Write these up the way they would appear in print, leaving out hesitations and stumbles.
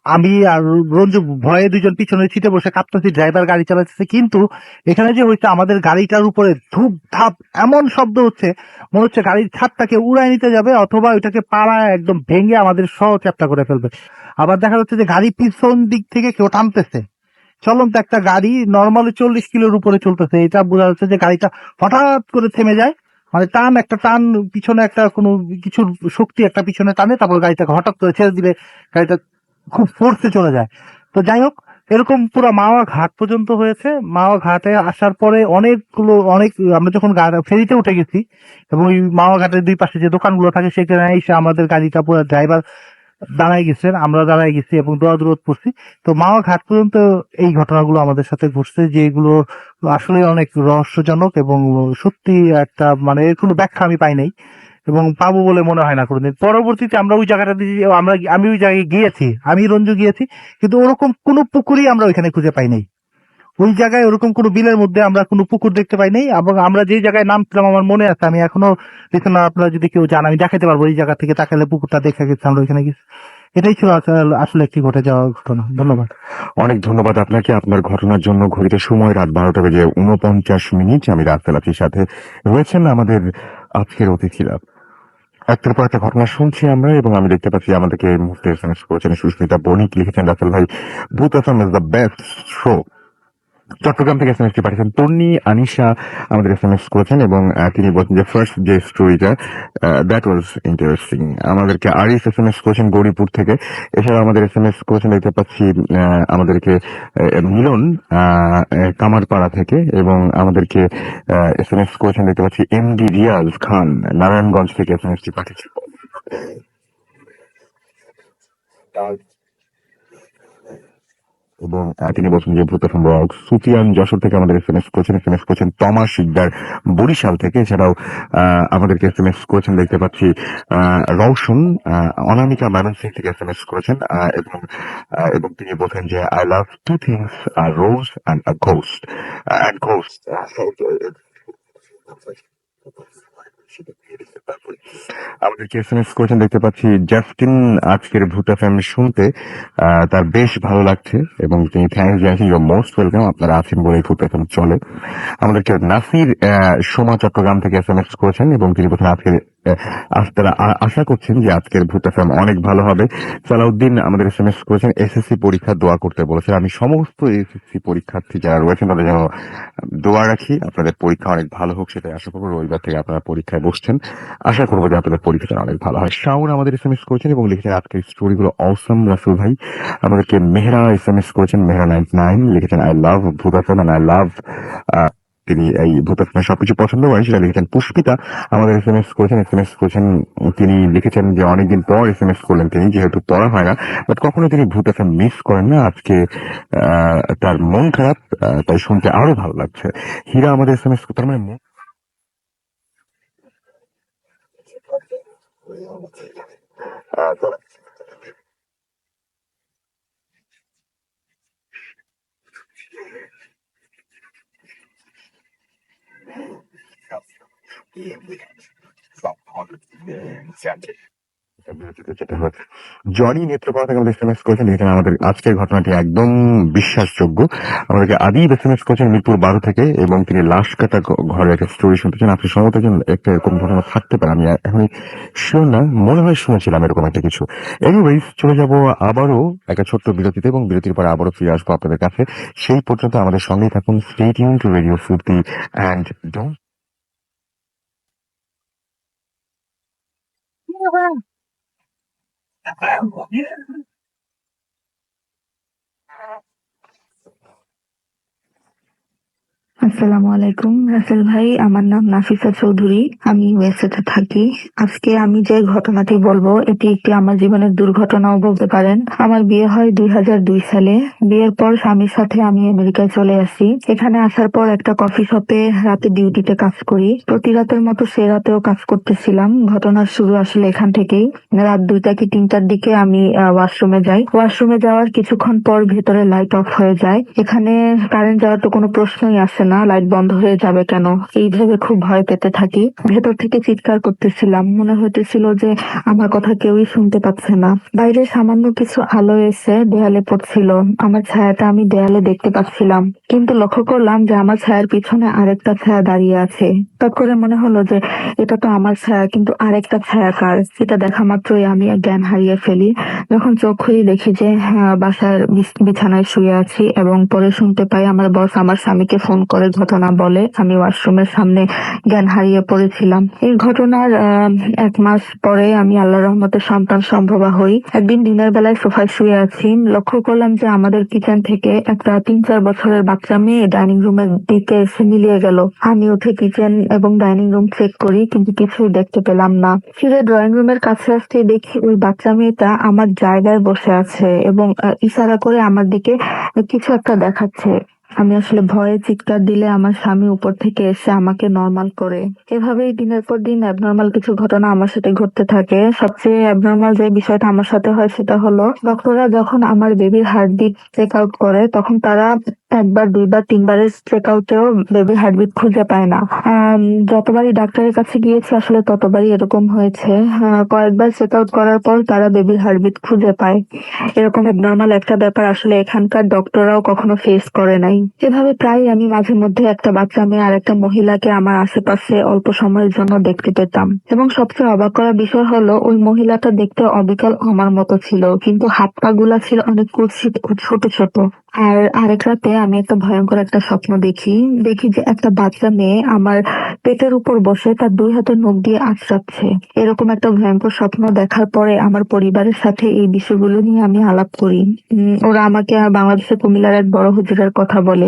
আমি আর রঞ্জু ভয়ে দুজন পিছনের সিটে বসে কাঁপতেছি, ড্রাইভার গাড়ি চালাতেছে। কিন্তু এখানে যে হচ্ছে আমাদের গাড়িটার উপরে ধূপ ধাপ এমন শব্দ হচ্ছে, মনে হচ্ছে গাড়ির ছাদটাকে উড়ায় নিতে যাবে, অথবা ওইটাকে পাড়ায় একদম ভেঙে আমাদের সহ চ্যাপ্টা করে ফেলবে। আবার দেখা যাচ্ছে যে গাড়ি পিছন দিক থেকে কেউ টানতেছে। চলন্ত একটা গাড়ি নর্মালি 40 কিলোর উপরে চলতেছে, এটা বোঝা যাচ্ছে যে গাড়িটা হঠাৎ করে থেমে যায়। মানে একটা টান, পিছনে একটা কোনো কিছুর শক্তি একটা পিছনে টানে, তারপর গাড়িটাকে হঠাৎ করে ছেড়ে দিলে গাড়িটা খুব ফোর্সে চলে যায়। তো যাই হোক, এরকম পুরো মাওয়া ঘাট পর্যন্ত হয়েছে। মাওয়া ঘাটে আসার পরে অনেক আমরা যখন ফেরিতে উঠে গেছি, এবং ওই মাওয়া ঘাটের দুই পাশে যে দোকানগুলো থাকে সেখানে এসে আমাদের গাড়িটা পুরো ড্রাইভার দাঁড়ায় গেছেন, আমরা দাঁড়ায় গেছি এবং দোয়াদুরত পড়ছি। তো মাওয়া ঘাট পর্যন্ত এই ঘটনাগুলো আমাদের সাথে ঘটছে, যেগুলো আসলে অনেক রহস্যজনক এবং সত্যি একটা মানে এর কোনো ব্যাখ্যা আমি পাই নাই এবং পাবো বলে মনে হয় না কোনোদিন। পরবর্তীতে আমরা ওই জায়গাটা দিয়ে আমি ওই জায়গায় গিয়েছি, আমি রঞ্জু গিয়েছি, কিন্তু ওরকম কোনো পুকুরই আমরা ওইখানে খুঁজে পাই নাই। ওই জায়গায় ওরকম কোনো বিলের মধ্যে আমরা কোনো পুকুর দেখতে পাই নাই, এবং আমরা যে জায়গায় নামছিলাম আমার মনে আছে, আমি এখনো দেখলাম, আপনারা যদি কেউ জান আমি দেখাতে পারবো, এই জায়গা থেকে তাকালে পুকুরটা দেখা গেছে, আমরা ওইখানে গেছি। এটাই ছিল আসলে একটি ঘটে যাওয়া ঘটনা। ধন্যবাদ। অনেক ধন্যবাদ আপনাকে আপনার ঘটনার জন্য। ঘড়িতে সময় রাত 12টা বেজে 49 মিনিট। আমি রাসেল আপির সাথে রয়েছেন আমাদের আজকের অতিথিরা। একটার পর একটা ঘটনা শুনছি আমরা, এবং আমি দেখতে পাচ্ছি আমাদেরকে এই মুহূর্তে এসএমএস করেছেন সুস্মিতা বণিক, লিখেছেন রাসেল ভাই, Bhoot FM is the best show. Chittagong থেকে এসএমএসটি পাঠিয়েছেন তন্নি আনিশা, আমাদের এসএমএস করেছেন, এবং তিনি বলছেন যে ফার্স্ট যে স্টোরিটা দ্যাট ওয়াজ ইন্টারেস্টিং। আমাদেরকে আরিফ এসএমএস করেছেন গৌরীপুর থেকে। এছাড়া আমাদের এসএমএস করেছেন দেখতে পাচ্ছি আমাদেরকে মিলন কামারপাড়া থেকে, এবং আমাদেরকে এসএমএস করেছেন দেখতে পাচ্ছি এমডি রিয়াজ খান নারায়ণগঞ্জ থেকে এসএমএসটি পাঠিয়েছেন। এবং তিনি বলছেন যে ভূত এফএম ব্লগ। সুফিয়ান যশোর থেকে আমাদের এসএমএস করেছেন তমা শিকদার বরিশাল থেকে। এছাড়াও আমাদেরকে এসএমএস করেছেন দেখতে পাচ্ছি রওশন অনামিকা ময়মনসিং থেকে এসএমএস করেছেন, এবং তিনি বলছেন যে I love to things, rose and a ghost and ghost. আমাদেরকে এসএমএস করেছেন দেখতে পাচ্ছি জাস্টিন, আজকের ভূত এফএম শুনতে তার বেশ ভালো লাগছে, এবং তিনি থ্যাংকস জানাচ্ছেন, ইউ আর মোস্ট ওয়েলকাম, আপনারা আছেন বলে ভূত এফএম চলে। আমাদেরকে নাসির সোমা চট্টগ্রাম থেকে এসএমএস করেছেন, এবং তিনি বলছেন আজকের তারা আশা করছেন যে আজকের ভূত এফএম অনেক ভালো হবে। সালাউদ্দিন আমাদের এসএমএস করেছেন এসএসসি পরীক্ষা দোয়া করতে বলেছেন। আমি সমস্ত এসএসসি পরীক্ষার্থী যারা রয়েছেন তাদের যেন দোয়া রাখি, আপনাদের পরীক্ষা অনেক ভালো হোক সেটাই আশা করবো। রবিবার থেকে আপনারা পরীক্ষায় বসছেন, আশা করবো যে আপনাদের পরীক্ষাটা অনেক ভালো হয়। শাওন আমাদের এসএমএস করেছেন এবং লিখেছেন আজকের স্টোরিগুলো অসম রাসেল ভাই। আমাদেরকে মেহরা এসএমএস করেছেন, মেহরা 99 লিখেছেন আই লাভ ভূত এফএম এন্ড আই লাভ, তিনি এই ভূত এফএম সবকিছু পছন্দ করেন সেটা লিখেছেন। পুষ্পিতা আমাদের এসএমএস করেছেন, তিনি লিখেছেন যে অনেকদিন পর এসএমএস করলেন তিনি, যেহেতু পড়া হয় না, বাট কখনো তিনি ভূত এফএম মিস করেন না। আজকে তার মন খারাপ, তাই শুনতে আরো ভালো লাগছে। হীরা আমাদের এসএমএস, তার মানে জনি নেত্রকোনা থেকে আমাদের এসএমএস করেছেন, এখানে আমাদের আজকের ঘটনাটি একদম বিশ্বাসযোগ্য। আমাদেরকে আদি এসএমএস করেছেন মিরপুর 12 থেকে, এবং তিনি লাশ কাটা ঘরে একটা স্টোরি শুনতেছেন। আপনি সম্ভবত একটা এরকম ঘটনা থাকতে পারে, আমি এখন শিওর না, মনে হয় শুনেছিলাম এরকম একটা কিছু। এনিওয়েজ চলে যাব আবারও একটা ছোট্ট বিরতিতে, এবং বিরতির পরে আবারও ফিরে আসবো আপনাদের কাছে। সেই পর্যন্ত আমাদের সঙ্গেই থাকুন। স্টে টিউন টু রেডিও ফুর্তি অ্যান্ড ডোন্ট। আসসালামু আলাইকুম রাসেল ভাই, আমার নাম নাফিসা চৌধুরী, আমি ইউএসএতে থাকি। আজকে আমি যে ঘটনাটি বলবো এটি একটি আমার জীবনের দুর্ঘটনাও বলতে পারেন। আমার বিয়ে হয় 2002 সালে। বিয়ের পর স্বামীর সাথে আমি আমেরিকায় চলে আসি। এখানে আসার পর একটা কফি শপে রাতে ডিউটিতে কাজ করি। প্রতি রাতের মতো সে রাতেও কাজ করতেছিলাম। ঘটনার শুরু আসলে এখান থেকেই। রাত 2টা কি 3টার দিকে আমি ওয়াশরুমে যাই। ওয়াশরুমে যাওয়ার কিছুক্ষণ পর ভেতরে লাইট অফ হয়ে যায়। এখানে কারেন্ট যাওয়ার তো কোনো প্রশ্নই আসে না। লাইট বন্ধ হয়ে যাবে কেন, এই ভেবে খুব ভয় পেতে থাকি। ভেতর থেকে চিৎকার করতেছিলাম, মনে হইতেছিল যে আমার কথা কেউই শুনতে পাচ্ছে না। বাইরে সামান্য কিছু আলো এসে দেয়ালে পড়ছিল, আমার ছায়াটা আমি দেয়ালে দেখতে পাচ্ছিলাম, কিন্তু লক্ষ্য করলাম যে আমার ছায়ার পিছনে আরেকটা ছায়া দাঁড়িয়ে আছে। তৎ করে মনে হলো যে এটা তো আমার ছায়া, কিন্তু আরেকটা ছায়া কার? এটা দেখা মাত্রই আমি জ্ঞান হারিয়ে ফেলি। যখন চোখ খুলে দেখি যে বাসার বিছানায় শুয়ে আছি, এবং পরে শুনতে পাই আমার বস আমার স্বামীকে ফোন করে ঘটনা বলে আমি ওয়াশরুমের সামনে জ্ঞান হারিয়ে পড়েছিলাম। এই ঘটনার 1 মাস পরে আমি আল্লাহর রহমতে সন্তান সম্ভবা হই। একদিন দিনের বেলায় সোফায় শুয়ে আছি, লক্ষ্য করলাম যে আমাদের কিচেন থেকে একটা 3-4 বছরের বাচ্চা মেয়ে ডাইনিং রুমের দিকে এসে মিলিয়ে গেল। আমি উঠে কিচেন এবং ডাইনিং রুম চেক করি, কিন্তু কিছুই দেখতে পেলাম না। ফিরে ড্রয়িং রুমের কাছে আসতে দেখি ওই বাচ্চা মেয়েটা আমার জায়গায় বসে আছে এবং ইশারা করে আমার দিকে কিছু একটা দেখাচ্ছে। আমি আসলে ভয়ে চিৎকার দিলে আমার স্বামী উপর থেকে এসে আমাকে নর্মাল করে। এভাবেই দিনের পর দিন অ্যাবনর্মাল কিছু ঘটনা আমার সাথে ঘটতে থাকে। সবচেয়ে অ্যাবনর্মাল যে বিষয়টা আমার সাথে হয় সেটা হলো, ডক্টররা যখন আমার বেবির হার্টবিট চেক আউট করে তখন তারা 1বার 2বার 3বারের চেক আউটেও বেবির হার্টবিট খুঁজে পায় না। যতবারই ডাক্তারের কাছে গিয়েছি আসলে ততবারই এরকম হয়েছে। কয়েকবার চেক আউট করার পর তারা বেবির হার্টবিট খুঁজে পায়। এরকম নরমাল একটা ব্যাপার আসলে এখানকার ডক্টররাও কখনো ফেস করে নাই। এভাবে প্রায় আমি মাঝে মধ্যে একটা বাচ্চা মেয়ে আর একটা মহিলাকে আমার আশেপাশে অল্প সময়ের জন্য দেখতে পেতাম, এবং সবচেয়ে অবাক করা বিষয় হলো ওই মহিলাটা দেখতে অবিকল আমার মতো ছিল, কিন্তু হাত পা গুলা ছিল অনেক কুৎসিত ও ছোট ছোট। আর আরেক রাতে আমি একটা ভয়ঙ্কর একটা স্বপ্ন দেখি। দেখি যে একটা বাচ্চা মেয়ে আমার পেটের উপর বসে তার 2 হাতের নখ দিয়ে আঁচড়াচ্ছে। এরকম একটা ভয়ঙ্কর স্বপ্ন দেখার পরে আমার পরিবারের সাথে এই বিষয়গুলো নিয়ে আমি আলাপ করি। ওরা আমাকে বাংলাদেশের কুমিল্লার এক বড় হুজুরের কথা বলে।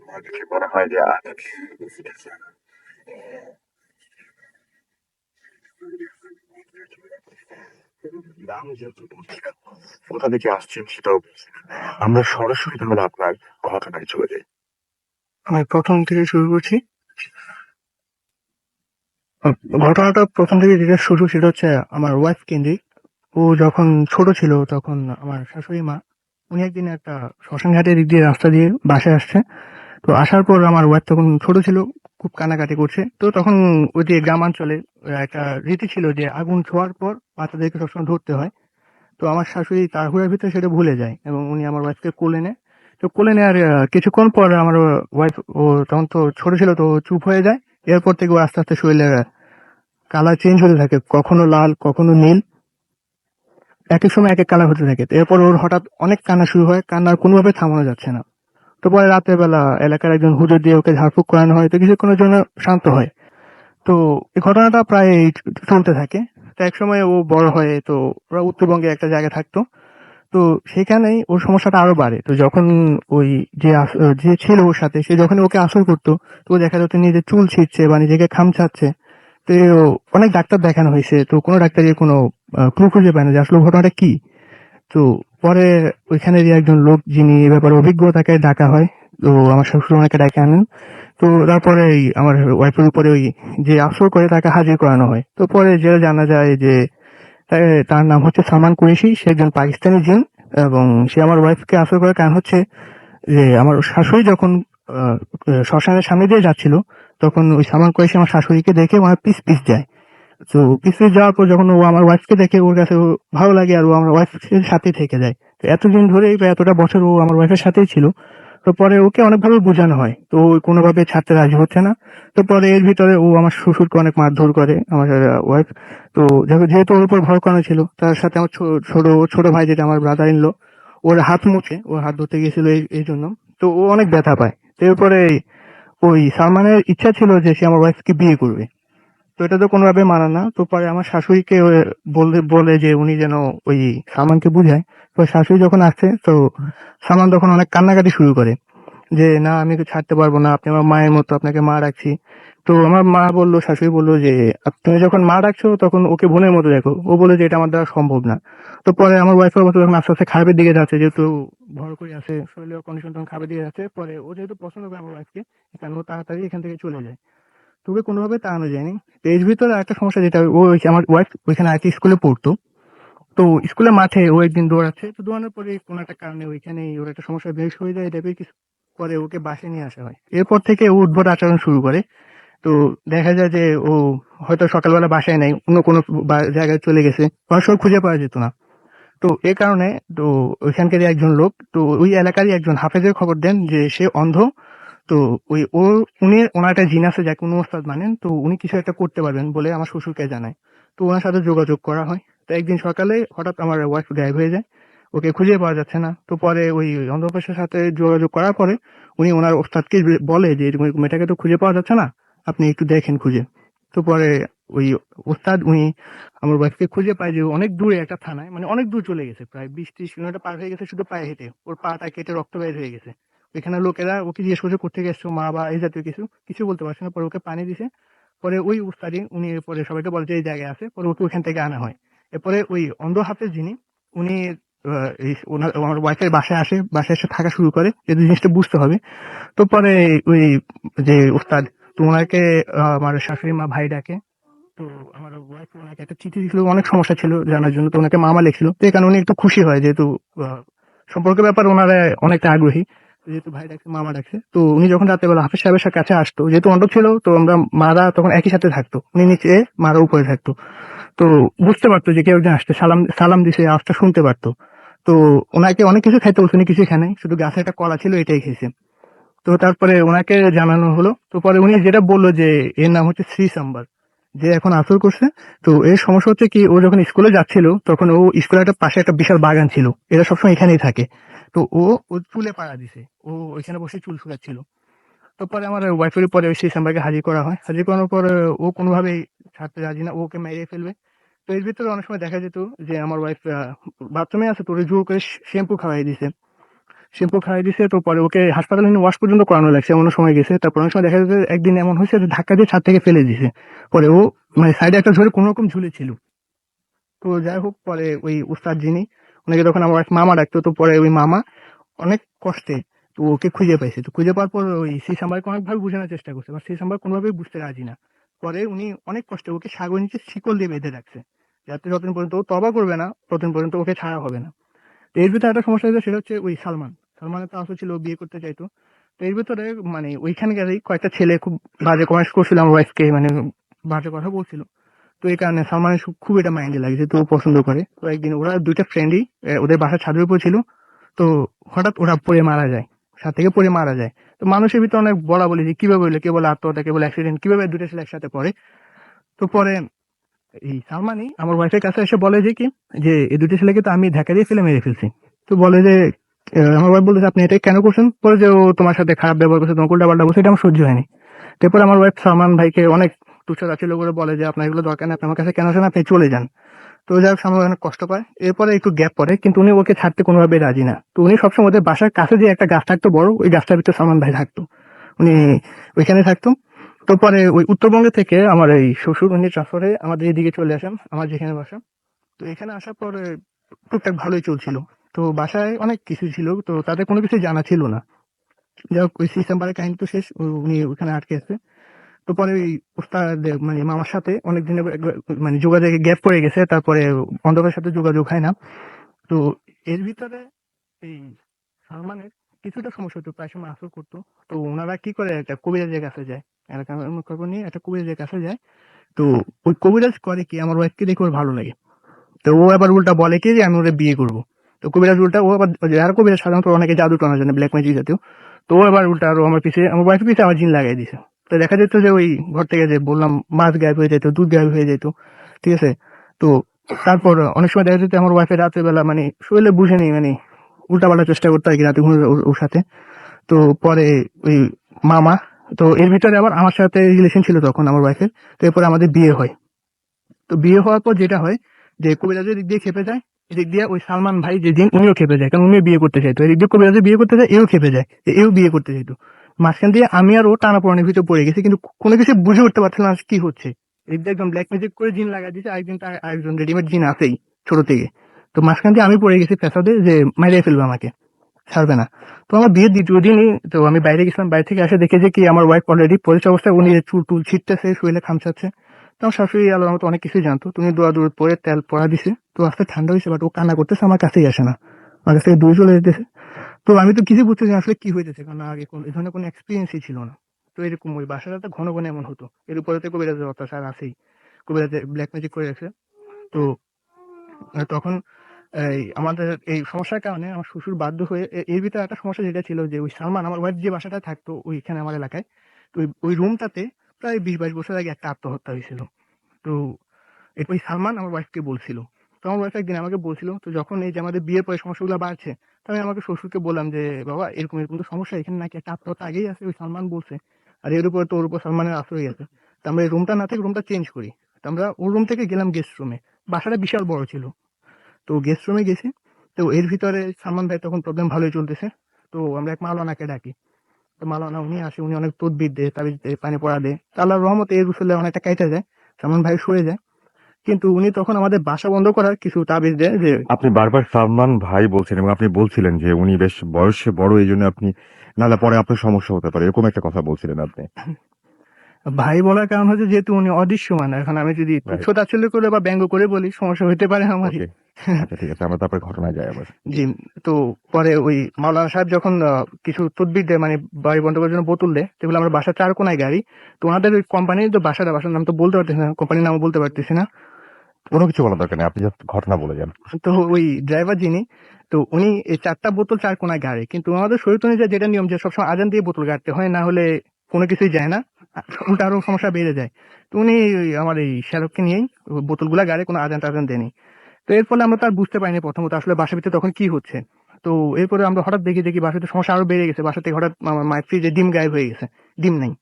আমার কাছে মনে হয় যে কোথা থেকে আসছেন সেটাও বুঝছি না। আমরা সরাসরি তাহলে আপনার ঘটনায় চলে যাই। আমি প্রথম থেকে শুরু করছি। ঘটনাটা প্রথম থেকে যেটা শুরু সেটা হচ্ছে আমার ওয়াইফ কেন্দ্রিক। ও যখন ছোট ছিল তখন আমার শাশুড়ি মা, উনি একদিন একটা শ্মশান ঘাটের দিক দিয়ে রাস্তা দিয়ে বাসায় আসছে। তো আসার পর আমার ওয়াইফ তখন ছোট ছিল, খুব কান্নাকাটি করছে। তো তখন ওই যে গ্রামাঞ্চলে একটা রীতি ছিল যে আগুন ছোঁয়ার পর বাচ্চাদেরকে সবসময় ধরতে হয়। তো আমার শাশুড়ি তাড়াহুড়ার ভিতরে সেটা ভুলে যায় এবং উনি আমার ওয়াইফকে কোলে নেয়। তো কোলে নেওয়ার কিছুক্ষণ পর আমার ওয়াইফ, ও তখন তো ছোট ছিল, তো ও চুপ হয়ে যায়। এরপর থেকে ও আস্তে আস্তে শরীরে কালার চেঞ্জ হতে থাকে, কখনো লাল কখনো নীল, এক এক সময় এক এক কালার হতে থাকে। তো এরপর ওর হঠাৎ অনেক কান্না শুরু হয়, কান্নার কোনোভাবে থামানো যাচ্ছে না। তো পরে রাতের বেলা এলাকার একজন হুজুর দিয়ে ওকে ঝাড়ফুঁক করানো হয়, তো কিছুক্ষণের জন্য শান্ত হয়। তো এই ঘটনাটা প্রায় চলতে থাকে। তো এক সময় ও বড় হয়, তো ওরা উত্তরবঙ্গে একটা জায়গায় থাকতো। তো সেখানেই ওর সমস্যাটা আরো বাড়ে। তো যখন ওই যে ছিল ওর সাথে, সে যখন ওকে আসর করতো, তো ও দেখা যেত নিজের চুল ছিঁড়ছে বা নিজেকে খামচাচ্ছে। তো অনেক ডাক্তার দেখানো হয়েছে, তো কোনো ডাক্তারই কোনো ক্লু খুঁজে পায় না যে আসলে ঘটনাটা কি। তো পরে ওইখানেরই একজন লোক যিনি এ ব্যাপারে অভিজ্ঞ, তাকে ডাকা হয়। তো আমার শ্বশুর ওনাকে ডাকে আনেন। তো তারপরে আমার ওয়াইফের উপরে ওই যে আসর করে তাকে হাজির করানো হয়। তো পরে যে জানা যায় যে তার নাম হচ্ছে সালমান কুরেশি, সে একজন পাকিস্তানি জিন। এবং সে আমার ওয়াইফকে আসর করার কারণ হচ্ছে যে আমার শাশুড়ি যখন আহ, শ্মশানের সামনে দিয়ে যাচ্ছিল, তখন ওই সালমান কুরেশি আমার শাশুড়িকে দেখে আমার পিস পিস যায়। তো পিস পিস যাওয়ার পর যখন ও আমার ওয়াইফকে দেখে, ওর কাছে ও ভালো লাগে আর ও আমার ওয়াইফের সাথেই থেকে যায়। তো এতদিন ধরেই বা এতটা বছর ও আমার ওয়াইফের সাথেই ছিল। তো পরে ওকে অনেকভাবে বোঝানো হয়, তো ও কোনোভাবে ছাড়তে রাজি হচ্ছে না। তো পরে এর ভিতরে ও আমার শ্বশুরকে অনেক মারধর করে আমার ওয়াইফ। তো যেহেতু ওর উপর ভয় করানো ছিল, তার সাথে আমার ছোট ছোট ভাই যেটা আমার ব্রাদার ইন ল, ওর হাত মুছে, ওর হাত ধরতে গিয়েছিল এই জন্য। তো ও অনেক ব্যথা পায়। তো এরপরে ওই সালমানের ইচ্ছা ছিল যে সে আমার ওয়াইফকে বিয়ে করবে। তো এটা তো কোনোভাবে মানা না। তো পরে আমার শাশুড়িকে বলে যে উনি যেন ওই সালমানকে বুঝায়। তো শাশুড়ি যখন আসছে, তো সালমান তখন অনেক কান্নাকাটি শুরু করে যে না আমি তো ছাড়তে পারবো না, আপনি আমার মায়ের মতো, আপনাকে মা রাখছি। তো আমার মা বললো, শাশুড়ি বললো যে তুমি যখন মা ডাকছো তখন ওকে বোনের মতো দেখো। ও বলে যে এটা আমার দ্বারা সম্ভব না। তো পরে আমার ওয়াইফের মতো যখন আস্তে আস্তে খারাপের দিকে যাচ্ছে, যেহেতু ভর করে আছে, শরীরের কন্ডিশন তখন খারাপের দিকে যাচ্ছে, পরে ও যেহেতু পছন্দ করে আমার ওয়াইফকে, এখানে ও তাড়াতাড়ি এখান থেকে চলে যায়। তোকে কোনোভাবে তাড়ানো যায়নি। তো এর ভিতরে একটা সমস্যা, যেটা আমার ওয়াইফ ওইখানে আরেকটি স্কুলে পড়তো। তো স্কুলের মাঠে ও একদিন দৌড়াচ্ছে, তো দৌড়ানোর পরে কোনো একটা কারণে ওইখানে ওর একটা সমস্যা বেশ হয়ে যায়, টাইপের কিছু। পরে ওকে বাসায় নিয়ে আসা হয়। এরপর থেকে ও উদ্ভট আচরণ শুরু করে। তো দেখা যায় যে ও হয়তো সকালবেলা বাসায় নাই, অন্য কোনো জায়গায় চলে গেছে, অনেক সময় খুঁজে পাওয়া যেত না। তো এ কারণে তো ওইখানকারই একজন লোক, তো ওই এলাকারই একজন হাফেজের খবর দেন যে সে অন্ধ। তো উনি ওনার একটা জিন আছে যাকে উনি ওস্তাদ মানেন, তো উনি কিছু একটা করতে পারবেন বলে আমার শ্বশুরকে জানায়। তো ওনার সাথে যোগাযোগ করা হয়। তো একদিন সকালে হঠাৎ আমার ওয়াইফ গায়েব হয়ে যায়, ওকে খুঁজে পাওয়া যাচ্ছে না। তো পরে ওই অন্ধপ্রদেশের সাথে যোগাযোগ করার পরে উনি ওনার ওস্তাদকে বলে যে এরকম এরকম মেয়েটাকে তো খুঁজে পাওয়া যাচ্ছে না, আপনি একটু দেখেন খুঁজে। তো পরে ওই ওস্তাদ উনি আমার ওয়াইফকে খুঁজে পায় যে ও অনেক দূরে একটা থানায়, মানে অনেক দূর চলে গেছে, প্রায় 20-30 কিলোমিটার পার হয়ে গেছে শুধু পায়ে হেঁটে, ওর পাটা কেটে রক্ত বের হয়ে গেছে। এখানে লোকেরা ওকে জিজ্ঞেস করছে কোথেকে এসছো মা বা এই জাতীয় কিছু, কিছু বলতে পারছে না। পরে ওকে পানি দিছে। পরে ওই উস্তাদি উনি পরে সবাইকে বলে যে এই জায়গায় আছে, পরে ওকে ওখান থেকে আনা হয়। এরপরে ওই অন্ধ হাফেজ যিনি, উনি আমার ওয়াইফের বাসায় আসে, বাসায় এসে থাকা শুরু করে, এই জিনিসটা বুঝতে হবে। তো পরে ওই যে উস্তাদ, তো ওনাকে আমার শাশুড়ি মা ভাই ডাকে। তো আমার ওয়াইফ ওনাকে একটা চিঠি দিছিল, অনেক সমস্যা ছিল জানার জন্য, তো ওনাকে মামা লিখছিল। তো এই কারণে উনি একটু খুশি হয়, যেহেতু সম্পর্কের ব্যাপারে ওনারা অনেকটা আগ্রহী। যেহেতু ভাই ডাকছে, মামা ডাকছে, তো উনি যখন রাতেবেলা হাফিজ সাহেবের কাছে আসতো, যেহেতু অন্ধ ছিল, তো আমরা মারা তখন একই সাথে থাকতো, উনি নিচে মারা উপরে থাকতো। তো বুঝতে পারতো যে কেউ একজন আসতে, সালাম সালাম দিছে, আওয়াজটা শুনতে পারতো। তো ওনাকে অনেক কিছু খাইতে বলছে, উনি কিছু খায় নাই, শুধু গাছে একটা কলা ছিল এটাই খেয়েছে। তো তারপরে ওনাকে জানানো হলো। তো পরে উনি যেটা বললো যে এর নাম হচ্ছে শ্রী সাম্বার, যে এখন আসর করছে। তো এর সমস্যা হচ্ছে কি, ও যখন স্কুলে যাচ্ছিল তখন ও স্কুলের একটা পাশে একটা বিশাল বাগান ছিল, এরা সবসময় এখানেই থাকে। তো ও চুলে পাড়া দিছে, ও ওইখানে বসে চুল শুকাচ্ছিল। তো পরে আমার ওয়াইফের পরে ওই শ্রী সাম্বারকে হাজির করা হয়। হাজির করানোর পর ও কোনোভাবেই ছাড়তে রাজি না, ওকে মেরে ফেলবে। তো এর ভিতরে অনেক সময় দেখা যেত যে আমার ওয়াইফ বাথরুমে আছে, তো ওরে জোর করে শ্যাম্পু খাওয়াই দিছে। শ্যাম্পু খাইয়ে দিছে, তো পরে ওকে হাসপাতালে নিয়ে ওয়াশ পর্যন্ত করানো লাগছে, এমন সময় গেছে। তারপর অনেক সময় দেখা যাচ্ছে একদিন এমন হয়েছে যে ধাক্কা দিয়ে ছাদ থেকে ফেলে দিছে। পরে ও মানে সাইডে একটা ঝরে কোনো রকম ঝুলেছিল। তো যাই হোক, পরে ওই উস্তাদ যিনি, ওনাকে তখন আমার এক মামা ডাকতো। তো পরে ওই মামা অনেক কষ্টে তো ওকে খুঁজে পাইছে। তো খুঁজে পাওয়ার পর ওই সেই সাম্বারকে অনেকভাবে বোঝানোর চেষ্টা করছে, বা সেই সাম্বার কোনোভাবেই বুঝতে রাজি না। পরে উনি অনেক কষ্টে ওকে সাগর নিচে শিকল দিয়ে বেঁধে রাখছে, যাতে যতদিন পর্যন্ত ও তবা করবে না ততদিন পর্যন্ত ওকে ছাড়া হবে না। তো এর ভিতরে একটা সমস্যা হয়েছে, সেটা হচ্ছে ওই সালমানের তো আসল ছিল, ও বিয়ে করতে চাইতো। তো এর ভিতরে মানে ওইখানকারই কয়েকটা ছেলে খুব বাজে কমেন্টস করছিল আমার ওয়াইফকে, মানে বাজে কথা বলছিল। তো এই কারণে সালমানের খুব এটা মাইন্ডে লাগছে, তো ও পছন্দ করে। তো একদিন ওরা দুইটা ফ্রেন্ডই ওদের বাসার ছাদের উপর ছিল। তো হঠাৎ ওরা পড়ে মারা যায়, ছাদ থেকে পড়ে মারা যায়। তো মানুষের ভিতরে অনেক বলা বলি যে কিভাবে হইলো, কে বলে আত্মহত্যা, কে বলে অ্যাক্সিডেন্ট, কিভাবে দুইটা ছেলে একসাথে পড়ে। তো পরে এই সালমানই আমার ওয়াইফের কাছে এসে বলে যে কি, যে এই দুটো ছেলেকে তো আমি ধাক্কা দিয়ে ফেলে মেরে ফেলছি। তো বলে যে আমার ওয়াইফ বলতেছে আপনি এটা কেন করছেন। পরে যে ও তোমার সাথে খারাপ ব্যবহার করছে, তোমার উল্টা পাল্টা বলছে, এটা আমার সহ্য হয়নি। তারপর আমার ওয়াইফ সালমান ভাইকে অনেক তুচ্ছ করে বলে যে আপনার এগুলো দরকার নেই, আপনি আমার কাছে কেন আসেন, আপনি চলে যান। তো যাই হোক, সালমান অনেক কষ্ট পায়। এরপরে একটু গ্যাপ পড়ে, কিন্তু উনি ওকে ছাড়তে কোনোভাবে রাজি না। তো উনি সবসময় ওদের বাসার কাছে যে একটা গাছ থাকতো বড়, ওই গাছটার ভিতরে সালমান ভাই থাকতো, উনি ওইখানে থাকতো। তো পরে ওই উত্তরবঙ্গে থেকে আমার এই শ্বশুর উনি ট্রান্সফারে আমাদের এদিকে চলে আসেন, আমার যেখানে বাসা। তো এখানে আসার পরে টুকটাক ভালোই চলছিল। তো বাসায় অনেক কিছু ছিল, তো তাদের কোনো কিছু জানা ছিল না। যাই হোক, ওই ডিসেম্বরের কাহিনী তো শেষ, উনি ওখানে আটকে আছে। তো পরে ওই উস্তাদ মানে মামার সাথে অনেক দিনের মানে যোগাযোগে গ্যাপ পড়ে গেছে, তারপরে অন্ধকারের সাথে যোগাযোগ হয় না। তো এর ভিতরে এই সালমানের কিছুটা সমস্যা হতো, প্রায় সময় আসর করতো। তো ওনারা কি করে, একটা কবিরাজের কাছে যায়, এলাকার খবর নিয়ে একটা কবিরাজের কাছে যায়। তো ওই কবিরাজ করে কি, আমার ওয়াইফকে দেখে ওর ভালো লাগে। তো ও আবার উল্টা বলে কি যে আমি ওরে বিয়ে করবো। তো কবিরাজ উল্টা, ও আবার যারা কবিরাজ সাধারণত অনেকে জাদু টানা জানে, ব্ল্যাক ম্যাজিক জাতীয়। তো ও আবার উল্টা আরো আমার পিছিয়ে, আমার ওয়াইফের পিছিয়ে আমার জিন লাগাই দিছে। তো দেখা যেত যে ওই ঘর থেকে যে বললাম মাছ গায়েব হয়ে যেত, দুধ গায়েব হয়ে যেত, ঠিক আছে। তো তারপর অনেক সময় দেখা যেত আমার ওয়াইফের রাতের বেলা মানে শরীরে বুঝে নেই, মানে উল্টা পাল্টা চেষ্টা করতো আর কি রাতে ঘুমের ওর সাথে। তো পরে ওই মামা তো এর ভিতরে আবার আমার সাথে রিলেশন ছিল তখন আমার ওয়াইফের। তো এরপরে আমাদের বিয়ে হয়। তো বিয়ে হওয়ার পর যেটা হয় যে কবিরাজের দিক দিয়ে খেপে যায়, এদিক দিয়ে ওই সালমান ভাই যেদিন উনিও খেপে যায়, কারণ উনিও বিয়ে করতে চাইতো। এদিক দিয়ে কবিরাজের বিয়ে করতে যায়, এও খেপে যায়, এও বিয়ে করতে চাইতো। মাঝখান দিয়ে আমি আর ও টানাপোড়েনের ভিতর পড়ে গেছি, কিন্তু কোনো কিছু বুঝে উঠতে পারছিলাম না কি হচ্ছে। এদিক দিয়ে একদম ব্ল্যাক ম্যাজিক করে জিন লাগা দিয়েছে, আরেকজন রেডিমেড জিন আছেই ছোট থেকে। তো মাঝখান দিয়ে আমি পড়ে গেছি ফ্যাসাদে যে মাইরে ফেলবে আমাকে, ছাড়বে না। তো আমার বিয়ের দ্বিতীয় দিনই তো আমি বাইরে গেছিলাম, বাইরে থেকে এসে দেখে যে কি আমার ওয়াইফ অলরেডি পরিচয় অবস্থায়, উনি চুল টুল ছিটতেছে, শুয়েলে খামচাচ্ছে। তো আমার শাশুড়ি আল্লাহর মতো অনেক কিছুই জানতো, তুমি দোয়া দূর পরে তেল পড়া দিছে। তো আস্তে ঠান্ডা হয়েছে, বাট ও কান্না করতেছে, আমার কাছেই আসে না, আমার কাছ থেকে দূরে চলে যেতেছে। তো আমি তো কিছু বুঝতেছি না আসলে কি হইতেছে, কারণ আগে এই ধরনের কোনো এক্সপিরিয়েন্সই ছিল না। তো এরকম ওই বাসাটা ঘন ঘন এমন হতো। এর উপরে তো কবিরাজের অত্যাচার আছেই, কবিরাজে ব্ল্যাক ম্যাজিক করে রাখছে। তো তখন আমাদের এই সমস্যার কারণে আমার শ্বশুর বাধ্য হয়ে এর ভিতরে একটা সমস্যা যেটা ছিল যে ওই সালমান আমার ওয়াইফ যে বাসাটা থাকতো ওইখানে আমার এলাকায়, তো ওই রুমটাতে প্রায় 20-22 বছর আগে একটা আত্মহত্যা হয়েছিল। তো ওই সালমান আমার ওয়াইফকে বলছিল। তো আমার ওয়াইফ একদিন আমাকে বলছিল, তো যখন এই যে আমাদের বিয়ের পরে সমস্যাগুলো বাড়ছে, তো আমি আমাকে শ্বশুরকে বললাম যে বাবা এরকম এরকম তো সমস্যা, এখানে নাকি একটা আত্মহত্যা আগেই আছে, ওই সালমান বলছে, আর এর উপর তো ওর উপর সালমানের আশ্রয় আছে। তো আমরা এই রুমটা না থেকে রুমটা চেঞ্জ করি। তো আমরা ওর রুম থেকে গেলাম গেস্ট রুমে। বাসাটা বিশাল বড় ছিল। তো গেস্ট রুমে গেছি। তো এর ভিতরে সালমান ভাই তখন প্রবলেম ভালোই চলতেছে। তো আমরা এক মাওলানাকে ডাকি। তো মাওলানা উনি আসে, উনি অনেক তদবির দেয়, তাবিজ দেয়, পানি পড়া দেয়। তো আল্লাহর রহমতে এর রসুলে অনেকটা কাইটা যায়, সালমান ভাই সরে যায়। কিন্তু উনি তখন আমাদের বাসা বন্ধ করার কিছু তাবিজ দেয় যে আপনি বারবার সালমান ভাই বলছেন এবং আপনি বলছিলেন যে উনি বেশ বয়সে বড়, এই জন্য আপনি, নাহলে পরে আপনার সমস্যা হতে পারে, এরকম একটা কথা বলছিলেন আপনি। ভাই বলার কারণ হচ্ছে যেহেতু উনি অদৃশ্যমান। এখন আমি যদি তুচ্ছ রাইট। তাচ্ছিল্য করে বা ব্যঙ্গ করে বলি, সমস্যা হতে পারে আমারই। ওকে। আচ্ছা, ঠিক আছে, আমরা তারপরে ঘটনায় যাই আবার। জি। তো পরে ওই মাওলানা সাহেব যখন কিছু তদবির দেয়, মানে বাড়ি বন্ধ করার জন্য বোতল দেয়, যেগুলো আমার বাসার চার কোনায় গাড়ি। তো ওনাদের ওই কোম্পানির তো বাসার নাম তো বলতে পারতেছি না, কোম্পানির নামও বলতে পারতেছি না। কোনো কিছু বলার দরকার নেই, আপনি জাস্ট ঘটনা বলে যান। তো ওই ড্রাইভার যিনি, তো উনি এই 4টা বোতল 4 কোণায় গাড়ে। কিন্তু আমাদের শরীয়ত অনুযায়ী যেটা নিয়ম যে সবসময় আজান দিয়ে বোতল গাড়তে হয়, না হলে কোনো কিছুই যায় না। উল্টা আরো সমস্যা বেড়ে যায়। তো উনি ওই আমার এই শ্যালককে নিয়েই ওই বোতলগুলা গাড়ে, কোনো আজান-টাজান দেয়নি। তো এর ফলে আমরা তো আর বুঝতে পারিনি প্রথমত আসলে বাসার ভিতরে তখন কি হচ্ছে। তো এরপরে আমরা হঠাৎ দেখি বাসাতে সমস্যা আরো বেড়ে গেছে। বাসা থেকে হঠাৎ আমার মায়ের ফ্রিজে ডিম গায়েব হয়ে গেছে। ডিম নাই,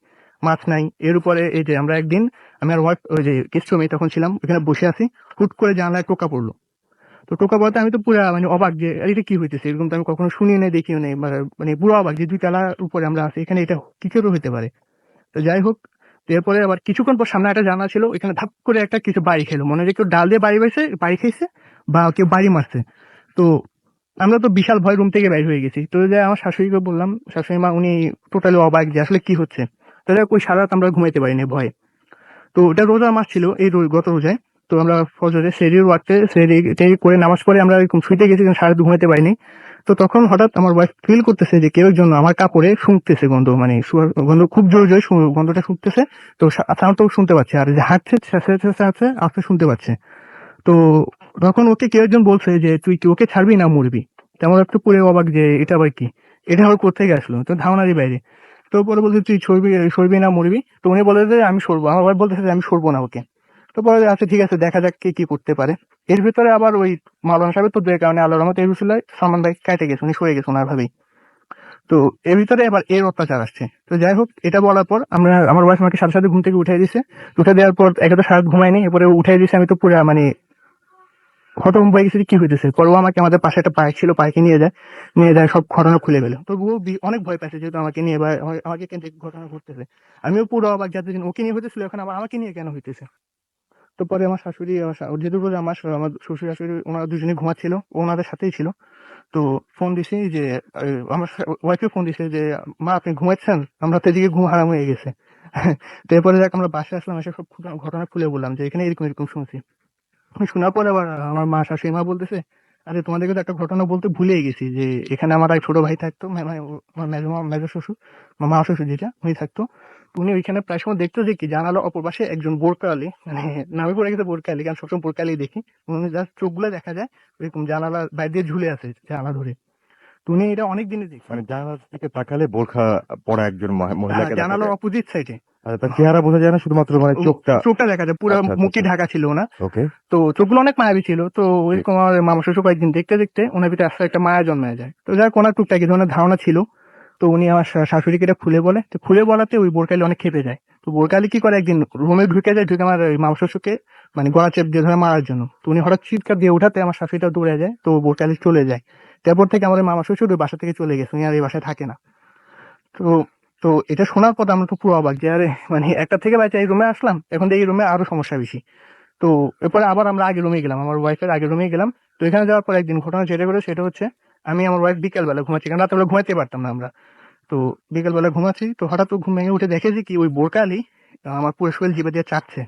মাছ নাই। এর উপরে এই যে আমরা একদিন আমি আর ওয়াইফ ওই যে গেস্ট রুমে তখন ছিলাম, ওখানে বসে আছি। হুট করে জানালায় টোকা পড়লো। তো টোকা পড়াতে আমি তো পুরা মানে অবাক যে আরে এটা কি হইতেছে, এরকম তো আমি কখনো শুনি নাই, দেখিও নাই। মানে পুরো অবাক যে 2 তলার উপরে আমরা আছি, এখানে এটা কি করে হইতে পারে। তো যাই হোক, তো এরপরে আবার কিছুক্ষণ পর সামনে একটা জানালা ছিল, ওইখানে ধাপ করে একটা কিছু বাড়ি খেলো, মনে হয় যে কেউ ডাল দিয়ে বাড়ি খাইছে বা কেউ বাড়ি মারছে। তো আমরা তো বিশাল ভয় রুম থেকে বাইর হয়ে গেছি। তো যে আমার শাশুড়িকে বললাম, শাশুড়ি মা উনি টোটালি অবাক যে আসলে কি হচ্ছে। তাহলে ওই সারা রাত আমরা ঘুমাইতে পারিনি ভয়ে। তো ওটা রোজার মাস ছিল, এই গত রোজায়। তো আমরা ফজরে সেহরির ওয়াক্তে সেহরি টেহরি করে নামাজ পড়ে আমরা এরকম শুইতে গেছি, কিন্তু সারা রাত ঘুমাইতে পারিনি। তো তখন হঠাৎ আমার ওয়াইফ ফিল করতেছে যে কেউ একজন আমার কাপড়ে শুঁকতেছে গন্ধ, মানে গন্ধ খুব জোরে জোরে গন্ধটা শুঁকতেছে। তো সাধারণত শুনতে পাচ্ছে, আর যে হাঁটছে আছে আস্তে শুনতে পাচ্ছে। তো তখন ওকে কেউ একজন বলছে যে তুই কি ওকে ছাড়বি না মরবি। তেমন একটু পুরো অবাক যে এটা আবার কি, এটা আবার কোথেকে আসলো, তো ধারণারই বাইরে। তো পরে বলছে তুই সরবি না মরবি। তো উনি বলে যে আমি সরবো, আমার ভাই বলতেছে যে আমি সরবো না ওকে। তো পরে আচ্ছা ঠিক আছে, দেখা যাক কে কি করতে পারে। এর ভিতরে আবার ওই মাওলানা সাহেবের তো কারণে আল্লাহর রহমতে এই রসুল্লাহ সালমান ভাই কাটে গেছে, উনি সরে গেছে ওনার ভাবেই। তো এর ভিতরে এবার এর অত্যাচার আসছে। তো যাই হোক, এটা বলার পর আমার ওয়াইফ আমাকে সাথে সাথে ঘুম থেকে উঠাই দিছে। উঠে দেওয়ার পর একে তো সারা রাত ঘুমাইনি, এরপরে উঠাই দিছে। আমি তো পুরা মানে হঠাৎ হয়ে গেছে যে কি হইতেছে। পরে ও আমাকে আমাদের পাশে একটা পার্ক ছিল, পার্কে নিয়ে যায় সব ঘটনা খুলে ফেলে। তো ও অনেক ভয় পাইছে, যেহেতু আমাকে নিয়ে বা আমাকে কেন ঘটনা ঘটতেছে। আমিও পুরো অবাক, যাতে ওকে নিয়ে হইতেছিল, এখন আবার আমাকে নিয়ে কেন হইতেছে। তো পরে আমার শাশুড়ি যেহেতু বলে আমার শ্বশুর শাশুড়ি ওনারা দুজনে ঘুমাচ্ছিল, ও ওনাদের সাথেই ছিল। তো ফোন দিছি যে আমার ওয়াইফে ফোন দিছে যে মা আপনি ঘুমাচ্ছেন, আমরা তো এদিকে ঘুম হারাম হয়ে গেছে। তো এরপরে দেখ আমরা বাসায় আসলাম, এসে সব ঘটনা খুলে বললাম যে এখানে এরকম এরকম শুনছি। শোনার পরে আবার আমার মা শাশুড়ি মা বলতেছে, আরে তোমাদেরকে তো একটা ঘটনা বলতে ভুলেই গেছি, যে এখানে আমার এক ছোট ভাই থাকতো, মানে আমার মেজো শ্বশুর, মা শ্বশুর যেটা উনি থাকতো। তো উনি ওইখানে প্রায় সময় দেখতো যে কি জানালো অপর পাশে একজন বোরকা আলী, মানে নামে পড়ে গেছে বোরকা আলী, কারণ সবসময় বোরকা আলী দেখি। উনি জাস্ট চোখগুলো দেখা যায় ওইরকম জানালা বাইরে দিয়ে ঝুলে আছে জানালা ধরে। তো উনি এটা অনেক দিনে দেখছি। মানে জানালা থেকে তাকালে বোরখা পরা একজন হ্যাঁ, মহিলাকে দেখা জানালার যায়। অপোজিট সাইডে আচ্ছা, তার চেহারা বোঝা যায় না, শুধুমাত্র মানে চোখটা। চোখটা দেখা যায়, পুরো আচ্ছা, আচ্ছা, মুখে আচ্ছা। ঢাকা ছিল না। ওকে। তো চোখগুলো অনেক মায়াবী ছিল। তো ওইরকম আমার মামা শ্বশুর কয়েকদিন দেখতে দেখতে ওনার ভিতরে আস্তে একটা মায়া জন্মায় যায়। তো যাক ওনার টুকটাক এই ধরনের ধারণা ছিল। তো উনি আমার শাশুড়িকে এটা খুলে বলে, তো খুলে বলাতে ওই বোরকালি অনেক খেপে যায়। তো বোরকালি কি করে, একদিন রুমে ঢুকে যায়, ঢুকে আমার ওই মামা শ্বশুরকে মানে গলা চেপ দিয়ে ধরে মারার জন্য। তো উনি হঠাৎ চিৎকার দিয়ে উঠাতে আমার শাশুড়িটা দৌড়ে যায়, তো বোরকালি চলে যায়। তারপর থেকে আমার ওই মামা শ্বশুর ওই বাসা থেকে চলে গেছে, উনি আর এই বাসায় থাকে না। তো তো এটা শোনার পর আমরা তো পুরো অবাক যে আরে মানে একটা থেকে বাচ্চা এই রুমে আসলাম, এখন এই রুমে আরো সমস্যা বেশি। তো এরপরে আবার আমরা আগের রুমে গেলাম, আমার ওয়াইফের আগের রুমে গেলাম। তো এখানে যাওয়ার পর একদিন ঘটনা যেটা করে সেটা হচ্ছে, আমি আমার ওয়াইফ বিকেল বেলা ঘুমাচ্ছি, কারণ রাতে বেলা ঘুমাতে পারতাম না আমরা। তো বিকেল বেলা ঘুমাচ্ছি, তো হঠাৎ ও ঘুম ভেঙে উঠে দেখে যে কি ওই বোরকালি আমার পুরো শরীর জিভে দিয়ে চাটছে,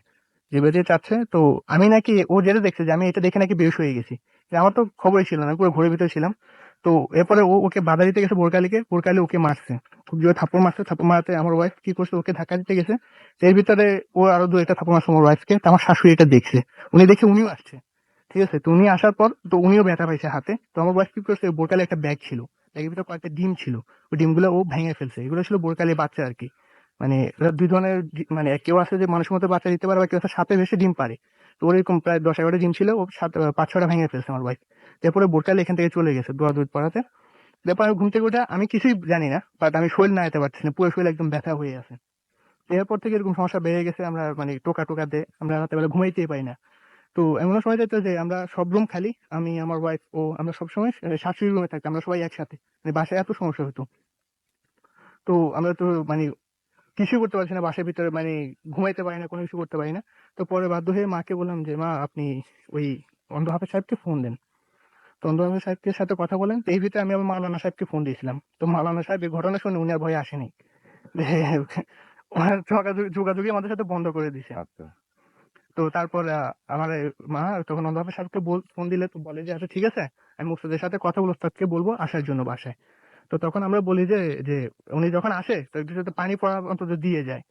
জিভে দিয়ে চাটছে। তো আমি নাকি, ও যেটা দেখছে যে আমি এটা দেখে নাকি বেহুশ হয়ে গেছি, যে আমার তো খবরই ছিল না, পুরো ঘরের ভিতরে ছিলাম। তো এরপরে ও ওকে বাধা দিতে গেছে বোরকালিকে, বোরকালি ওকে মারছে, খুব জোরে থাপ্পড় মারছে। থাপ্পড় মারাতে আমার ওয়াইফ কি করছে, ওকে ধাক্কা দিতে গেছে। তো এর ভিতরে ও আরো দু একটা থাপ্পড় মারছে আমার ওয়াইফকে। তো আমার শাশুড়ি এটা দেখছে, উনি দেখে উনিও আসছে, ঠিক আছে। তো উনি আসার পর তো উনিও ব্যথা পাইছে হাতে। তো আমার ওয়াইফ কি করছে, বোরকালে একটা ব্যাগ ছিল, ব্যাগের ভিতরে কয়েকটা ডিম ছিল, ওই ডিমগুলো ও ভেঙে ফেলছে। এগুলো ছিল বোরকালি বাচ্চা আর কি। মানে এরা দুই ধরনের মানে কেউ আছে যে মানুষের মতো বাচ্চা দিতে পারে, বা কেউ আছে সাপে ভেসে ডিম পারে। তো ওরকম প্রায় 10-11টা ডিম ছিল, ও 5-6টা ভেঙে ফেলছে আমার ওয়াইফ। তারপরে বোরকালি এখান থেকে চলে গেছে দোয়া দুধ পড়াতে। তারপর আমি ঘুম থেকে উঠে আমি কিছুই জানি না, বাট আমি শরীর নাড়াতে পারছি না, পুরো শরীর একদম ব্যথা হয়ে আছে। এরপর থেকে এরকম সমস্যা বেড়ে গেছে, আমরা মানে টোকা টোকাতে আমরা রাতেবেলা ঘুমাইতেই পাই না। তো এমন সময় যেত যে আমরা সব রুম খালি, আমি আমার ওয়াইফ ও আমরা সবসময় শাশুড়ি রুমে থাকতাম, আমরা সবাই একসাথে। মানে বাসায় এত সমস্যা হতো। তো আমরা তো মানে কিছুই করতে পারছি না বাসার ভিতরে, মানে ঘুমাইতে পারি না, কোনো কিছু করতে পারি না। তো পরে বাধ্য হয়ে মাকে বললাম যে মা আপনি ওই অন্ধ হাফেজ সাহেবকে ফোন দেন। তো অন্ধ হাফেজ সাহেবের সাথে কথা বলেন। তো এই ভিতরে আমি আবার মাওলানা সাহেবকে ফোন দিয়েছিলাম। তো মাওলানা সাহেব এই ঘটনা শুনে উনি আর ভয়ে আসেনি, যে ওনার যোগাযোগই আমাদের সাথে বন্ধ করে দিছে। আচ্ছা। তো তারপর আমার মা তখন অন্ধ হাফেজ সাহেবকে ফোন দিলে, তো বলে যে আচ্ছা ঠিক আছে, আমি মুস্তাদের সাথে কথা বলে ওস্তাদকে বলবো আসার জন্য বাসায়। তো তখন আমরা বলি যে যে উনি যখন আসে তো একটু যাতে পানি পড়া অন্তত দিয়ে যায়।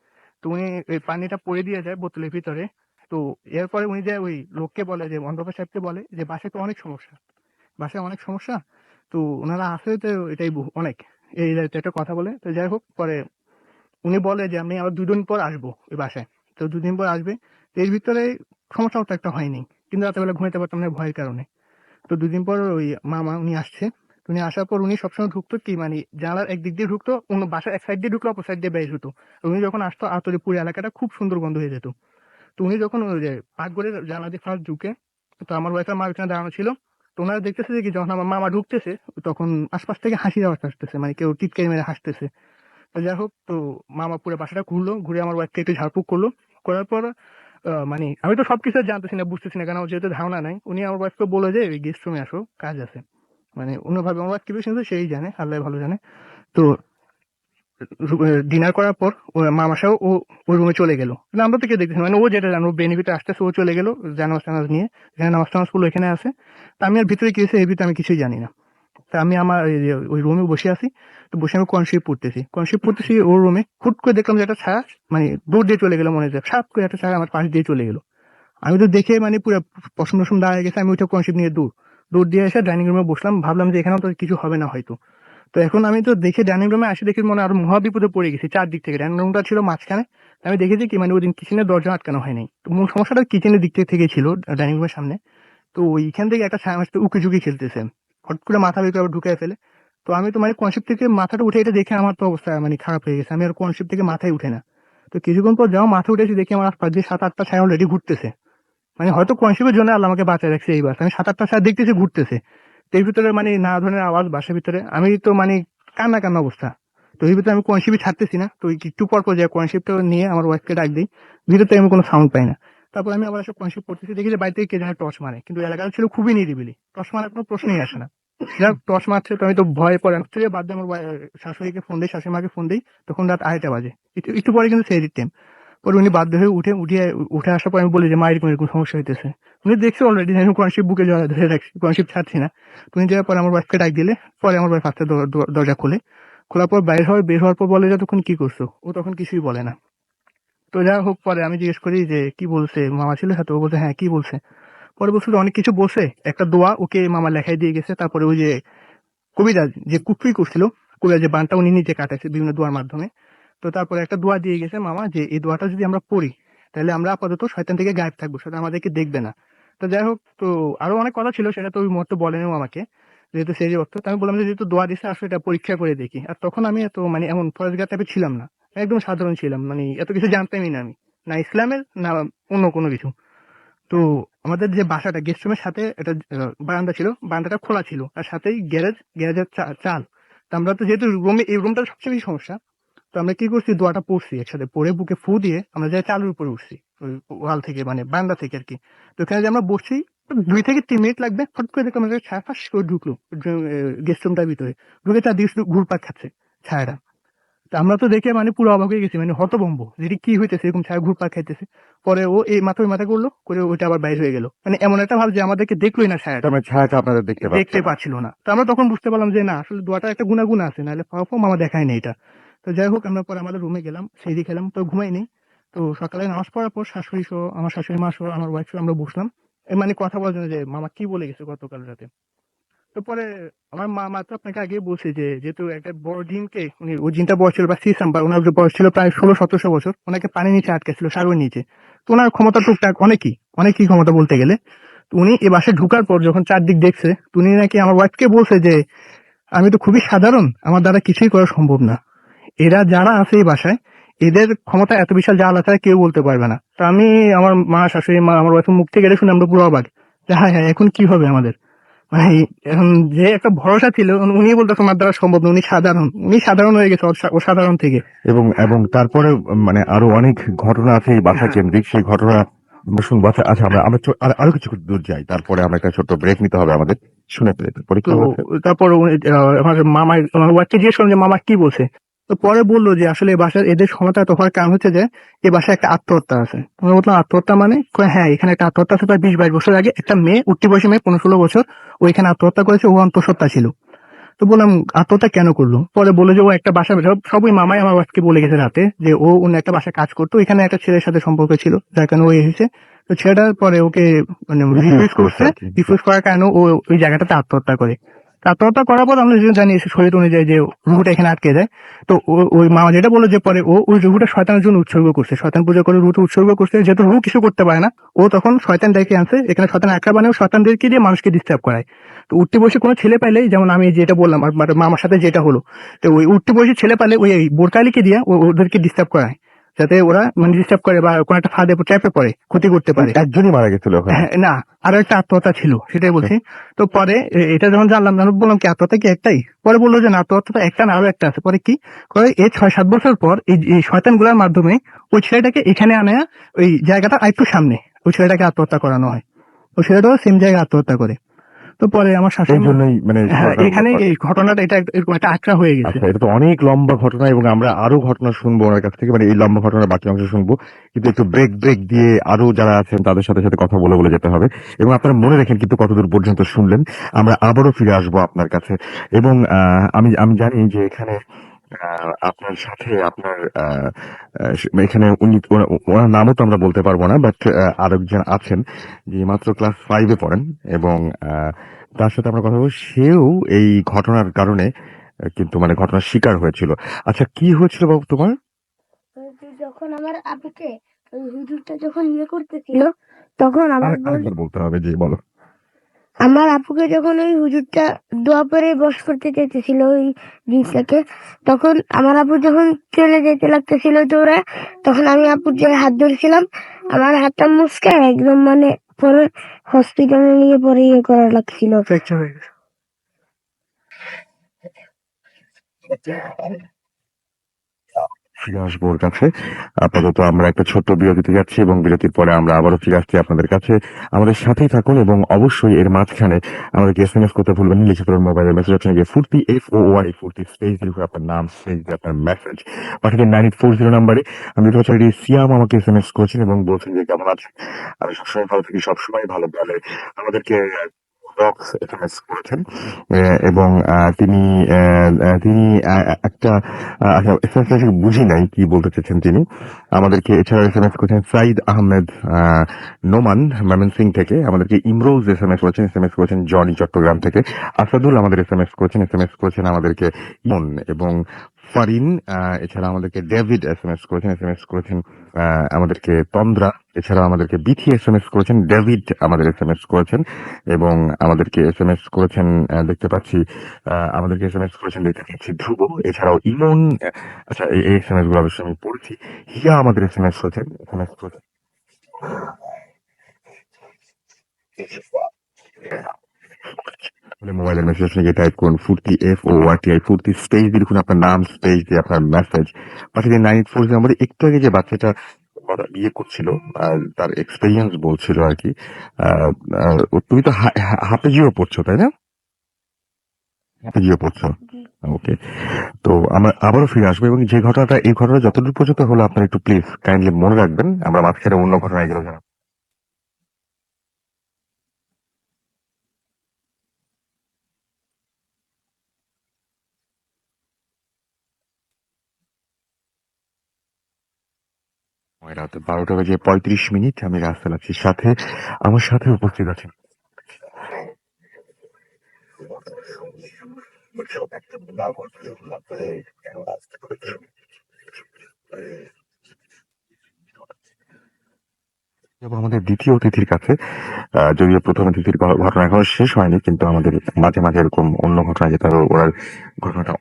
তো উনি ওই পানিটা পড়ে দিয়ে যায় বোতলের ভিতরে। তো এরপরে উনি যে ওই লোককে বলে, যে অন্ধকার সাহেবকে বলে যে বাসায় তো অনেক সমস্যা, বাসায় অনেক সমস্যা, তো ওনারা আসে তো এটাই অনেক, এই একটা কথা বলে। তো যাই হোক, পরে উনি বলে যে আমি আবার 2 দিন পর আসবো ওই বাসায়। তো 2 দিন পর আসবে। তো এর ভিতরে সমস্যা তো একটা হয়নি, কিন্তু রাতেবেলা ঘুমাইতে পারতাম না ভয়ের কারণে। তো 2 দিন পর ওই মামা উনি আসছে। তো উনি আসার পর উনি সবসময় ঢুকতো কি মানে জানালার একদিক দিয়ে ঢুকতো, অন্য বাসার এক সাইড দিয়ে ঢুকলো, অপর সাইড দিয়ে বের হতো। আর উনি যখন আসতো আতরে পুরো এলাকাটা খুব সুন্দর গন্ধ হয়ে যেত। তো উনি যখন ওই যে পাকঘরের জানালা দিয়ে ফার্স্ট ঢুকে, তো আমার ওয়াইফের মা ওখানে দাঁড়ানো ছিল। তো ওনারা দেখতেছে যে কি যখন আমার মামা ঢুকতেছে, তখন আশপাশ থেকে হাসির আওয়াজ আসতেছে, মানে কেউ টিটকারি মেরে হাসতেছে। তো যাই হোক, তো মামা পুরো বাসাটা ঘুরলো, ঘুরে আমার ওয়াইফকে একটু ঝাড়ফুঁক করলো। করার পর মানে আমি তো সবকিছু আর জানতেছি না, বুঝতেছি না, কারণ আমার যেহেতু ধারণা নাই। উনি আমার ওয়াইফকে বলে যে গেস্ট রুমে আসো, কাজ আছে। মানে অন্যভাবে আমার ওয়াইফ কি শুনছে সেই জানে, আল্লাহ ভালো জানে। তো ডিনার করার পর ও মামাশাও ও ওই রুমে চলে গেল। কিন্তু আমরা তো কে দেখতেছি না, মানে ও যেটা জানো বেনিফিটে আসতেছে, ও চলে গেল জানাজ টানাজ নিয়ে, এখানে নামাজ টামাজ পড়লো, এখানে আছে। তা আমি আর ভিতরে কি হয়েছে এর ভিতরে আমি কিছুই জানি না। তা আমি আমার এই যে ওই রুমে বসে আছি। তো বসে আমি কনসিভ পড়তেছি ওর রুমে, হুট করে দেখলাম যে একটা ছায়া মানে দৌড় দিয়ে চলে গেলো, মনে হচ্ছে সাপ করে একটা ছায়া আমার পাশ দিয়ে চলে গেলো। আমি তো দেখে মানে পুরো পছন্দ দাঁড়িয়ে গেছে, আমি ওইটা কনসিভ নিয়ে দৌড় দৌড় দিয়ে এসে ডাইনিং রুমে বসলাম, ভাবলাম যে এখানেও তো কিছু হবে না হয়তো। তো এখন আমি তো দেখে ডাইনিং রুমে আসে দেখি মনে হয় আরো মহা বিপদে পড়ে গেছি চারদিক থেকে। ডাইনিং রুমটা ছিল মাঝখানে। আমি দেখেছি কি মানে ওই দিন কিচেনের দরজা আটকানো হয় নাই, তো মূল সমস্যাটা কিচেনের দিক থেকে ছিল, ডাইনিং রুমের সামনে। তো ওইখান থেকে একটা ছায়া মাছটা উকি ঝুঁকি খেলতেছে, হট করে মাথা ভিতরে আবার ঢুকে ফেলে। তো আমি তো মানে কনসেপ্ট থেকে মাথাটা উঠে, এটা দেখে আমার তো অবস্থা মানে খারাপ হয়ে গেছে, আমি আর কনসেপ্ট থেকে মাথায় উঠে না। তো কিছুক্ষণ পর যাও মাথা উঠেছি, দেখি আমার আশপাশ দিয়ে 7-8টা ছায়া অলরেডি ঘুরতেছে। মানে হয়তো কনসেপ্টের জন্য আল্লাহ আমাকে বাঁচায় রাখছে এইবার, আমি 7-8টা ছায়া দেখতেছি ঘুরতেছে। তো এর ভিতরে মানে না ধরনের আওয়াজ বাসার ভিতরে, আমি তো মানে কান্না কান্না অবস্থা। তো এর ভিতরে আমি কনসেপ্টই ছাড়তেছি না, তো একটু পর পর যাই কনসেপ্টটা নিয়ে আমার ওয়াইফকে ডাক দিই, ভিতরে আমি কোনো সাউন্ড পাই না। তারপর আমি আবার এসে কনসেপ্ট করতেছি, দেখি যে বাড়ি থেকে কে যেন টর্চ মারে, কিন্তু এলাকাটা ছিল খুবই নিরিবিলি, টর্চ মারার কোনো প্রশ্নই আসে না। যাক টর্চ মারছে, তো আমি তো ভয়ে পড়ে থেকে বাদ দিয়ে আমার শাশুড়িকে ফোন দিই, শাশুড়ি মাকে ফোন দিই। তখন রাত 2:30 বাজে, একটু একটু পরে কিন্তু সেই টাইম। পরে উনি বাধ্য হয়ে উঠে আসার পর আমি বলি যে মা এরকম এরকম সমস্যা হইতেছে। উনি দেখছে অলরেডি আমি কনসেপ্ট বুকে ধরে রাখছি, কনসেপ্ট ছাড়ছি না। তুমি যাওয়ার পরে আমার ওয়াইফকে ডাক দিলে, পরে আমার ওয়াইফ ফার্স্টে দরজা খোলে। খোলার পর বের হওয়ার পর বলে যে তখন কি করছো, ও তখন কিছুই বলে না। তো যা হোক, পরে আমি জিজ্ঞেস করি যে কি বলছে, মামা ছিল সাথে? ও বলছে হ্যাঁ কি বলছে। পরে বলছে যে অনেক কিছু বলছে, একটা দোয়া ওকে মামা লেখাই দিয়ে গেছে। তারপরে ওই যে কবিরাজ যে কুফরি করছিল, কবিরাজ যে বানটা উনি নিজে কাটাইছে বিভিন্ন দোয়ার মাধ্যমে। তো তারপরে একটা দোয়া দিয়ে গেছে মামা, যে এই দোয়াটা যদি আমরা পড়ি তাহলে আমরা আপাতত শয়তান থেকে গায়েব থাকবো, সেটা আমাদেরকে দেখবে না। তো যাই হোক, তো আরো অনেক কথা ছিল, সেটা তো ওই মুহূর্তে বলেনি আমাকে। যেহেতু সেই অর্থ, তো আমি বললাম যে যেহেতু দোয়া দিছে আসলে এটা পরীক্ষা করে দেখি। আর তখন আমি এত মানে এমন ফরেজগার টাইপের ছিলাম না, একদম সাধারণ ছিলাম, মানে এত কিছু জানতামই না আমি, না ইসলামের না অন্য কোনো কিছু। তো আমাদের যে বাসাটা গেস্ট রুমের সাথে একটা বারান্দা ছিল, বারান্দাটা খোলা ছিল, আর সাথেই গ্যারেজের চাল। তো আমরা তো যেহেতু রুমে, এই রুমটা সবচেয়ে বেশি সমস্যা, তো আমরা কি করছি, দোয়াটা পড়ছি একসাথে, পড়ে বুকে ফু দিয়ে আমরা যাই চালের উপরে উঠছি, ওই ওয়াল থেকে মানে বারান্দা থেকে আর কি। তো ওখানে যে আমরা বসছি, 2 থেকে 3 মিনিট লাগবে, ফট করে দেখো আমাদের ছায়া ফাঁস করে ঢুকলো গেস্ট রুমটার ভিতরে, ঢুকে চারদিকে শুধু ঘুরপাক খাচ্ছে ছায়াটা। তো আমরা তো দেখে মানে পুরো অবাক হয়ে গেছি, মানে হতভম্ব, যেটি কি হইতেছে, এরকম ছায়া ঘুরপাক খাইতেছে। পরে ও এই মাথা ওই মাথা করলো, করে ওইটা আবার বাইরে হয়ে গেল, মানে এমন একটা ভাব যে আমাদেরকে দেখলোই না, ছায়াটা তার মানে ছায়াটা আপনাদের দেখতে দেখতে পাচ্ছেন। পাচ্ছিল না। তো আমরা তখন বুঝতে পারলাম যে না, আসলে দোয়াটা একটা গুণাগুণ আছে, নাহলে ফাও মামা দেখায় নেই এটা। তো যাই হোক, আমরা পরে আমাদের রুমে গেলাম, সেই খেলাম, তো ঘুমাই নেই। তো সকালে নামাজ পড়ার পর শাশুড়ি সহ, আমার শাশুড়ি মা সহ, আমার ওয়াইফ সহ আমরা বসলাম, মানে কথা বলার জন্য যে মামা কি বলে গেছে গতকাল রাতে। তো পরে আমার মা তো আপনাকে আগে বলছে যে যেহেতু একটা বড় জিনকে, উনি ওই জিনটা বয়স ছিল বা সিসাম, বা ওনার যে বয়স ছিল প্রায় 16-17 বছর, ওনাকে পানির নিচে আটকে ছিল, সাগরের নিচে। তো ওনার ক্ষমতা টুকটাক অনেকই ক্ষমতা বলতে গেলে। তো উনি এ বাসায় ঢুকার পর যখন চারদিক দেখছে, তো উনি নাকি আমার ওয়াইফকে বলছে যে আমি তো খুবই সাধারণ, আমার দ্বারা কিছুই করা সম্ভব না, এরা যারা আছে এই বাসায় এদের ক্ষমতা এত বিশাল, যা আল্লাহ ছাড়া কেউ বলতে পারবে না। তো আমি, আমার মা, শাশুড়ি মা, আমার ওয়াইফের মুখ থেকে এটা শুনে আমরা পুরো অবাক, যে হ্যাঁ হ্যাঁ, এখন কি হবে আমাদের, মানে এখন যে একটা ভরসা ছিল, উনি বলতে তোমার দ্বারা সম্ভব না, উনি সাধারণ হয়ে গেছে অসাধারণ থেকে। এবং এবং তারপরে মানে আরো অনেক ঘটনা আছে এই বাসা হ্যাঁ। কেন্দ্রিক, সেই ঘটনা আমরা শুনবো। আচ্ছা আচ্ছা, আমরা আমরা আরো কিছু দূর যাই, তারপরে আমরা একটা ছোট্ট ব্রেক নিতে হবে আমাদের, শুনে ফেলে তারপরে কি তো হয়েছে। তারপর আমার মামা, আমার ওয়াইফকে জিজ্ঞেস করলাম যে মামা কি বলছে। তো পরে বললো যে আসলে এই বাসার এদের ক্ষমতা এত হওয়ার কারণ হচ্ছে যে এই বাসায় একটা আত্মহত্যা আছে। আমি বললাম আত্মহত্যা মানে? কয়, হ্যাঁ এখানে একটা আত্মহত্যা আছে, প্রায় 20-22 বছর আগে একটা মেয়ে, উঠতি বয়সী মেয়ে, 15-16 বছর, ওইখানে আত্মহত্যা করেছে, ও অন্তঃসত্ত্বা ছিল। তো বললাম আত্মহত্যা কেন করলো? পরে বলে যে ও একটা বাসা, সবই মামাই আমার ওয়াইফকে বলে গেছে রাতে, যে ও অন্য একটা বাসায় কাজ করতো, এখানে একটা ছেলের সাথে সম্পর্ক ছিল, যার কারণে ও এসেছে। তো ছেলেটার পরে ওকে মানে রিফিউজ করছে, আর কি। রিফিউজ করার কারণে ও ওই জায়গাটাতে আত্মহত্যা করে। তো আত্মহত্যা করার পর আমরা যেটা জানি শরীর অনুযায়ী যে রুহুটা এখানে আটকে যায়। তো ওই মামা যেটা বললো যে পরে ও ওই রুহুটা শয়তানের জন্য উৎসর্গ করছে, শয়তান পূজা করে রুহুটা উৎসর্গ করছে, যেহেতু রুহু কিছু করতে পারে না, ও তখন শয়তান ডেকে আনছে, এখানে শয়তান আঁকড়া বানায়, শয়তানদেরকে দিয়ে মানুষকে ডিস্টার্ব করায়। তো উঠতে বসে কোনো ছেলে পাইলেই, যেমন আমি যেটা বললাম আর মামার সাথে যেটা হলো, তো ওই উঠতে বসে ছেলে পাইলে ওই বোরকালিকে দিয়ে ওদেরকে ডিস্টার্ব করায়, যাতে ওরা মানে ডিস্টার্ব করে বা কোনো একটা ফাঁদে ট্র্যাপে পড়ে, ক্ষতি করতে পারে। একজনই মারা গেছিল ওখানে। হ্যাঁ, না, আরো একটা আত্মহত্যা ছিল, সেটাই বলছি। তো পরে এটা যখন জানলাম, আমি বললাম কি আত্মহত্যা কি একটাই? পরে বললো যে না, আত্মহত্যা তো একটা না, আরো একটা আছে। পরে কি করে, এই 6-7 বছর পর এই শয়তান গুলার মাধ্যমে ওই ছেলেটাকে এখানে আনে, ওই জায়গাটা আরেকটু সামনে, ওই ছেলেটাকে আত্মহত্যা করানো হয়, ওই ছেলেটাও সেম জায়গায় আত্মহত্যা করে। তো পরে আমার এই শাশুড়ি, জন্যই মানে হ্যাঁ, এখানে এই ঘটনাটা এটা এরকম একটা আঁকড়া হয়ে গেছে। আচ্ছা, এটা তো অনেক লম্বা ঘটনা এবং আমরা আরো ঘটনা শুনবো ওনার কাছ থেকে, মানে এই লম্বা ঘটনার বাকি অংশ শুনবো, কিন্তু একটু ব্রেক দিয়ে আরো যারা আছেন তাদের সাথে সাথে কথা বলে যেতে হবে। এবং আপনারা মনে রাখেন কিন্তু কতদূর পর্যন্ত শুনলেন, আমরা আবারও ফিরে আসবো আপনার কাছে। এবং আমি আমি জানি যে এখানে আপনার সাথে আপনার এখানে ওনার নামও তো আমরা বলতে পারবো না, বাট আরেকজন আছেন যে মাত্র ক্লাস 5-এ পড়েন, এবং তার সাথে আমরা কথা বলবো। সেও এই ঘটনার কারণে কিন্তু মানে ঘটনার শিকার হয়েছিল। আচ্ছা, কি হয়েছিল বাবু তোমার? যখন আমার আপুকে ওই হুজুরটা যখন ইয়ে করতেছিল, তখন আরেকবার বলতে হবে, জি বলো। আমার আপুকে যখন ওই হুজুরটা দোয়া পরে বস করতে চাইতেছিল ওই জিনিসটাকে, তখন আমার আপু যখন চলে যেতে লাগতেছিল দৌড়ে, তখন আমি আপুর যে হাত ধরেছিলাম, আমার হাতটা মুচকে একদম মানে পরে হসপিটালে নিয়ে পরে ইয়ে করা লাগছিল। ফ্র্যাকচার হয়ে গেছে। ফিরে আসবো ওর কাছে। আপাতত আমরা একটা ছোট্ট বিরতিতে যাচ্ছি এবং বিরতির পরে আমরা আবারও ফিরে আসছি আপনাদের কাছে। আমাদের সাথেই থাকুন এবং অবশ্যই এর মাঝখানে আমাদেরকে SMS করতে ভুলবেন না। লিখে তোলার মোবাইলের মেসেজ অপশনে গিয়ে ফুর্তি FOY ফুর্তি স্পেস দিয়ে আপনার নাম, স্পেস দিয়ে আপনার মেসেজ পাঠাবেন 9840 নাম্বারে। আমি অলরেডি সিয়াম আমাকে SMS করেছেন এবং বলছেন যে কেমন আছেন। আমি সবসময় ভালো থাকি, সবসময় ভালো বলে আমাদেরকে SMS করেছেন। এবং তিনি তিনি একটা SMS বুঝি নাই কি বলতে চাচ্ছেন তিনি আমাদেরকে। এছাড়া SMS করেছেন সাইদ আহমেদ নোমান ময়মনসিং থেকে, আমাদেরকে ইমরোজ SMS করেছেন জনি চট্টগ্রাম থেকে, আসাদুল আমাদের SMS করেছেন আমাদেরকে ইমন, এবং ফারিন, এছাড়া আমাদেরকে ডেভিড এসএমএস করেছেন আমাদেরকে তন্দ্রা, এছাড়া আমাদেরকে বিথি এসএমএস করেছেন, ডেভিড আমাদের এসএমএস করেছেন এবং আমাদেরকে এসএমএস করেছেন দেখতে পাচ্ছি আমাদেরকে এসএমএস করেছেন দেখতে পাচ্ছি ধ্রুব, এছাড়াও ইমন। আচ্ছা, এই এসএমএস গুলো অবশ্যই আমি পড়ছি। হিয়া আমাদের এসএমএস করেছেন। মোবাইলের মেসেজ লিখে টাইপ করুন ফুর্তি FORTI, ফুর্তি স্পেস দিয়ে লিখুন আপনার নাম, স্পেস দিয়ে আপনার মেসেজ পাঠিয়ে দিন 984 নম্বরে। একটু আগে যে বাচ্চাটা ইয়ে করছিল তার এক্সপিরিয়েন্স বলছিল আর কি। তুমি তো হাফেজিও পড়ছো তাই না? হাফেজিও পড়ছো, ওকে। তো আমরা আবারও ফিরে আসবো এবং যে ঘটনাটা, এই ঘটনা যতদূর পর্যন্ত হলো আপনার একটু প্লিজ কাইন্ডলি মনে রাখবেন, আমরা মাঝখানে অন্য ঘটনায় গেলে জানাবো। রাত 12:35 আমি রাস্তায় আছি, সাথে আমার সাথে উপস্থিত আছেন এবং আমাদের দ্বিতীয় অতিথির কাছে। যদিও প্রথম অতিথির ঘটনা এখনো শেষ হয়নি, কিন্তু আমাদের মাঝে মাঝে এরকম অন্য ঘটনা যেটা ওনার ঘটনাটা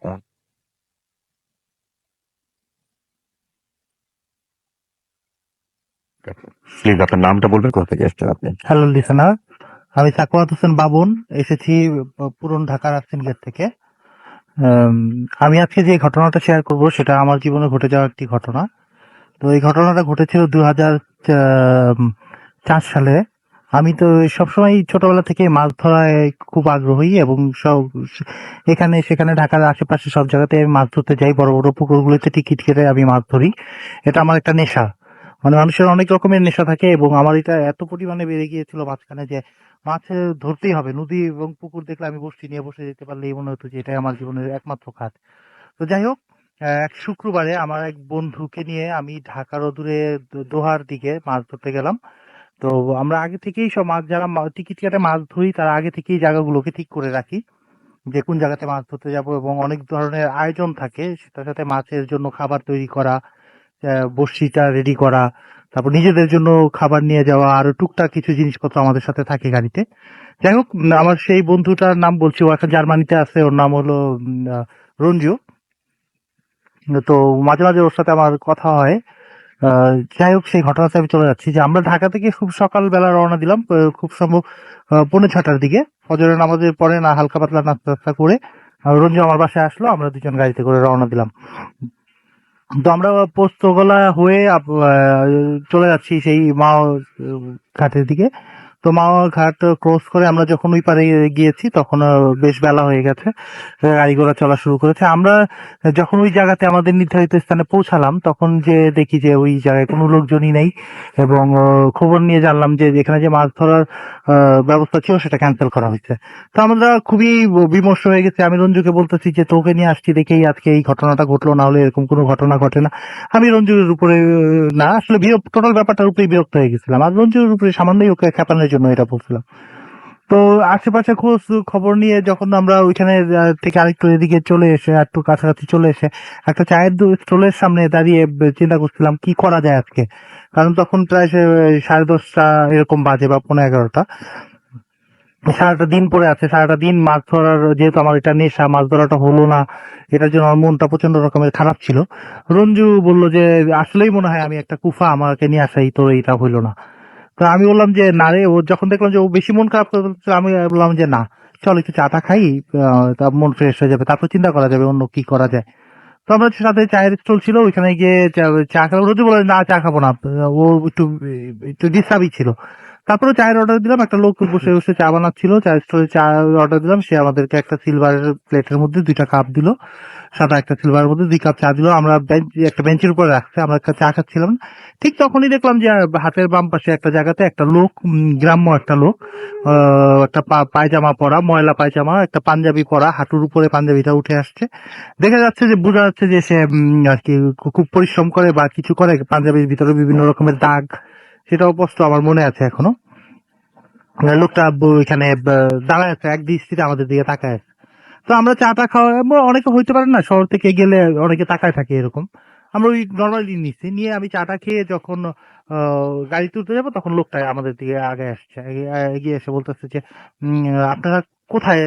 প্লিজ আপনার নামটা বলবেন, কোথা থেকে এসছেন আপনি? হ্যালো লিসেনার, আমি সাকওয়াত হোসেন বাবুন, এসেছি পুরন ঢাকা রাস্তিন গেট থেকে। আমি আজকে যে ঘটনাটা শেয়ার করব সেটা আমার জীবনে ঘটে যাওয়া একটি ঘটনা। তো এই ঘটনাটা ঘটেছিল 2004 সালে। আমি তো সবসময় ছোটবেলা থেকে মাছ ধরায় খুব আগ্রহী এবং সব এখানে সেখানে ঢাকার আশেপাশে সব জায়গাতে আমি মাছ ধরতে যাই, বড় বড় পুকুরগুলোতে টিকিট কেটে আমি মাছ ধরি। এটা আমার একটা নেশা। মানে মানুষের অনেক রকমের নেশা থাকে এবং আমার এটা এত পরিমাণে বেড়ে গিয়েছিল মাঝখানে যে মাছ ধরতেই হবে। নদী এবং পুকুর দেখলে আমি বসছি নিয়ে বসে যেতে পারলে এই মনে হতো যে এটাই আমার জীবনের একমাত্র কাজ। তো যাই হোক, এক শুক্রবারে আমার এক বন্ধুকে নিয়ে আমি ঢাকার অদূরে দোহার দিকে মাছ ধরতে গেলাম। তো আমরা আগে থেকেই সব মাছ, যারা টিকিট কেটে মাছ ধরি তারা আগে থেকেই জায়গাগুলোকে ঠিক করে রাখি যে কোন জায়গাতে মাছ ধরতে যাব, এবং অনেক ধরনের আয়োজন থাকে। সেটার সাথে মাছের জন্য খাবার তৈরি করা, বড়শিটা রেডি করা, তারপর নিজেদের জন্য খাবার নিয়ে যাওয়া, আরো টুকটাক কিছু জিনিসপত্র আমাদের সাথে থাকে গাড়িতে। যাই হোক, আমার সেই বন্ধুটার নাম বলছি, ও এখন জার্মানিতে আছে, ওর নাম হলো রঞ্জু। তো মাঝে মাঝে ওর সাথে আমার কথা হয়। যাই হোক, সেই ঘটনাতে আমি চলে যাচ্ছি যে আমরা ঢাকা থেকে খুব সকালবেলা রওনা দিলাম, খুব সম্ভব 5:45-র দিকে। ফজরের নামাজের পরে না হালকা পাতলা নাস্তা করে রঞ্জু আমার বাসায় আসলো, আমরা দুজন গাড়িতে করে রওনা দিলাম। তো আমরা পোস্তগোলা হয়ে চলে যাচ্ছি সেই মাও ঘাটের দিকে। তো মাওয়া ঘাট ক্রস করে আমরা যখন ওই পারে গিয়েছি তখন বেশ বেলা হয়ে গেছে, গাড়ি ঘোড়া চলা শুরু করেছে। আমরা যখন ওই জায়গাতে আমাদের নির্ধারিত স্থানে পৌঁছালাম তখন যে দেখি যে ওই জায়গায় কোনো লোকজনই নেই, এবং খবর নিয়ে জানলাম যে এখানে যে মাছ ধরার ব্যবস্থা ছিল সেটা ক্যান্সেল করা হয়েছে। তো আমরা খুবই বিমর্ষ হয়ে গেছে। আমি রঞ্জুকে বলতেছি যে তোকে নিয়ে আসছি দেখেই আজকে এই ঘটনাটা ঘটলো, না হলে এরকম কোনো ঘটনা ঘটে না। আমি রঞ্জুর উপরে না, আসলে টোটাল ব্যাপারটার উপরেই বিরক্ত হয়ে গেছিলাম, আর রঞ্জুর উপরে সামান্যই ওকে খেপানোর জন্য এটা বলছিলাম। তো আশেপাশে খোঁজ খবর নিয়ে যখন আমরা ওইখানে থেকে আরেকটু এদিকে চলে এসে, একটু কাছাকাছি চলে এসে একটা চায়ের স্টলের সামনে দাঁড়িয়ে চিন্তা করছিলাম কি করা যায় আজকে। কারণ তখন প্রায় 10:30 এরকম বাজে বা 11:30। সারাটা দিন পরে আছে, সারাটা দিন মাছ ধরার, যেহেতু আমার এটা নেশা, মাছ ধরাটা হলো না, এটার জন্য আমার মনটা প্রচন্ড রকমের খারাপ ছিল। রঞ্জু বলল যে আসলেই মনে হয় আমি একটা কুফা, আমাকে নিয়ে আসাই তোর এইটা হইলো না। তো আমি বললাম যে না রে, ও যখন দেখলাম যে ও বেশি মন খারাপ করে বলছে, আমি বললাম যে না, চল একটু চাটা খাই, তা মন ফ্রেশ হয়ে যাবে, তারপর চিন্তা করা যাবে অন্য কি করা যায়। তো আমরা সাথে চায়ের স্টল ছিল, ওইখানে গিয়ে চা খাবো। রোজু বলে না চা খাবো না, ও একটু একটু ডিস্টার্বই ছিল। তারপরে চায়ের অর্ডার দিলাম, একটা লোক বসে বসে চা বানাচ্ছিল, চায়ের স্টলে চা অর্ডার দিলাম। সে আমাদেরকে একটা সিলভারের প্লেটের মধ্যে 2টা কাপ দিল, সাদা একটা সিলভারের মধ্যে 2 কাপ চা দিল। আমরা একটা বেঞ্চের উপরে রাখছে, আমরা একটা চা খাচ্ছিলাম। ঠিক তখনই দেখলাম যে হাতের বাম পাশে একটা জায়গাতে একটা লোক, গ্রাম্য একটা লোক, একটা পায়জামা পরা, ময়লা পায়জামা, একটা পাঞ্জাবি পরা, হাঁটুর উপরে পাঞ্জাবিটা উঠে আসছে। দেখা যাচ্ছে যে, বোঝা যাচ্ছে যে সে আর কি খুব পরিশ্রম করে বা কিছু করে। পাঞ্জাবির ভিতরে বিভিন্ন রকমের দাগ, সেটাও স্পষ্ট আমার মনে আছে এখনো। লোকটা এখানে দাঁড়ায় আছে, এক দৃষ্টিতে আমাদের দিকে তাকায় আছে। তো তো আমরা চাটা খাওয়া অনেকে হইতে পারে না, শহর থেকে গেলে অনেকে তাকায় থাকে এরকম। আমরা ওই নর্মালি নিচ্ছি, নিয়ে আমি চাটা খেয়ে যখন গাড়ি তুলতে যাবো তখন লোকটা আমাদের দিকে আগে আসছে, এগিয়ে এসে বলতেছে যে আপনারা কোথায়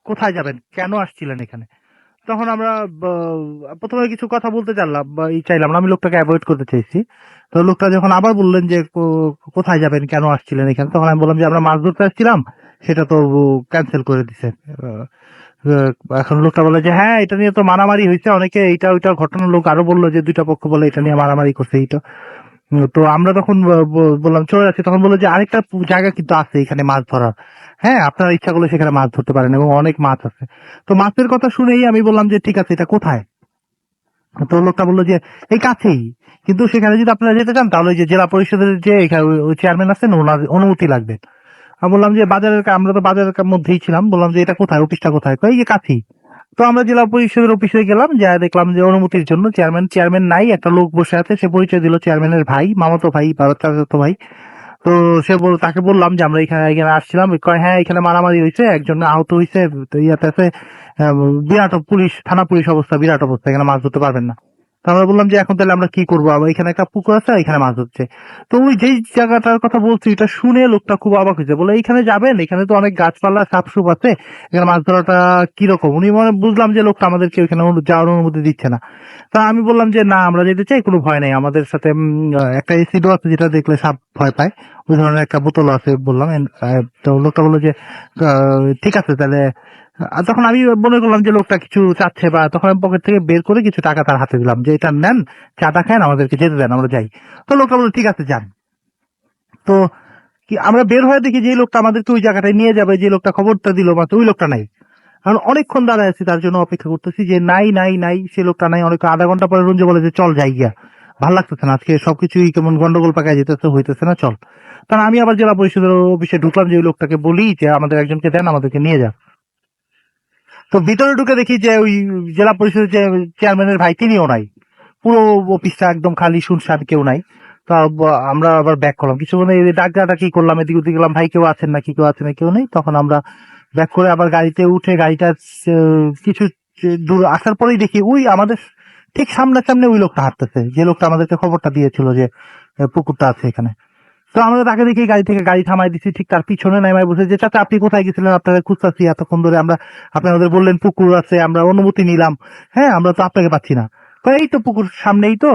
কোথায় যাবেন, কেন আসছিলেন এখানে? তখন আমরা প্রথমে কিছু কথা বলতে চাইলাম বা চাইলাম না, আমি লোকটাকে অ্যাভয়েড করতে চাইছি। তো লোকটা যখন আবার বললেন যে কোথায় যাবেন, কেন আসছিলেন এখানে, তখন আমি বললাম যে আমরা মাছ ধরতে আসছিলাম, সেটা তো ক্যান্সেল করে দিছে। আহ, এখন লোকটা বলে যে হ্যাঁ, এটা নিয়ে তো মারামারি হয়েছে, অনেকে এইটা ওইটা ঘটনা, লোক আরো বললো যে দুইটা পক্ষ বলে এটা নিয়ে মারামারি করছে এইটা। তো আমরা তখন বললাম চলে যাচ্ছি, তখন বললো যে আরেকটা জায়গা কিন্তু আছে এখানে মাছ ধরার, হ্যাঁ আপনার ইচ্ছা করলে সেখানে মাছ ধরতে পারেন এবং অনেক মাছ আছে। তো মাছের কথা শুনেই আমি বললাম যে ঠিক আছে, এটা কোথায়? তো লোকটা বললো যে এই কাছেই, কিন্তু সেখানে যদি আপনারা যেতে চান তাহলে ওই যে জেলা পরিষদের যে ওই চেয়ারম্যান আছেন, ওনার অনুমতি লাগবে। আমি বললাম যে আমরা তো বাজারের মধ্যেই ছিলাম, বললাম যে এটা কোথায়, অফিসটা কোথায়? কই এই যে কাছেই। তো আমরা জেলা পরিষদের অফিসে গেলাম, যা দেখলাম যে অনুমতির জন্য চেয়ারম্যান নাই, একটা লোক বসে আছে, সে পরিচয় দিল চেয়ারম্যানের ভাই, মামাতো ভাই বা চাচাতো ভাই। তো তাকে বললাম যে আমরা এখানে এখানে আসছিলাম, কয় হ্যাঁ এখানে মারামারি হয়েছে, একজন আহত হয়েছে, তো ইয়াতে আছে, বিরাট পুলিশ, থানা পুলিশ অবস্থা, বিরাট অবস্থা, এখানে মাছ ধরতে পারবেন না। তো আমরা বললাম যে এখন তাহলে আমরা কি করবো, আবার এখানে একটা পুকুর আছে, এখানে মাছ হচ্ছে। তো ওই যেই জায়গাটার কথা বলছি, এটা শুনে লোকটা খুব অবাক হয়েছে, বলে এইখানে যাবেন, এখানে তো অনেক গাছপালা সাপসুপ আছে, এখানে মাছ ধরাটা কিরকম? উনি মানে বুঝলাম যে লোকটা আমাদেরকে ওইখানে যাওয়ার অনুমতি দিচ্ছে না। তা আমি বললাম যে না, আমরা যেতে চাই, কোনো ভয় নেই আমাদের সাথে, একটা এসিডও আছে যেটা দেখলে সাপ ভয় পায়, ওই ধরনের একটা বোতল আছে বললাম। তো লোকটা বললো যে ঠিক আছে তাহলে। তখন আমি মনে করলাম যে লোকটা কিছু চাচ্ছে, বা তখন আমি পকেট থেকে বের করে কিছু টাকা তার হাতে দিলাম যে এটা নেন, চাটা খান, আমাদেরকে যেতে দেন, আমরা যাই। তো লোকটা বললো ঠিক আছে যান। তো কি আমরা বের হয়ে দেখি যে এই লোকটা আমাদেরকে ওই জায়গাটায় নিয়ে যাবে, যে লোকটা খবরটা দিল মাত্র, ওই লোকটা নাই। কারণ অনেকক্ষণ দাঁড়ায় আছি, তার জন্য অপেক্ষা করতেছি যে নাই নাই নাই, সে লোকটা নাই। অনেক আধা ঘন্টা পরে রঞ্জু বলে যে চল যাই গিয়া, ভাল লাগতেছে না, আজকে সবকিছুই কেমন গন্ডগোল পাকায় যেতেছে, হইতেছে না, চল। কারণ আমি আবার জেলা পরিষদের অফিসে ঢুকলাম, যে ওই লোকটাকে বলি যে আমাদের একজনকে দেন, আমাদেরকে নিয়ে যা। তো ভিতরে ঢুকে দেখি যে ওই জেলা পরিষদের যে চেয়ারম্যানের ভাই, তিনিও নাই, পুরো অফিসটা একদম খালি, শুনশান, কেউ নাই। তো আমরা আবার ব্যাক করলাম, কিছুক্ষণ এই ডাকি করলাম, এদিক ওদিক গেলাম, ভাই কেউ আছেন নাকি, কেউ আছেন না, কেউ নেই। তখন আমরা ব্যাক করে আবার গাড়িতে উঠে, গাড়িটা কিছু দূর আসার পরেই দেখি ওই আমাদের ঠিক সামনে ওই লোকটা হাঁটতেছে, যে লোকটা আমাদেরকে খবরটা দিয়েছিল যে পুকুরটা আছে এখানে। তো আমরা তাকে দেখি গাড়ি থেকে গাড়ি থামাই দিচ্ছি, ঠিক তার পিছনে নামাই বসে যে চাচা আপনি কোথায় গেছিলেন, আপনারা খুঁজতেছি এতক্ষণ ধরে, আমরা আপনাদের বললেন পুকুর আছে, আমরা অনুমতি নিলাম, হ্যাঁ আমরা তো আপনাকে পাচ্ছি না। এই তো পুকুর সামনেই তো,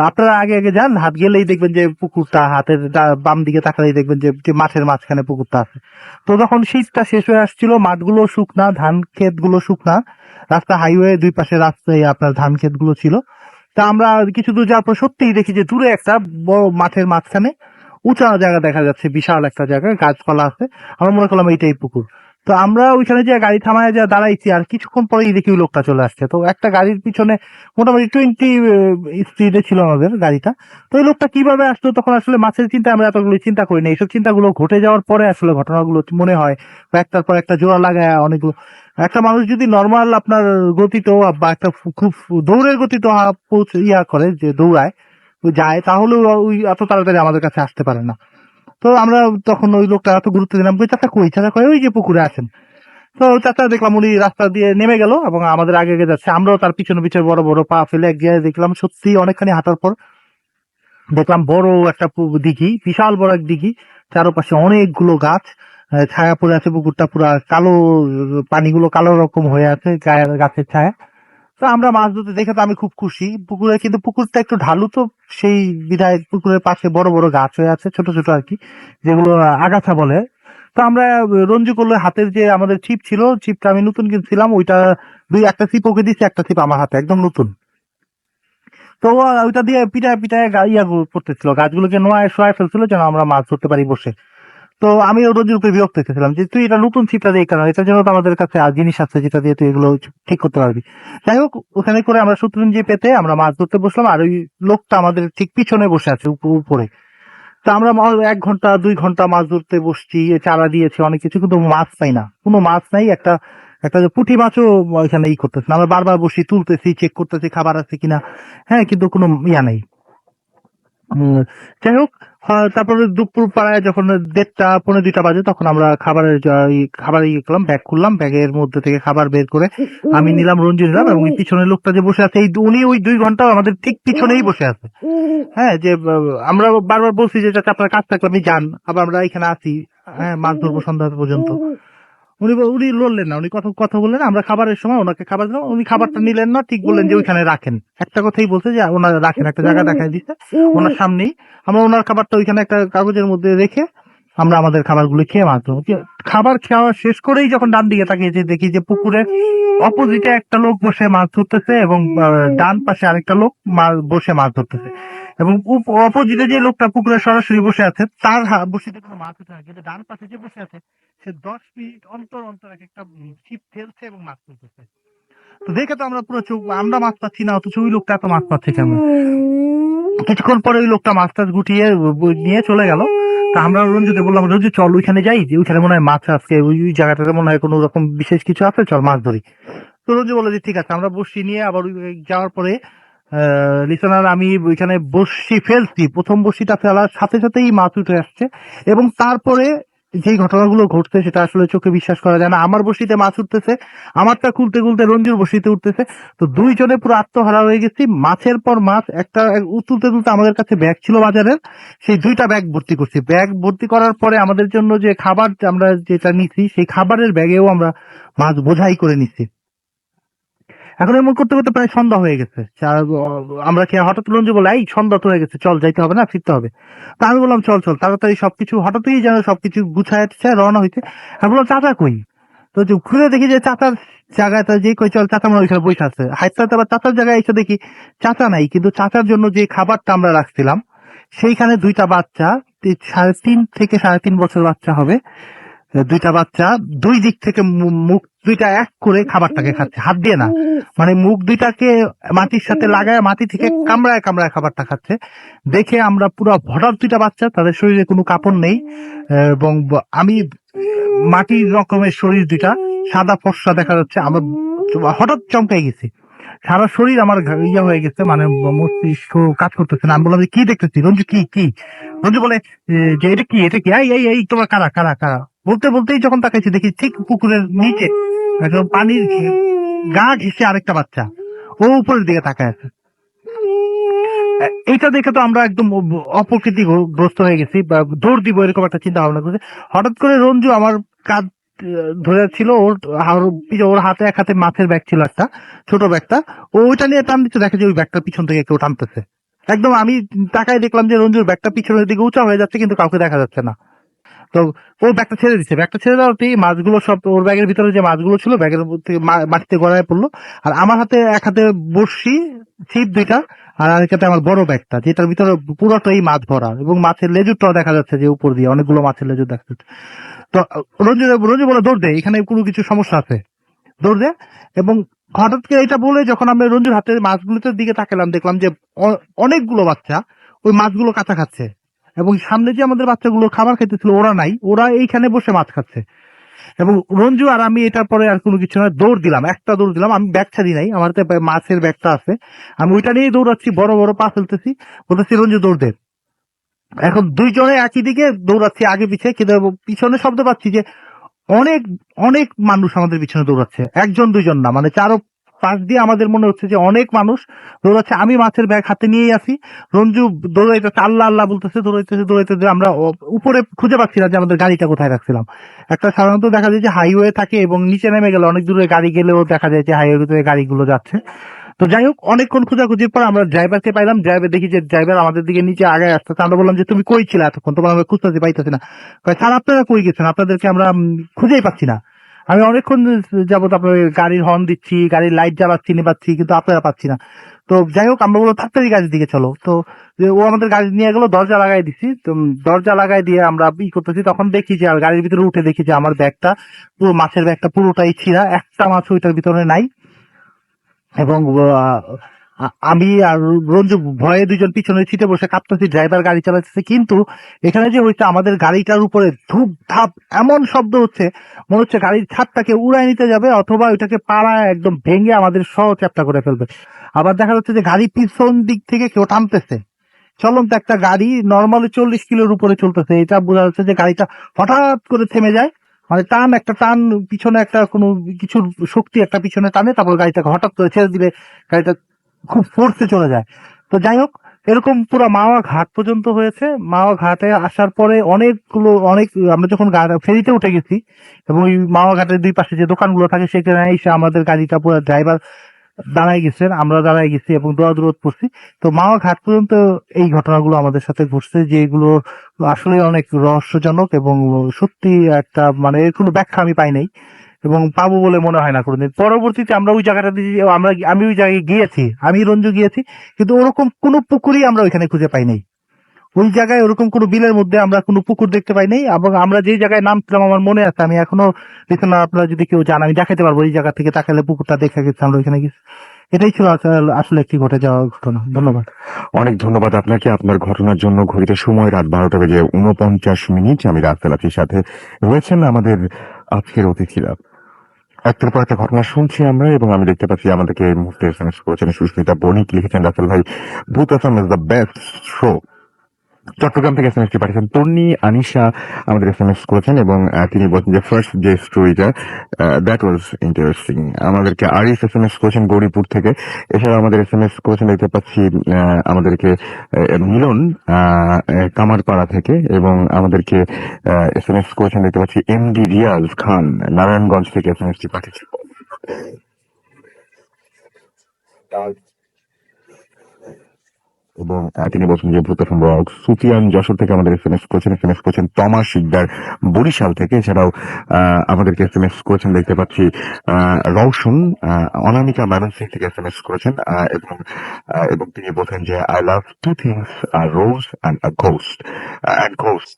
আপনারা আগে আগে যান, হাত গেলেই দেখবেন যে পুকুরটা, হাতের বাম দিকে তাকালেই দেখবেন যে যে মাঠের মাঝখানে পুকুরটা আছে। তো যখন শীতটা শেষ হয়ে আসছিল, মাঠগুলো শুকনা, ধান ক্ষেত গুলো শুকনা, রাস্তা হাইওয়ে দুই পাশে রাস্তায় আপনার ধান ক্ষেত গুলো ছিল। তা আমরা কিছু দূর যাওয়ার পর সত্যিই দেখি যে দূরে একটা বড় মাঠের মাঝখানে উঁচা জায়গা দেখা যাচ্ছে, বিশাল একটা জায়গা, গাছপালা আছে। আমরা মনে করলাম এইটাই পুকুর। তো আমরা ওইখানে যে গাড়ি থামায় যা দাঁড়াইছি, আর কিছুক্ষণ পরেই দেখি ওই লোকটা চলে আসছে। তো একটা গাড়ির পিছনে মোটামুটি 20 স্পিডে ছিল আমাদের গাড়িটা। তো ওই লোকটা কিভাবে আসলো, তখন আসলে মাছের চিন্তা আমরা এতগুলো চিন্তা করিনি, এইসব চিন্তাগুলো ঘটে যাওয়ার পরে আসলে ঘটনাগুলো মনে হয়, একটার পর একটা জোড়া লাগায় অনেকগুলো। একটা মানুষ যদি নর্মাল আপনার গতিতে বা একটা খুব দৌড়ের গতিতে ইয়া করে, যে দৌড়ায় যায়, তাহলে ওই এত তাড়াতাড়ি আমাদের কাছে আসতে পারে না। তো আমরা তখন ওই লোকটা এত গুরুত্ব দিলাম, কই চাচা, কই চাচা, কই ওই যে পুকুরে আছেন। তো চাচা দেখলাম উনি রাস্তা দিয়ে নেমে গেল এবং আমাদের আগে আগে যাচ্ছে, আমরাও তার পিছনে পিছনে বড় বড় পা ফেলে গিয়ে দেখলাম, সত্যি অনেকখানি হাঁটার পর দেখলাম বড় একটা দিঘি, বিশাল বড় এক দিঘি, চারপাশে অনেকগুলো গাছ, ছায়া পড়ে আছে, পুকুরটা পুরা কালো, পানিগুলো কালো রকম হয়ে আছে গাছের ছায়া। তো আমরা মাছ ধরতে দেখে তো আমি খুব খুশি পুকুরে, কিন্তু পুকুরটা একটু ঢালু, তো সেই বিধায় পুকুরের পাশে বড় বড় গাছ হয়ে আছে, ছোট ছোট আর কি, যেগুলো আগাছা বলে। তো আমরা রঞ্জু করলে হাতের যে আমাদের ছিপ ছিল, ছিপটা আমি নতুন কিনছিলাম, ওইটা একটা ছিপ ওকে দিচ্ছে, একটা ছিপ আমার হাতে একদম নতুন। তো ওইটা দিয়ে পিটায় পিটায় ইয়া করতেছিল, গাছগুলোকে নোয়ায় শোয়ায় ফেলছিল যেন আমরা মাছ ধরতে পারি বসে। তো আমি রোজের উপরে বিরক্ত হতেছিলাম যে তুই এটা নতুন ছিপটা দিয়ে কেন, এটার জন্য তো আমাদের কাছে আর জিনিস আছে যেটা দিয়ে তুই এগুলো ঠিক করতে পারবি। যাই হোক, ওখানে করে আমরা শত্রুঞ্জি পেতে আমরা মাছ ধরতে বসলাম, আর ওই লোকটা আমাদের ঠিক পিছনে বসে আছে উপরে। তো আমরা 1 ঘন্টা 2 ঘন্টা মাছ ধরতে বসছি, চারা দিয়েছি অনেক কিছু, কিন্তু মাছ পাই না, কোনো মাছ নাই। একটা একটা যে পুঁটি মাছও এখানে করতেছে না। আমরা বারবার বসি, তুলতেছি, চেক করতেছি খাবার আছে কিনা, হ্যাঁ, কিন্তু কোনো ইয়া নেই। যাই হোক, হ্যাঁ, তারপরে দুপুর পাড়ায় যখন 1:30 পৌনে 2টা বাজে তখন আমরা খাবার ইয়ে করলাম, ব্যাগ খুললাম, ব্যাগের মধ্যে থেকে খাবার বের করে আমি নিলাম, রঞ্জু নিলাম, এবং এই পিছনের লোকটা যে বসে আছে উনি ওই 2 ঘন্টা আমাদের ঠিক পিছনেই বসে আছে। হ্যাঁ, যে আমরা বারবার বলছি যে চাচা আপনার কাজ থাকলে আপনি যান, আবার আমরা এখানে আছি, হ্যাঁ মাছ ধরবো সন্ধ্যা পর্যন্ত। উনি লড়লেন না, উনি কথা কথা বললেন, আমরা খাবারের সময় ওনাকে খাবার দিলাম, উনি খাবারটা নিলেন না, ঠিক বললেন যে ওইখানে রাখেন, একটা কথাই বলছে যে ওনারা রাখেন, একটা জায়গা দেখায় দিচ্ছে ওনার সামনেই। আমরা ওনার খাবারটা ওইখানে একটা কাগজের মধ্যে রেখে আমরা আমাদের খাবারগুলো খেয়ে মাত্র খাবার খাওয়া শেষ করেই যখন ডান দিকে তাকিয়েছি দেখি যে পুকুরের অপোজিটে একটা লোক বসে মাছ ধরতেছে এবং ডান পাশে আরেকটা লোক বসে মাছ ধরতেছে, এবং অপোজিটে যে লোকটা পুকুরে সরাসরি বসে আছে তার বসিতে কোনো মাছ উঠে না, কিন্তু ডান পাশে যে বসে আছে সে 10 মিনিট অন্তর অন্তর এক একটা ছিপ ফেলছে এবং মাছ তুলতেছে। তো দেখে তো আমরা পুরো চোখ, আমরা মাছ পাচ্ছি না, অথচ ওই লোকটা এত মাছ পাচ্ছে কেমন। কিছুক্ষণ পরে ওই লোকটা মাছ টাছ গুটিয়ে নিয়ে চলে গেল। তা আমরা রঞ্জুকে বললাম, রঞ্জু চল ওইখানে যাই, যে ওইখানে মনে হয় মাছ আজকে ওই জায়গাটাতে মনে হয় কোনো রকম বিশেষ কিছু আছে, চল মাছ ধরি। তো রঞ্জু বললো যে ঠিক আছে। আমরা বসি নিয়ে আবার যাওয়ার পরে লিসনার আমি ওইখানে বসি ফেলছি, প্রথম বসিটা ফেলার সাথে সাথেই মাছ উঠে আসছে, এবং তারপরে যে ঘটনাগুলো ঘটছে সেটা আসলে চোখে বিশ্বাস করা যায় না। আমার বসিতে মাছ উঠতেছে, আমারটা খুলতে খুলতে রঞ্জুর বসিতে উঠতেছে, তো দুইজনে পুরো আত্মহারা হয়ে গেছি, মাছের পর মাছ। তুলতে তুলতে আমাদের কাছে ব্যাগ ছিল বাজারের, সেই 2টা ব্যাগ ভর্তি করছি। ব্যাগ ভর্তি করার পরে আমাদের জন্য যে খাবার আমরা যেটা নিছি সেই খাবারের ব্যাগেও আমরা মাছ বোঝাই করে নিচ্ছি। এখন এমন করতে করতে প্রায় সন্ধ্যা হয়ে গেছে। আমরা খেয়ে হঠাৎ রঞ্জু বলে, এই সন্ধ্যা তো হয়ে গেছে, চল যাইতে হবে না, ফিরতে হবে। তা আমি বললাম চল চল তাড়াতাড়ি সবকিছু, হঠাৎই যেন সবকিছু গুছায় রওনা হইতে। আমি বললাম চাচা কই? তো ঘুরে দেখি যে চাচার জায়গায় যে কই চল চাচা আমরা ওইখানে বসে আছে, হাইতে আবার চাচার জায়গায় এসে দেখি চাচা নাই, কিন্তু চাচার জন্য যে খাবারটা আমরা রাখছিলাম সেইখানে 2টা বাচ্চা, 3.5 থেকে 3.5 বছর বাচ্চা হবে, 2টা বাচ্চা দুই দিক থেকে মুখ দুইটা এক করে খাবারটাকে খাচ্ছে, হাত দিয়ে না, মানে মুখ দুইটাকে মাটির সাথে লাগায় মাটি থেকে কামড়ায় কামড়ায় খাবারটা খাচ্ছে। দেখে আমরা পুরো হঠাৎ, 2টা বাচ্চা, তাদের শরীরে কোনো কাপড় নেই, এবং আমি মাটির রকমের শরীর, 2টা সাদা ফর্সা দেখা যাচ্ছে, আমার হঠাৎ চমকাই গেছি, সারা শরীর আমার ইয়ে হয়ে গেছে, মানে মস্তিষ্ক কাজ করতেছে না। আমি বললাম যে কি দেখতেছি রঞ্জু, কি কি? রঞ্জু বলে যে এটা কি, এটা কি, এই এই এই তোমার কারা কারা কারা। বলতে বলতেই যখন তাকাইছি দেখি ঠিক পুকুরের নিচে একদম পানির গা ঘেঁষে আরেকটা বাচ্চা, ও উপরের দিকে তাকায় আছে। এইটা দেখে তো আমরা একদম অপ্রকৃতিগ্রস্ত হয়ে গেছি, বা দৌড় দিব এরকম একটা চিন্তা ভাবনা করছে। হঠাৎ করে রঞ্জু আমার কাঁধ ধরে ছিল, ওর হাতে এক হাতে মাছের ব্যাগ ছিল, একটা ছোট ব্যাগটা, ওইটা নিয়ে টান দিচ্ছে, দেখে যে ওই ব্যাগটার পিছন থেকে কেউ টানতেছে। একদম আমি তাকায় দেখলাম যে রঞ্জুর ব্যাগটা পিছনের দিকে উঁচা হয়ে যাচ্ছে, কিন্তু কাউকে দেখা যাচ্ছে না। তো ও ব্যাগটা ছেড়ে দিচ্ছে, ব্যাগটা ছেড়ে দেওয়াতেই মাছগুলো সব ওর ব্যাগের ভিতরে যে মাছগুলো ছিল ব্যাগের মধ্যে মাটিতে গড়ায় পড়লো। আর আমার হাতে এক হাতে বড়শি, ছিপ 2টা, আর আরেক হাতে আমার বড় ব্যাগটা, যেটার ভিতরে পুরোটাই মাছ ভরা, এবং মাছের লেজুরটাও দেখা যাচ্ছে যে উপর দিয়ে অনেকগুলো মাছের লেজুর দেখা যাচ্ছে। তো রঞ্জু বলে দৌড় দে, এখানে কোনো কিছু সমস্যা আছে, দৌড় দে। এবং হঠাৎ করে এটা বলে যখন আমরা রঞ্জুর হাতে মাছগুলোতে দিকে তাকালাম, দেখলাম যে অনেকগুলো বাচ্চা ওই মাছগুলো কাঁচা খাচ্ছে, এবং সামনে যে আমাদের বাচ্চাগুলো খাবার খেতেছিল ওরা নাই, ওরা এইখানে বসে মাছ খাচ্ছে। এবং রঞ্জু আর আমি এটার পরে আর কোনো কিছু না, দৌড় দিলাম, একটা দৌড় দিলাম, আমি ব্যাগ ছাড়ি নাই, আমার হাতে মাছের ব্যাগটা আছে, আমি ওইটা নিয়েই দৌড়াচ্ছি, বড় বড় পা ফেলতেছি, বলতেছি রঞ্জু দৌড় দে। এখন দুইজনে একই দিকে দৌড়াচ্ছি আগে পিছে, কিন্তু পিছনে শব্দ পাচ্ছি যে অনেক অনেক মানুষ আমাদের পিছনে দৌড়াচ্ছে, একজন দুইজন না, মানে চারো পাশ দিয়ে আমাদের মনে হচ্ছে যে অনেক মানুষ দৌড়াচ্ছে। আমি মাছের ব্যাগ হাতে নিয়েই আছি, রঞ্জু দৌড়াইতেছে, আল্লাহ আল্লাহ বলতেছে, দৌড়াইতেছে। আমরা উপরে খুঁজে পাচ্ছি না যে আমাদের গাড়িটা কোথায় রাখছিলাম। একটা সাধারণত দেখা যায় যে হাইওয়ে থাকে, এবং নিচে নেমে গেলে অনেক দূরে গাড়ি গেলেও দেখা যায় যে হাইওয়ে গাড়িগুলো যাচ্ছে। তো যাই হোক, অনেকক্ষণ খোঁজাখুঁজির পর আমরা ড্রাইভারকে পাইলাম, ড্রাইভার দেখি যে ড্রাইভার আমাদের দিকে নিচে আগে আসতেছে। আমরা বললাম যে তুমি কই ছিলে এতক্ষণ, তোমার আমরা খুঁজতেছি পাইতেছি না। স্যার আপনারা কই গেছেন, আপনাদেরকে আমরা খুঁজেই পাচ্ছি না, আমি অনেকক্ষণ যাবত আপনার গাড়ির হর্ন দিচ্ছি, গাড়ির লাইট জ্বালাচ্ছি নিবাচ্ছি, কিন্তু আপনারা পাচ্ছি না। তো যাই হোক, আমরা বললো তাড়াতাড়ি গাড়ির দিকে চলো। তো ও আমাদের গাড়ি নিয়ে গেলো, দরজা লাগাই দিছি। তো দরজা লাগাই দিয়ে আমরা করতেছি, তখন দেখি যে গাড়ির ভিতরে উঠে দেখি যে আমার ব্যাগটা, পুরো মাছের ব্যাগটা পুরোটাই ছিঁড়া, একটা মাছ ওইটার ভিতরে নাই। এবং আমি আর রঞ্জু ভয়ে 2জন পিছনে সিটে বসে কাঁপতেছি, ড্রাইভার গাড়ি চালাচ্ছে। কিন্তু এখানে যে হয়েছে, আমাদের গাড়িটার উপরে ধূপ ধাপ এমন শব্দ হচ্ছে, মনে হচ্ছে গাড়ির ছাদটাকে উড়ায় নিতে যাবে, অথবা ওইটাকে পাড়ায় একদম ভেঙে আমাদের সহ চ্যাপ্টা করে ফেলবে। আবার দেখা যাচ্ছে যে গাড়ি পিছন দিক থেকে কেউ টানতেছে, চলন্ত একটা গাড়ি নর্মালি 40 কিলোর উপরে চলতেছে, এটা বোঝা যাচ্ছে যে গাড়িটা হঠাৎ করে থেমে যায়। মানে একটা টান, পিছনে একটা কোনো কিছুর শক্তি একটা পিছনে টানে, তারপর গাড়িটাকে হঠাৎ করে ছেড়ে দিলে গাড়িটা খুব ফোর্সে চলে যায়। তো যাই হোক, এরকম পুরো মাওয়া ঘাট পর্যন্ত হয়েছে। মাওয়া ঘাটে আসার পরে আমরা যখন ফেরিতে উঠে গেছি এবং ওই মাওয়া ঘাটের দুই পাশে যে দোকানগুলো থাকে সেখানে এসে আমাদের গাড়িটা পুরো ড্রাইভার দাঁড়ায় গেছেন, আমরা দাঁড়ায় গেছি এবং দোয়াদুরত পড়ছি। তো মাওয়া ঘাট পর্যন্ত এই ঘটনাগুলো আমাদের সাথে ঘটছে, যেগুলো আসলে অনেক রহস্যজনক এবং সত্যি একটা মানে এর কোনো ব্যাখ্যা আমি পাই নাই এবং পাবো বলে মনে হয় না কোনোদিন। পরবর্তীতে আমরা ওই জায়গাটাতে আমি ওই জায়গায় গিয়েছি, আমি রঞ্জু গিয়েছি, কিন্তু ওরকম কোনো পুকুরই আমরা ওইখানে খুঁজে পাই নাই। ওই জায়গায় ওরকম কোনো বিলের মধ্যে আমরা কোনো পুকুর দেখতে পাই নাই, এবং আমরা যে জায়গায় নামছিলাম আমার মনে আছে, আমি এখনো দেখুন, আপনারা যদি কেউ জান আমি দেখাতে পারবো, এই জায়গা থেকে তাকালে পুকুরটা দেখা গেছে, আমরা ওইখানে গেছি। এটাই ছিল আসলে একটি ঘটে যাওয়া ঘটনা। ধন্যবাদ। অনেক ধন্যবাদ আপনাকে আপনার ঘটনার জন্য। ঘড়িতে সময় রাত 12:49। আমি রাসেল আছির সাথে রয়েছেন আমাদের আজকের অতিথিরা। একটার পর একটা ঘটনা শুনছি আমরা, এবং আমি দেখতে পাচ্ছি আমাদেরকে এই মুহূর্তে এসএমএস করেছেন সুস্মিতা বণিক, লিখেছেন রাসেল ভাই, Bhoot FM is the best show. Chittagong থেকে এসএমএসটি পাঠিয়েছেন তন্নি আনিশা, আমাদের এসএমএস করেছেন, এবং তিনি বলছেন যে ফার্স্ট যে স্টোরিটা দ্যাট ওয়াজ ইন্টারেস্টিং। আমাদেরকে আরিফ এসএমএস করেছেন গৌরীপুর থেকে। এছাড়া আমাদের এসএমএস করেছেন দেখতে পাচ্ছি আমাদেরকে মিলন কামারপাড়া থেকে, এবং আমাদেরকে এসএমএস করেছেন দেখতে পাচ্ছি এমডি রিয়াজ খান নারায়ণগঞ্জ থেকে এসএমএসটি পাঠিয়েছেন। এবং তিনি বলছেন যে ভূত এফএম রক। সুফিয়ান যশোর থেকে আমাদের এসএমএস করেছেন তমা শিকদার বরিশাল থেকে। এছাড়াও আমাদেরকে এসএমএস করেছেন দেখতে পাচ্ছি রওশন অনামিকা ম্যানসিং থেকে এসএমএস করেছেন, এবং তিনি বলছেন যে I love to things, rose and ghost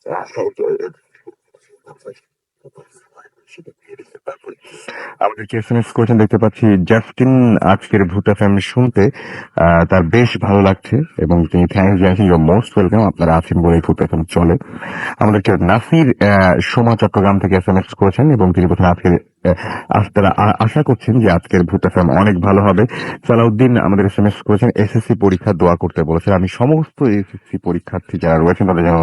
আমাদেরকে এসএমএস করেছেন দেখতে পাচ্ছি জাস্টিন আজকের ভূত এফএম শুনতে তার বেশ ভালো লাগছে, এবং তিনি থ্যাংকস জানাচ্ছেন, ইউ মোস্ট ওয়েলকাম, আপনারা আছেন বলেই ভূত এফএম চলে। আমাদেরকে নাসির সোমা চট্টগ্রাম থেকে এসএমএস করেছেন, এবং তিনি বলছেন তারা আশা করছেন যে আজকের ভূত এফএম অনেক ভালো হবে। সালাউদ্দিন আমাদের এসএমএস করেছেন এসএসসি পরীক্ষা দোয়া করতে বলেছেন। আমি সমস্ত এসএসসি পরীক্ষার্থী যারা রয়েছেন তাদের যেন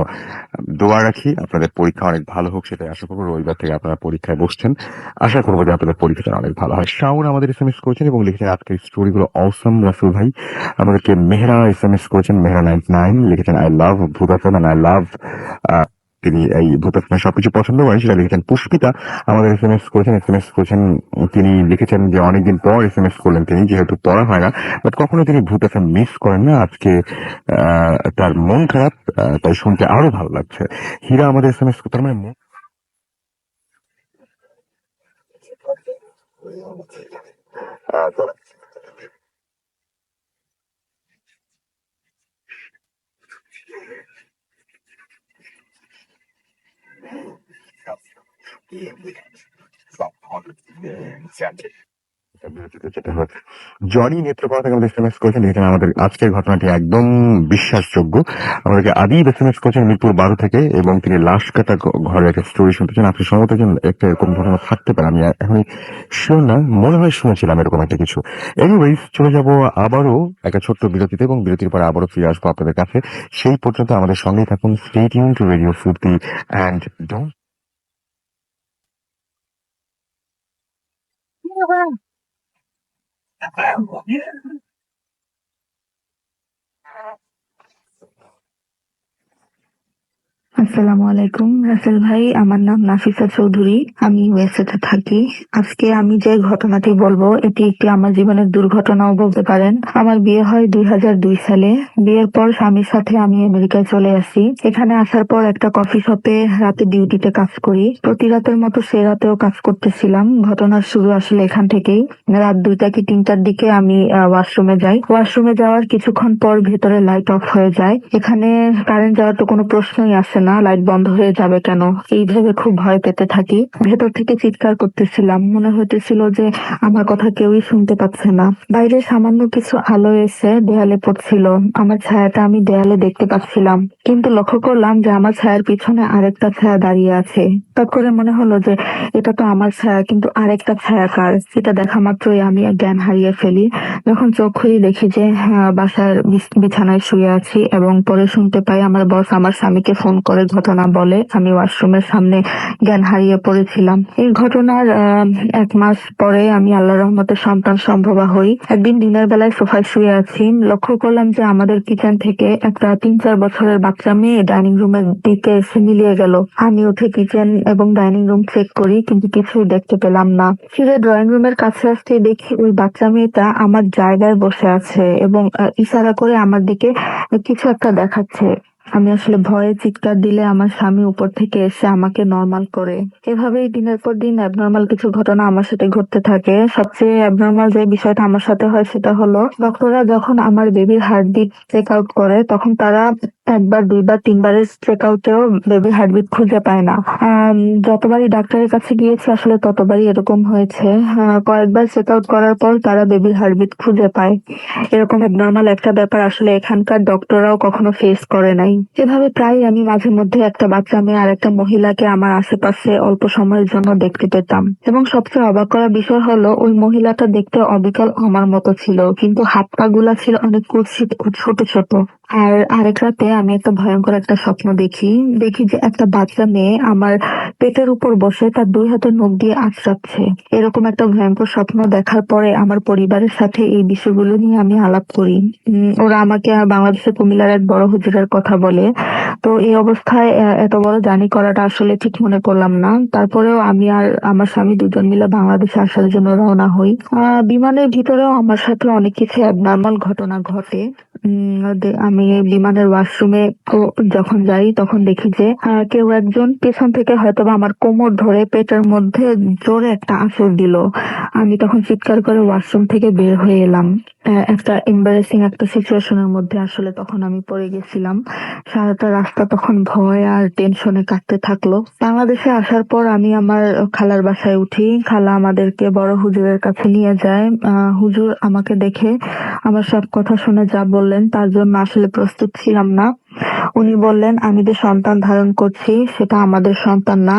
দোয়া রাখি, আপনাদের পরীক্ষা অনেক ভালো হোক সেটাই আশা করবো। রবিবার থেকে আপনারা পরীক্ষায় বসছেন, আশা করবো যে আপনাদের পরীক্ষাটা অনেক ভালো হয়। শাওন আমাদের এসএমএস করেছেন এবং লিখেছেন আজকের স্টোরিগুলো অসম রাসেল ভাই। আমাদেরকে মেহরা এসএমএস করেছেন, মেহরা 99 লিখেছেন আই লাভ ভূত এফএম এন্ড আই লাভ, তিনি এই ভূত এফএম সবকিছু পছন্দ করেন সেটা লিখেছেন। পুষ্পিতা আমাদের এসএমএস করেছেন, তিনি লিখেছেন যে অনেকদিন পর এসএমএস করলেন তিনি, যেহেতু পড়া হয় না বাট কখনো তিনি ভূত এফএম মিস করেন না। আজকে তার মন খারাপ, তাই শুনতে আরো ভালো লাগছে। হীরা আমাদের এসএমএস তার মানে জনি নেত্রকোনা থেকে আমাদের এসএমএস করেছেন, লিখেছেন আমাদের আজকের ঘটনাটি একদম বিশ্বাসযোগ্য। আমাদেরকে আদিব এসএমএস করেছেন মিরপুর 12 থেকে, এবং তিনি লাশ কাটা ঘরে একটা স্টোরি শুনতেছেন। আপনি সম্ভবত একটা এরকম ঘটনা থাকতে পারে, আমি এখন শিওর না, মনে হয় শুনেছিলাম এরকম একটা কিছু। এনিওয়েজ চলে যাব আবারও একটা ছোট্ট বিরতিতে, এবং বিরতির পরে আবারও ফিরে আসবো আপনাদের কাছে। সেই পর্যন্ত আমাদের সঙ্গেই থাকুন। স্টে টিউন টু রেডিও ফুর্তি অ্যান্ড ডোন্ট আসসালামু আলাইকুম রাসেল ভাই, আমার নাম নাফিসা চৌধুরী, আমি ইউএসএতে থাকি। আজকে আমি যে ঘটনাটি বলবো এটি একটি আমার জীবনের দুর্ঘটনাও বলতে পারেন। আমার বিয়ে হয় 2002 সালে। বিয়ের পর স্বামীর সাথে আমি আমেরিকায় চলে আসি। এখানে আসার পর একটা কফি শপে রাতে ডিউটিতে কাজ করি। প্রতি রাতের মতো সে রাতেও কাজ করতেছিলাম। ঘটনার শুরু আসলে এখান থেকেই। রাত 2টা কি 3টার দিকে আমি ওয়াশরুমে যাই। ওয়াশরুমে যাওয়ার কিছুক্ষণ পর ভেতরে লাইট অফ হয়ে যায়। এখানে কারেন্ট যাওয়ার তো কোনো প্রশ্নই আসে না। লাইট বন্ধ হয়ে যাবে কেন, এই ভেবে খুব ভয় পেতে থাকি। ভেতর থেকে চিৎকার করতেছিলাম, মনে হইতেছিল যে আমার কথা কেউই শুনতে পাচ্ছে না। বাইরে সামান্য কিছু আলো এসে দেয়ালে পড়ছিল, আমার ছায়াটা আমি দেয়ালে দেখতে পাচ্ছিলাম, কিন্তু লক্ষ্য করলাম যে আমার ছায়ার পিছনে আরেকটা ছায়া দাঁড়িয়ে আছে। তৎ করে মনে হলো যে এটা তো আমার ছায়া, কিন্তু আরেকটা ছায়া কার? সেটা দেখা মাত্রই আমি জ্ঞান হারিয়ে ফেলি। যখন চোখ খুলি দেখি যে বাসার বিছানায় শুয়ে আছি, এবং পরে শুনতে পাই আমার বস আমার স্বামীকে ফোন করে ঘটনা বলে আমি ওয়াশরুমের সামনে জ্ঞান হারিয়ে পড়েছিলাম। এই ঘটনার 1 মাস পরে আমি আল্লাহর রহমতে সন্তান সম্ভবা হই। একদিন দিনের বেলায় সোফায় শুয়ে আছি, লক্ষ্য করলাম যে আমাদের কিচেন থেকে একটা 3-4 বছরের বাচ্চা মেয়ে ডাইনিং রুমের দিকে এসে মিলিয়ে গেল। আমি উঠে কিচেন এবং ডাইনিং রুম চেক করি, কিন্তু কিছু দেখতে পেলাম না। ফিরে ড্রয়িং রুমের কাছে আসতে দেখি ওই বাচ্চা মেয়েটা আমার জায়গায় বসে আছে এবং ইশারা করে আমার দিকে কিছু একটা দেখাচ্ছে। আমি আসলে ভয়ে চিৎকার দিলে আমার স্বামী উপর থেকে এসে আমাকে নর্মাল করে। এভাবেই দিনের পর দিন অ্যাবনর্মাল কিছু ঘটনা আমার সাথে ঘটতে থাকে। সবচেয়ে অ্যাবনর্মাল যে বিষয়টা আমার সাথে হয় সেটা হলো, ডক্টররা যখন আমার বেবির হার্টবিট চেক আউট করে তখন তারা 1বার 2বার 3বারের চেক আউটেও বেবির হার্টবিট খুঁজে পায় না। যতবারই ডাক্তারের কাছে গিয়েছি আসলে ততবারই এরকম হয়েছে। কয়েকবার চেক আউট করার পর তারা বেবির হার্টবিট খুঁজে পায়। এরকম নর্মাল একটা ব্যাপার আসলে এখানকার ডক্টররাও কখনো ফেস করে নাই। এভাবে প্রায় আমি মাঝে মধ্যে একটা বাচ্চা মেয়ে আর একটা মহিলাকে আমার আশেপাশে অল্প সময়ের জন্য দেখতে পেতাম, এবং সবচেয়ে অবাক করা বিষয় হলো ওই মহিলাটা দেখতে অবিকল আমার মতো ছিল, কিন্তু হাত পা গুলা ছিল অনেক কুৎসিত ও ছোট ছোট। আর আরেক রাতে আমি একটা ভয়ঙ্কর একটা স্বপ্ন দেখি। যে একটা বাচ্চা মেয়ে আমার পেটের উপর বসে তার 2 হাতের নখ দিয়ে আঁচড়াচ্ছে। এরকম একটা ভয়ঙ্কর স্বপ্ন দেখার পরে আমার পরিবারের সাথে এই বিষয়গুলো নিয়ে আমি আলাপ করি। ওরা আমাকে বাংলাদেশের কুমিল্লার এক বড় হুজুরের কথা বলে। তো এই অবস্থায় এত বড় জার্নি করাটা আসলে ঠিক মনে করলাম না। তারপরেও আমি আর আমার স্বামী দুজন মিলে বাংলাদেশে আসার জন্য রওনা হই। বিমানের ভিতরেও আমার সাথে অনেক কিছু অ্যাবনর্মাল ঘটনা ঘটে। আমি বিমানের ওয়াশরুমে যখন যাই তখন দেখি যে কেউ একজন পেছন থেকে হয়তোবা আমার কোমর ধরে পেটের মধ্যে জোরে একটা আঁচড় দিল। আমি তখন চিৎকার করে ওয়াশরুম থেকে বের হয়ে এলাম। একটা এম্বারেসিং একটা সিচুয়েশনের মধ্যে আসলে তখন আমি পড়ে গেছিলাম। সারাটা রাস্তা তখন ভয় আর টেনশনে কাটতে থাকলো। বাংলাদেশে আসার পর আমি আমার খালার বাসায় উঠি। খালা আমাদেরকে বড় হুজুরের কাছে নিয়ে যায়। হুজুর আমাকে দেখে আমার সব কথা শুনে যা বললেন তার জন্য আসলে প্রস্তুত ছিলাম না। উনি বললেন আমি যে সন্তান ধারণ করছি সেটা আমাদের সন্তান না,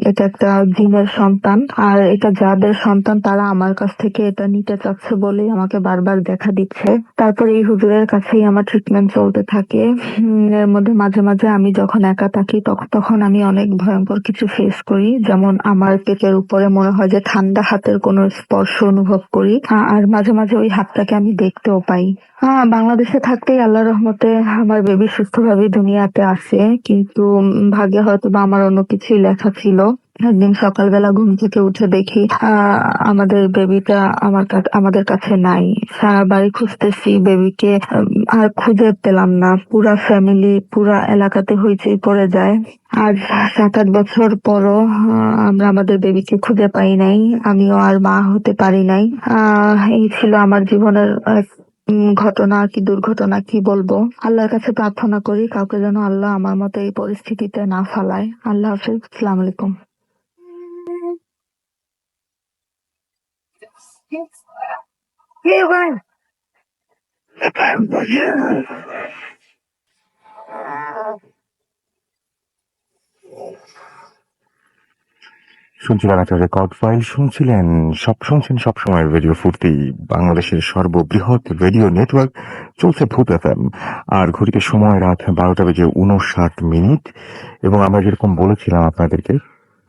এটা একটা জিনের সন্তান, আর এটা যাদের সন্তান তারা আমার কাছ থেকে এটা নিতে চাচ্ছে বলেই আমাকে বারবার দেখা দিচ্ছে। তারপর এই হুজুরের কাছেই আমার ট্রিটমেন্ট চলতে থাকে। এর মধ্যে মাঝে মাঝে আমি যখন একা থাকি তখন আমি অনেক ভয়ঙ্কর কিছু ফেস করি, যেমন আমার পেটের উপরে মনে হয় যে ঠান্ডা হাতের কোনো স্পর্শ অনুভব করি। আর মাঝে মাঝে ওই হাতটাকে আমি দেখতেও পাই। বাংলাদেশে থাকতেই আল্লাহর রহমতে আমার বেবি সুস্থভাবে দুনিয়াতে আসে, কিন্তু ভাগ্যে হয়তো বা আমার অন্য কিছুই লেখা ছিল। একদিন সকালবেলা ঘুম থেকে উঠে দেখি আমাদের বেবিটা আমাদের কাছে নাই। সারা বাড়ি খুঁজতেছি বেবিকে, আর খুঁজে পেলাম না। পুরা ফ্যামিলি পুরা এলাকাতে হইচই পড়ে যায়। আর 7-8 বছর পরও আমরা আমাদের বেবিকে খুঁজে পাই নাই, আমিও আর মা হতে পারি নাই। এই ছিল আমার জীবনের ঘটনা কি দুর্ঘটনা কি বলবো। আল্লাহর কাছে প্রার্থনা করি কাউকে যেন আল্লাহ আমার মতো এই পরিস্থিতিতে না ফালায়। আল্লাহ হাফিজ, আসসালামু আলাইকুম। শুনছিলেন একটা রেকর্ড ফাইল, শুনছেন সব সময়ের রেডিও ফুর্তি, বাংলাদেশের সর্ববৃহৎ রেডিও নেটওয়ার্ক। চলছে ভূত এফএম, আর ঘড়িতে সময় রাত 12:59। এবং আমরা যেরকম বলেছিলাম আপনাদেরকে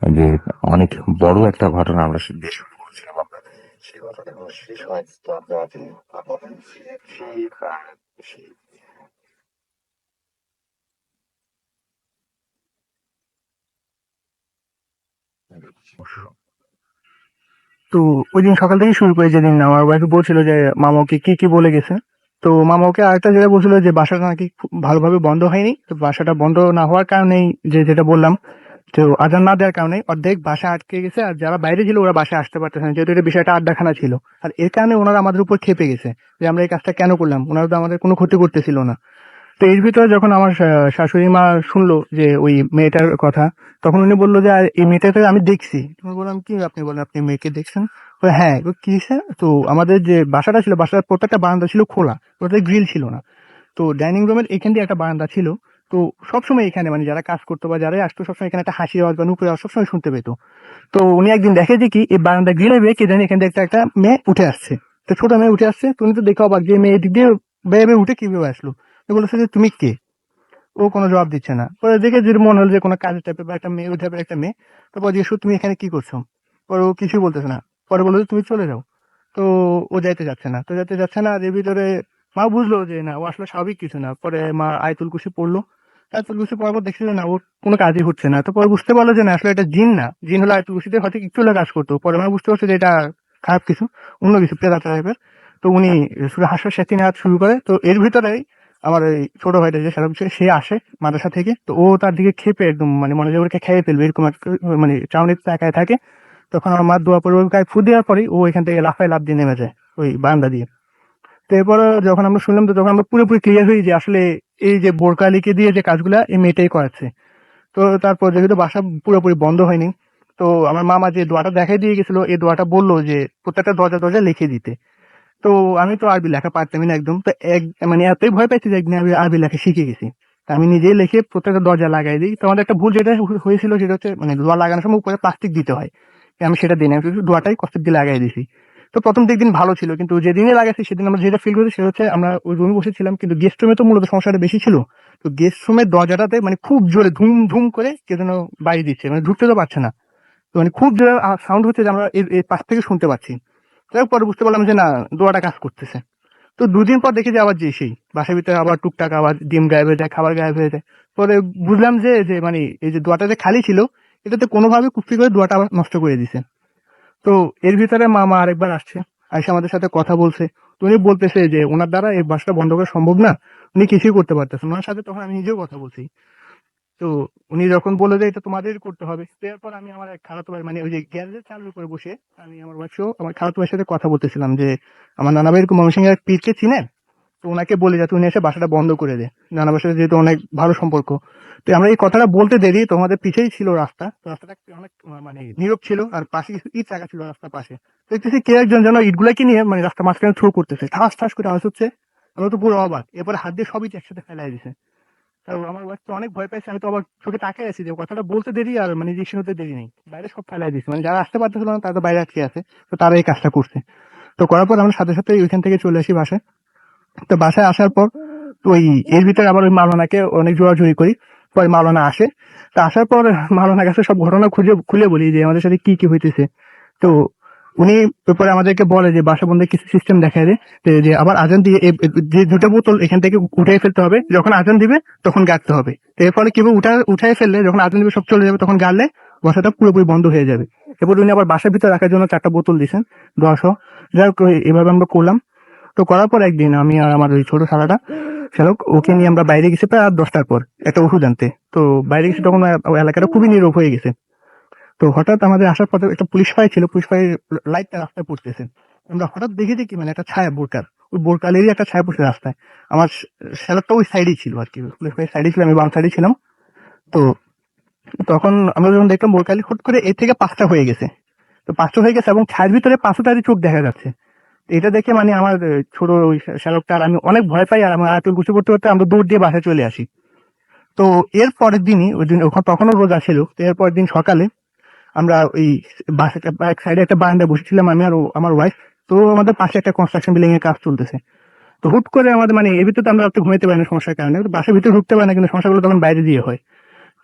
যে অনেক বড় একটা ঘটনা আমরা দিয়ে শুরু করেছিলাম, আমরা সেই ঘটনা এখনো শেষ হয়নি। তো আমরা আপাতত সেই তো ওই দিন সকাল থেকে শুরু করে যেদিন আমার ওয়াইফ বলছিল যে মামাকে কি কি বলে গেছে। তো মামাকে আরেকটা জায়গায় বলছিল যে বাসাটা নাকি খুব ভালোভাবে বন্ধ হয়নি। তো বাসাটা বন্ধ না হওয়ার কারণেই যেটা বললাম, তো আজান না দেওয়ার কারণে অর্ধেক বাসা আটকে গেছে, আর যারা বাইরে ছিল ওরা বাসায় আসতে পারতেছে না, যেহেতু এটা বিষয়টা আড্ডাখানা ছিল। আর এর কারণে ওনারা আমাদের উপর ক্ষেপে গেছে যে আমরা এই কাজটা কেন করলাম, ওনারা তো আমাদের কোনো ক্ষতি করতেছিল না। তো এর ভিতরে যখন আমার শাশুড়ি মা শুনলো যে ওই মেয়েটার কথা, তখন উনি বললো যে আর এই মেয়েটাকে আমি দেখছি। তখন বললাম কি, আপনি বলেন আপনি মেয়েকে দেখছেন? বলে, হ্যাঁ। কি হয়েছে? তো আমাদের যে বাসাটা ছিল, বাসার প্রত্যেকটা বারান্দা ছিল খোলা, ওটাতে গ্রিল ছিল না। তো ডাইনিং রুমের এখান দিয়ে একটা বারান্দা ছিল। তো সবসময় এখানে মানে যারা কাজ করতো বা যারাই আসতো সবসময় এখানে একটা হাসি আওয়াজ বা নুপুর আওয়াজ সবসময় শুনতে পেতো। তো উনি একদিন দেখে যে কি এই বারান্দা গ্রিলে বেয়ে কে জানি এখান থেকে একটা মেয়ে উঠে আসছে। তো ছোট মেয়ে উঠে আসছে। তো উনি তো দেখে অবাক যে মেয়ে এদিক দিয়ে বেয়ে বেয়ে উঠে কিভাবে আসলো। তো বলেছে যে তুমি কে? ও কোনো জবাব দিচ্ছে না। পরে দেখে যদি মনে হলো যে কোনো কাজের টাইপের বা একটা মেয়ে ওই টাইপের একটা মেয়ে। তারপর জিজ্ঞেস করলো, তুমি এখানে কি করছো? পরে ও কিছুই বলতেছে না। পরে বললো যে তুমি চলে যাও। তো ও যাইতে যাচ্ছে না। তো যাইতে যাচ্ছে না, আর এর ভিতরে মা বুঝলো যে না, ও আসলে স্বাভাবিক কিছু না। পরে মা আয়াতুল কুরসি পড়লো। আয়াতুল কুরসি পড়ার পর দেখছে যে না, ওর কোনো কাজই হচ্ছে না। তো পরে বুঝতে পারলো যে না, আসলে এটা জিন না। জিন হলে আয়াতুল কুরসিতে হয়তো একটু হলে কাজ করতো। পরে মা বুঝতে পারছে যে এটা খারাপ কিছু, অন্য কিছু প্রেতাত্মা টাইপের। তো উনি শুধু হাসপাস সেদিন হাত শুরু করে। তো এর ভিতরেই আমার এই ছোট ভাইটা যে সারা বছর সে আসে মাদ্রাসা থেকে। তো ও তার দিকে ক্ষেপে একদম মানে মনে হয় ওকে খেয়ে ফেলবে এরকম একটা মানে চাউনিতে তাকায় থাকে। তখন আমার মা দোয়া পড়ে ওর গায়ে ফু দেওয়ার পরেই ও এখান থেকে লাফায় লাফ দিয়ে নেমে যায় ওই বারান্দা দিয়ে। তো এরপরে যখন আমরা শুনলাম, তো তখন আমরা পুরোপুরি ক্লিয়ার হই যে আসলে এই যে বোরকালিকে দিয়ে যে কাজগুলা এই মেয়েটাই করাচ্ছে। তো তারপর যেহেতু বাসা পুরোপুরি বন্ধ হয়নি, তো আমার মামা যে দোয়াটা দেখাই দিয়ে গেছিল এই দোয়াটা বললো যে প্রত্যেকটা দরজা দরজা লিখে দিতে। তো আমি তো আরবি লেখা পারতামই না একদম। তো এক মানে এতই ভয় পাইছি যে একদিন আমি আরবি লেখা শিখে গেছি। তা আমি নিজেই লিখে প্রত্যেকটা দরজা লাগাই দিই। তো আমাদের একটা ভুল যেটা হয়েছিল সেটা হচ্ছে মানে দোয়া লাগানোর সময় উপরে প্লাস্টিক দিতে হয়। আমি সেটা দিই না, আমি শুধু দোয়াটাই কষ্টের দিয়ে লাগাই দিছি। তো প্রথম দিন ভালো ছিল, কিন্তু যেদিনে লাগাইছি সেদিন আমরা যেটা ফিল করেছি সেটা হচ্ছে আমরা ওই রুমে বসেছিলাম, কিন্তু গেস্ট রুমে তো মূলত সমস্যাটা বেশি ছিল। তো গেস্ট রুমের দরজাটাতে মানে খুব জোরে ধুম ধুম করে কে যেন বাড়ি দিচ্ছে, মানে ঢুকতে তো পারছে না। তো মানে খুব জোরে সাউন্ড হচ্ছে যে আমরা এর পাশ থেকে শুনতে পাচ্ছি। যাই হোক, পরে বুঝতে পারলাম যে না, দোয়াটা কাজ করতেছে। তো দুদিন পর দেখি যে আবার যে সেই বাসার ভিতরে আবার টুকটাক আবার ডিম গায়েব হয়ে যায়, খাবার গায়েব হয়ে যায়। পরে বুঝলাম যে যে মানে এই যে দোয়াটা যে খালি ছিল, এটাতে কোনোভাবে কুফরি করে দোয়াটা আবার নষ্ট করে দিছে। তো এর ভিতরে মামা আরেকবার আসছে, এসে আমাদের সাথে কথা বলছে। তো উনি বলতেছে যে ওনার দ্বারা এই বাসটা বন্ধ করা সম্ভব না, উনি কিছুই করতে পারতেছেন। ওনার সাথে তখন আমি নিজেও কথা বলছি। তো উনি যখন বলে যে এটা তোমাদের করতে হবে, তো এরপর আমি আমার এক খালাতো ভাই মানে ওই যে গ্যারেজের চালুর উপরে বসে আমি আমার ওয়াইফও আমার খালাতো ভাইয়ের সাথে কথা বলতেছিলাম যে আমার নানা ভাই এরকম ময়মনসিংহের এক পীরকে চিনেন, তো ওনাকে বলে যাতে উনি এসে বাসাটা বন্ধ করে দেয়। নানা ভাইয়ের সাথে যেহেতু অনেক ভালো সম্পর্ক। তো আমরা এই কথাটা বলতে দেরি, তো আমাদের পিছেই ছিল রাস্তা। তো রাস্তাটা অনেক মানে নীরব ছিল, আর পাশে কিছু ইট রাখা ছিল রাস্তার পাশে। তো দেখতেছি কে একজন যেন ইটগুলাকে নিয়ে মানে রাস্তা মাঝখানে থ্রো করতেছে, ঠাস ঠাস করে আওয়াজ হচ্ছে। আমরা তো পুরো অবাক, এরপরে হাত দিয়ে সবই একসাথে ফেলাই দিছে। কারণ আমার ওয়াইফ তো অনেক ভয় পাইছে, আমি তো আবার চোখে তাকিয়ে আছি যে কথাটা বলতে দেরি আর মানে রিয়েকশন হতে দেরি নেই, বাইরে সব ফেলাই দিচ্ছে। মানে যারা আসতে পারতেছিল না তারা তো বাইরে আটকে আছে, তো তারা এই কাজটা করছে। তো করার পর আমরা সাথে সাথে ওইখান থেকে চলে আসি বাসায়। তো বাসায় আসার পর তো ওই এর ভিতরে আবার ওই মাওলানাকে অনেক জোরাজুরি করি। পরে মাওলানা আসে। তো আসার পর মাওলানার কাছে সব ঘটনা খুলে বলি যে আমাদের সাথে কি কি হইতেছে। তো উনি পরে আমাদেরকে বলে যে বাসা বন্ধের কিছু সিস্টেম দেখায় দেয়, যে আবার আজান দিয়ে যে দুটো বোতল এখান থেকে উঠাই ফেলতে হবে, যখন আজান দিবে তখন গাড়তে হবে। তো এর ফলে কিভাবে উঠাই ফেললে যখন আজান দিবে সব চলে যাবে, তখন গাড়লে বাসাটা পুরোপুরি বন্ধ হয়ে যাবে। এরপর উনি আবার বাসার ভিতরে রাখার জন্য 4টা বোতল দিয়েছেন 10। যাই হোক, এভাবে আমরা করলাম। তো করার পর একদিন আমি আর আমার ওই ছোট শালাটা শ্যালক ওকে নিয়ে আমরা বাইরে গেছি প্রায় রাত 10টার পর একটা ওষুধ আনতে। তো বাইরে গেছি তখন ওই এলাকাটা খুবই নীরব হয়ে গেছে। তো হঠাৎ আমাদের আসার পথে একটা পুলিশ ফাঁড়ি ছিল, পুলিশ ফাঁড়ির লাইটটা রাস্তায় পড়তেছে। আমরা হঠাৎ দেখি যে কি মানে একটা ছায়া বোরকার, ওই বোরকালেরই একটা ছায়া পড়ছে রাস্তায়। আমার শ্যালকটা ওই সাইডেই ছিল আর কি, পুলিশ ফাঁড়ির সাইডে ছিল, আমি বাম সাইডে ছিলাম। তো তখন আমরা যখন দেখলাম বোরকালি হুট করে এর থেকে 5টা হয়ে গেছে। তো 5টা হয়ে গেছে এবং ছায়ের ভিতরে 5টারই চোখ দেখা যাচ্ছে। তো এটা দেখে মানে আমার ছোট ওই শ্যালকটা আর আমি অনেক ভয় পাই, আর আমার আয়াতুল কুরসি পড়তে পড়তে আমরা দৌড় দিয়ে বাসায় চলে আসি। তো এর পরের দিনই ওই দিন ওখানে তখনও রোজা ছিল, তো এর পরের দিন সকালে আমরা ওই বাসে এক সাইডে একটা বারান্দায় বসেছিলাম আমি আর আমার ওয়াইফ। তো আমাদের পাশে একটা কনস্ট্রাকশন বিল্ডিং এর কাজ চলতেছে। তো হুট করে আমাদের মানে এর ভিতরে আমরা একটু ঘুমাইতে পারি না সমস্যার কারণে, বাসার ভিতরে ঢুকতে পারি না, কিন্তু সমস্যাগুলো তখন বাইরে দিয়ে হয়।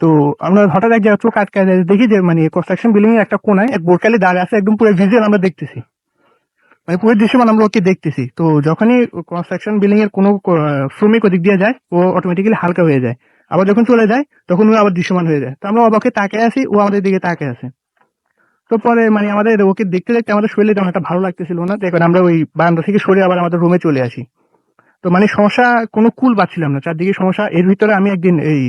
তো আমরা হঠাৎ এক জায়গায় চোখ আটকায় যায়, দেখি যে মানে কনস্ট্রাকশন বিল্ডিং এর একটা কোনায় এক বোরকালি দাঁড়িয়ে আছে, একদম পুরো ভিজুয়াল আমরা দেখতেছি, মানে পুরো দৃশ্যমান আমরা ওকে দেখতেছি। তো যখনই কনস্ট্রাকশন বিল্ডিং এর কোনো শ্রমিক ওদিক দিয়ে যায় ও অটোমেটিক্যালি হালকা হয়ে যায়, আবার যখন চলে যায় তখন ও আবার দৃশ্যমান হয়ে যায়। তো আমরা অবাকে তাকিয়ে আছি, ও আমাদের দিকে তাকিয়ে আছে। তো পরে মানে আমাদের ওকে দেখতে দেখতে আমাদের শরীরে তেমন একটা ভালো লাগতেছিল না, দেখুন আমরা ওই বারান্দা থেকে সরে আবার আমাদের রুমে চলে আসি। তো মানে সমস্যা কোনো কুল পাচ্ছিলাম না, চারদিকে সমস্যা। এর ভিতরে আমি একদিন এই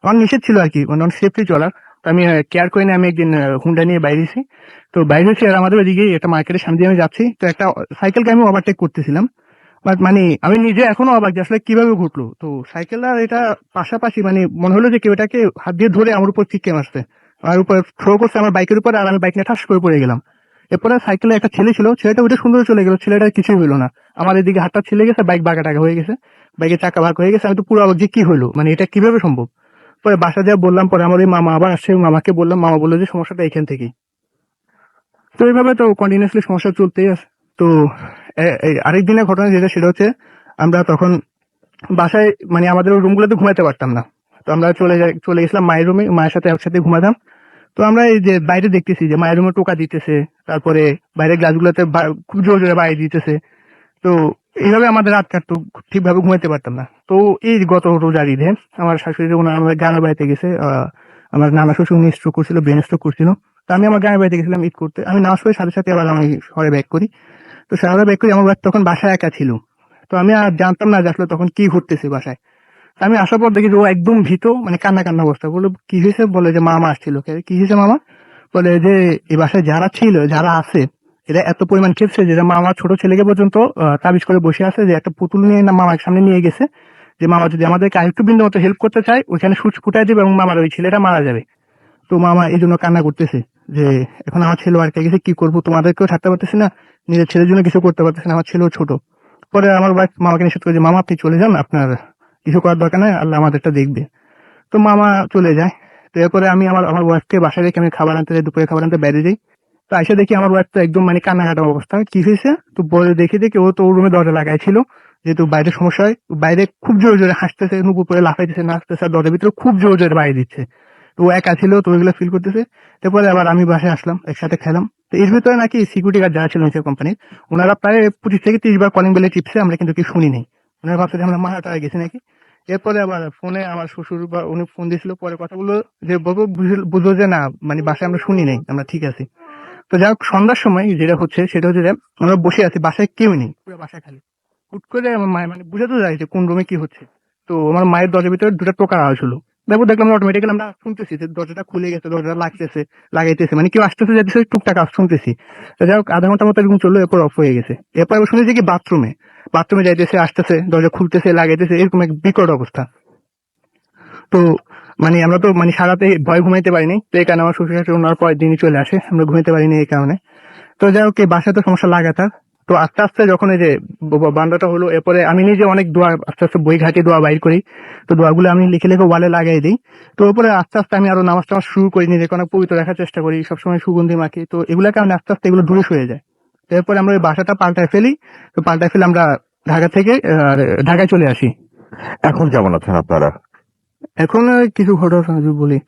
আমার নিষেধ ছিল আর কি, মানে সেফটি চলার। তো আমি কেয়ার করে নিয়ে আমি একদিন হুন্ডা নিয়ে বাইরেছি। তো বাইরে হচ্ছে আর আমাদের ওইদিকে একটা মার্কেটের সামনে দিয়ে আমি যাচ্ছি, তো একটা সাইকেলকে আমি ওভারটেক করতেছিলাম। বাট মানে আমি নিজে এখনো অবাক যে আসলে কিভাবে ঘটলো। তো সাইকেল আর এটা পাশাপাশি মানে মনে হলো যে কেউ এটাকে হাত দিয়ে ধরে আমার উপর ছিটকে মারছে, আমার উপর থ্রো করছে আমার বাইকের উপর, আর আমি বাইক নিয়ে ঠাস করে পড়ে গেলাম। এরপরে সাইকেলে একটা ছেলে ছিল, ছেলেটা ওইটা সুন্দর চলে গেল, ছেলেটা কিছুই হলো না। আমার এদিকে হাতটা ছিলে গেছে, বাইক বাঁকা টাকা হয়ে গেছে, বাইকের চাকা ভাগ হয়ে গেছে। আমি তো পুরো অবাক যে কি হলো, মানে এটা কিভাবে সম্ভব। পরে বাসা যা বললাম, পরে আমার ওই মামা আবার আসছে, মামাকে বললাম, মামা বললো যে সমস্যাটা এখান থেকেই। তো এইভাবে তো কন্টিনিউসলি সমস্যা চলতেই আছে। তো আরেক দিনের ঘটনা যেটা, সেটা হচ্ছে আমরা তখন বাসায় মানে আমাদের রুম গুলোতে ঘুমাতে পারতাম না। তো আমরা চলে গেছিলাম মায়ের রুমে, মায়ের সাথে একসাথে ঘুমাতাম। তো আমরা এই যে বাইরে দেখতেছি যে মায়ের রুমে টোকা দিতেছে, তারপরে বাইরের গ্লাসগুলোতে খুব জোরে জোরে বাইরে দিতেছে। তো এইভাবে আমাদের রাত কাটতো, ঠিকভাবে ঘুমাতে পারতাম না। তো এই গত রোজার ঈদে আমার শাশুড়ি ওনার আমার গ্রামের বাড়িতে গেছে, আমার নানা শ্বশুর উনি স্ট্রোক করছিল, ব্রেন স্ট্রোক করছিল। তো আমি আমার গ্রামের বাড়িতে গেছিলাম ঈদ করতে। আমি নামাজ পড়ে সাথে সাথে আবার আমি শহরে ব্যাক করি। তো শহরে ব্যাক করি, আমার বাড়ি তখন বাসায় একা ছিল। তো আমি আর জানতাম না যে আসলে তখন কি ঘটতেছে বাসায়। তো আমি আসার পর দেখি যে ও একদম ভীত, মানে কান্না কান্না অবস্থা। বললো কি হয়েছে, বলে যে মামা আসছিল। কি হয়েছে মামা, বলে যে এই বাসায় যারা ছিল, যারা আছে, এরা এত পরিমাণ খেপছে যে মামা ছোট ছেলেকে পর্যন্ত তাবিজ করে বসে আছে যে একটা পুতুল নিয়ে না মামার সামনে নিয়ে গেছে, যে মামা যদি আমাদেরকে আরেকটু বিন্দু মতো হেল্প করতে চায় ওইখানে সুচ ফুটাই দেবে এবং মামার ওই ছেলেটা মারা যাবে। তো মামা এই জন্য কান্না করতেছে যে এখন আমার ছেলে আর গেছে, কি করবো, তোমাদেরকেও ছাড়তে পারতেছি না, নিজের ছেলের জন্য কিছু করতে পারতেছি না, আমার ছেলেও ছোট। পরে আমার ওয়াইফ মামাকে নিষেধ করে যে মামা আপনি চলে যান, আপনার কিছু করার দরকার নাই, আল্লাহ আমাদেরটা দেখবে। তো মামা চলে যায়। তো এরপরে আমি আমার আমার ওয়াইফকে বাসায় রেখে আমি খাবার আনতে যাই, দুপুরে খাবার আনতে বাইরে যাই। তো আইসা দেখি আমার ওয়াইফ তো একদম মানে কান্নাকাটা অবস্থা, কি হয়েছে। তো বলে দেখি দেখি ও তো রুমে দরজা লাগাই ছিল, যেহেতু বাইরে সমস্যা হয়, বাইরে খুব জোরে জোরে হাসতেছে, নুপুর করে লাফাইতেছে, নাচতেছে, আর দরজার ভিতরে খুব জোরে জোরে বাইরে দিচ্ছে। তো ও একা ছিল, তো ওইগুলো ফিল করতেছে। তারপরে আবার আমি বাসায় আসলাম, একসাথে খেলাম। তো এর ভিতরে নাকি সিকিউরিটি গার্ড যারা ছিল নিচের কোম্পানির, ওনারা প্রায় 25 থেকে 30 বার কলিং বেলে টিপছে, আমরা কিন্তু কি শুনি নাই। ওনারা ভাবছে যে আমরা মারাটা গেছি নাকি। এরপরে আবার ফোনে আমার শ্বশুর বা উনি ফোন দিয়েছিল, পরে কথা বললো যে বাবু বুঝলো যে না, মানে বাসায় আমরা শুনি নাই, আমরা ঠিক আছি। তো যাই হোক, সন্ধ্যার সময় যেটা হচ্ছে সেটা হচ্ছে যে আমরা বসে আছি, বাসায় কেউ নেই, পুরো বাসায় খালি। হুট করে আমার মায়ের মানে বুঝাতে যায় যে কোন রুমে কি হচ্ছে। তো আমার মায়ের দরজার ভিতরে দুটো টোকার আওয়াজ হলো। তারপর দেখলাম অটোমেটিক্যালি আমরা শুনতেছি যে দরজাটা খুলে গেছে, দরজাটা লাগতেছে, লাগাইতেছে, মানে কেউ আসতেছে যাইতেছে, টুকটাক আওয়াজ শুনতেছি। তো যাই হোক, আধা ঘন্টার মতো এরকম চললো, এরপর অফ হয়ে গেছে। এরপর আবার শুনেছি কি বাথরুমে যাইতেছে, আসতেছে, দরজা খুলতেছে, লাগাইতেছে, এরকম এক বিকট অবস্থা। তো মানে আমরা তো মানে সারাতে ভয় ঘুমাইতে পারিনি, তো এই কারণে আমার শ্বশুর শাশুড়ি ওনার পরের দিনই চলে আসে, আমরা ঘুমাইতে পারিনি এই কারণে। তো যাই হোক, এই বাসায় তো সমস্যা লাগাতার। তো আস্তে আস্তে যখন এই যে বান্দাটা হলো, এরপরে আমি নিজে অনেক দোয়া আস্তে আস্তে বই ঘাটে দোয়া বাইর করি। তো দোয়াগুলো আমি লিখে লিখে ওয়ালে লাগাই দিই। তো এরপরে আস্তে আস্তে আমি আরো নামাজ টামাজ শুরু করি, নিজেকে অনেক পবিত্র রাখার চেষ্টা করি, সবসময় সুগন্ধি মাখি। তো এগুলোর কারণে আস্তে আস্তে এগুলো দূরে সরে যায়। তো এরপরে আমরা ওই বাসাটা পাল্টায় ফেলি। তো পাল্টায় ফেলে আমরা ঢাকা থেকে ঢাকায় চলে আসি। এখন কেমন আছেন আপনারা? এখন কিছু ঘটনা যদি বলি,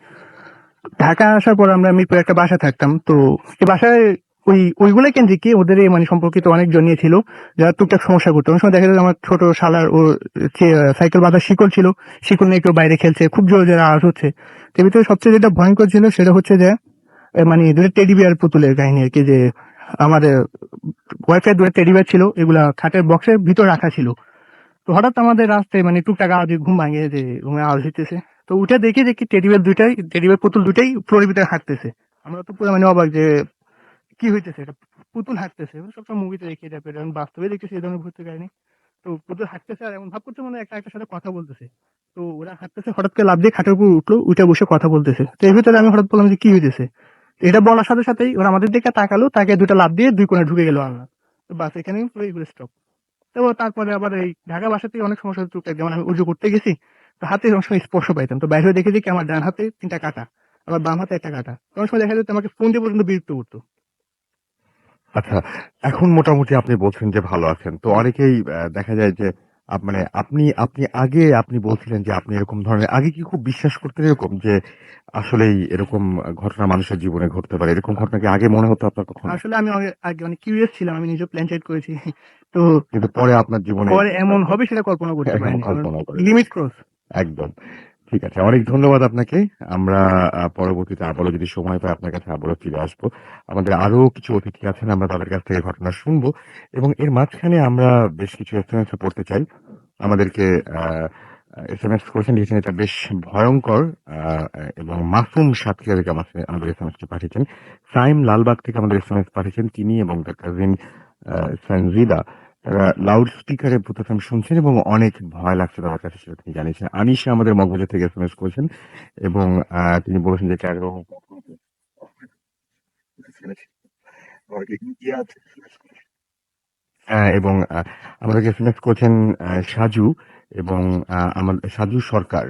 ঢাকা আসার পর আমরা মিরপুরে একটা বাসা থাকতাম। তো এই বাসায় ওইগুলো কেন্দ্রিক ওদের মানে সম্পর্কিত অনেকজন নিয়ে ছিল, যারা টুকটাক সমস্যা করতো। অনেক সময় দেখা যায় আমার ছোট শালার ওর সাইকেল বাঁধার শিকল ছিল, শিকল নিয়ে কেউ বাইরে খেলছে, খুব জোরে জোরে আওয়াজ হচ্ছে। এর ভিতরে সবচেয়ে যেটা ভয়ঙ্কর ছিল সেটা হচ্ছে যে মানে দুটো টেডি বিয়ার পুতুলের কাহিনী আর কি, যে আমাদের ওয়াইফাই দুটো টেডি বিয়ার ছিল, এগুলা খাটের বক্সের ভিতর রাখা ছিল। তো হঠাৎ আমাদের রাস্তায় মানে টুকটাক আওয়াজে ঘুম ভাঙে যে রুমে আওয়াজ হইতেছে। তো উঠে দেখি যে কি টেডি বিয়ার পুতুল দুটাই ফ্লোরের ভিতরে হাঁটতেছে। আমরা তো পুরো মানে অবাক যে কি হইতেছে, এটা পুতুল হাঁটতেছে। সবসময় মুভিতে দেখি এটা, এখন বাস্তবে দেখতেছি এই ধরনের ভূতের কাহিনী। তো পুতুল হাঁটতেছে আর এমন ভাব করছে মানে একটা একটা সাথে কথা বলতেছে। তো ওরা হাঁটতেছে, হঠাৎ করে লাফ দিয়ে খাটের উপর উঠলো, উঠে বসে কথা বলতেছে। তো এর ভিতরে আমি হঠাৎ বললাম যে কি হইতেছে। এটা বলার সাথে সাথেই ওরা আমাদের দিকে তাকালো, তাকে দুটা লাফ দিয়ে দুই কোণে ঢুকে গেল আল্লাহ। তো বাস এখানে পুরো এগুলো স্টপ। তো তারপরে আবার এই ঢাকা বাসা থেকে অনেক সমস্যা হচ্ছে, যেমন আমি উজু করতে গেছি, তো হাতে অনেক সময় স্পর্শ পাইতাম। তো বাইরে দেখে দেখি আমার ডান হাতে 3টা কাটা, আবার বাম হাতে 1টা কাটা। তো অনেক সময় দেখা যেত আমাকে ফোন দিয়ে পর্যন্ত বিরক্ত করতো। আচ্ছা, এখন মোটামুটি আপনি বলছেন যে ভালো আছেন। তো অনেকেই দেখা যায় যে মানে আপনি আপনি আগে আপনি বলছিলেন যে আপনি এরকম ধরনের আগে কি খুব বিশ্বাস করতেন এরকম যে আসলেই এরকম ঘটনা মানুষের জীবনে ঘটতে পারে? এরকম ঘটনা কি আগে মনে হতো আপনার কখনো? আসলে আমি আগে অনেক কিউরিয়াস ছিলাম, আমি নিজে প্ল্যান সেট করেছি। তো কিন্তু পরে আপনার জীবনে পরে এমন হবে সেটা কল্পনা করতে এখন পারিনি, কল্পনা করে লিমিট ক্রস। একদম। ঠিক আছে। অনেক ধন্যবাদ আপনাকে। আমরা পরবর্তীতে আবারও যদি সময় পাই আপনার কাছে আবারও ফিরে আসবো। আমাদের আরো কিছু অতিথি আছেন, আমরা তাদের কাছ থেকে ঘটনা শুনবো এবং এর মাঝখানে আমরা বেশ কিছু এসএমএস ও পড়তে চাই। আমাদেরকে এসএমএস করেছেন, লিখেছেন এটা বেশ ভয়ঙ্কর এবং মাসুম সাতক্ষীরা থেকে আমাদের এসএমএসটি পাঠিয়েছেন। সাইম লালবাগ থেকে আমাদের এসএমএস পাঠিয়েছেন তিনি এবং তার কাজিন সানজিদা। লাউড স্পিকারে ভূত FM শুনছেন এবং অনেক ভয় লাগছে তার কাছে, সেটা তিনি জানিয়েছেন। আনিশা আমাদের মগবাজার থেকে এসএমএস করেছেন এবং তিনি বলেছেন যে এবং আমাদেরকে এসএমএস করেছেন সাজু এবং আমার সাজু সরকার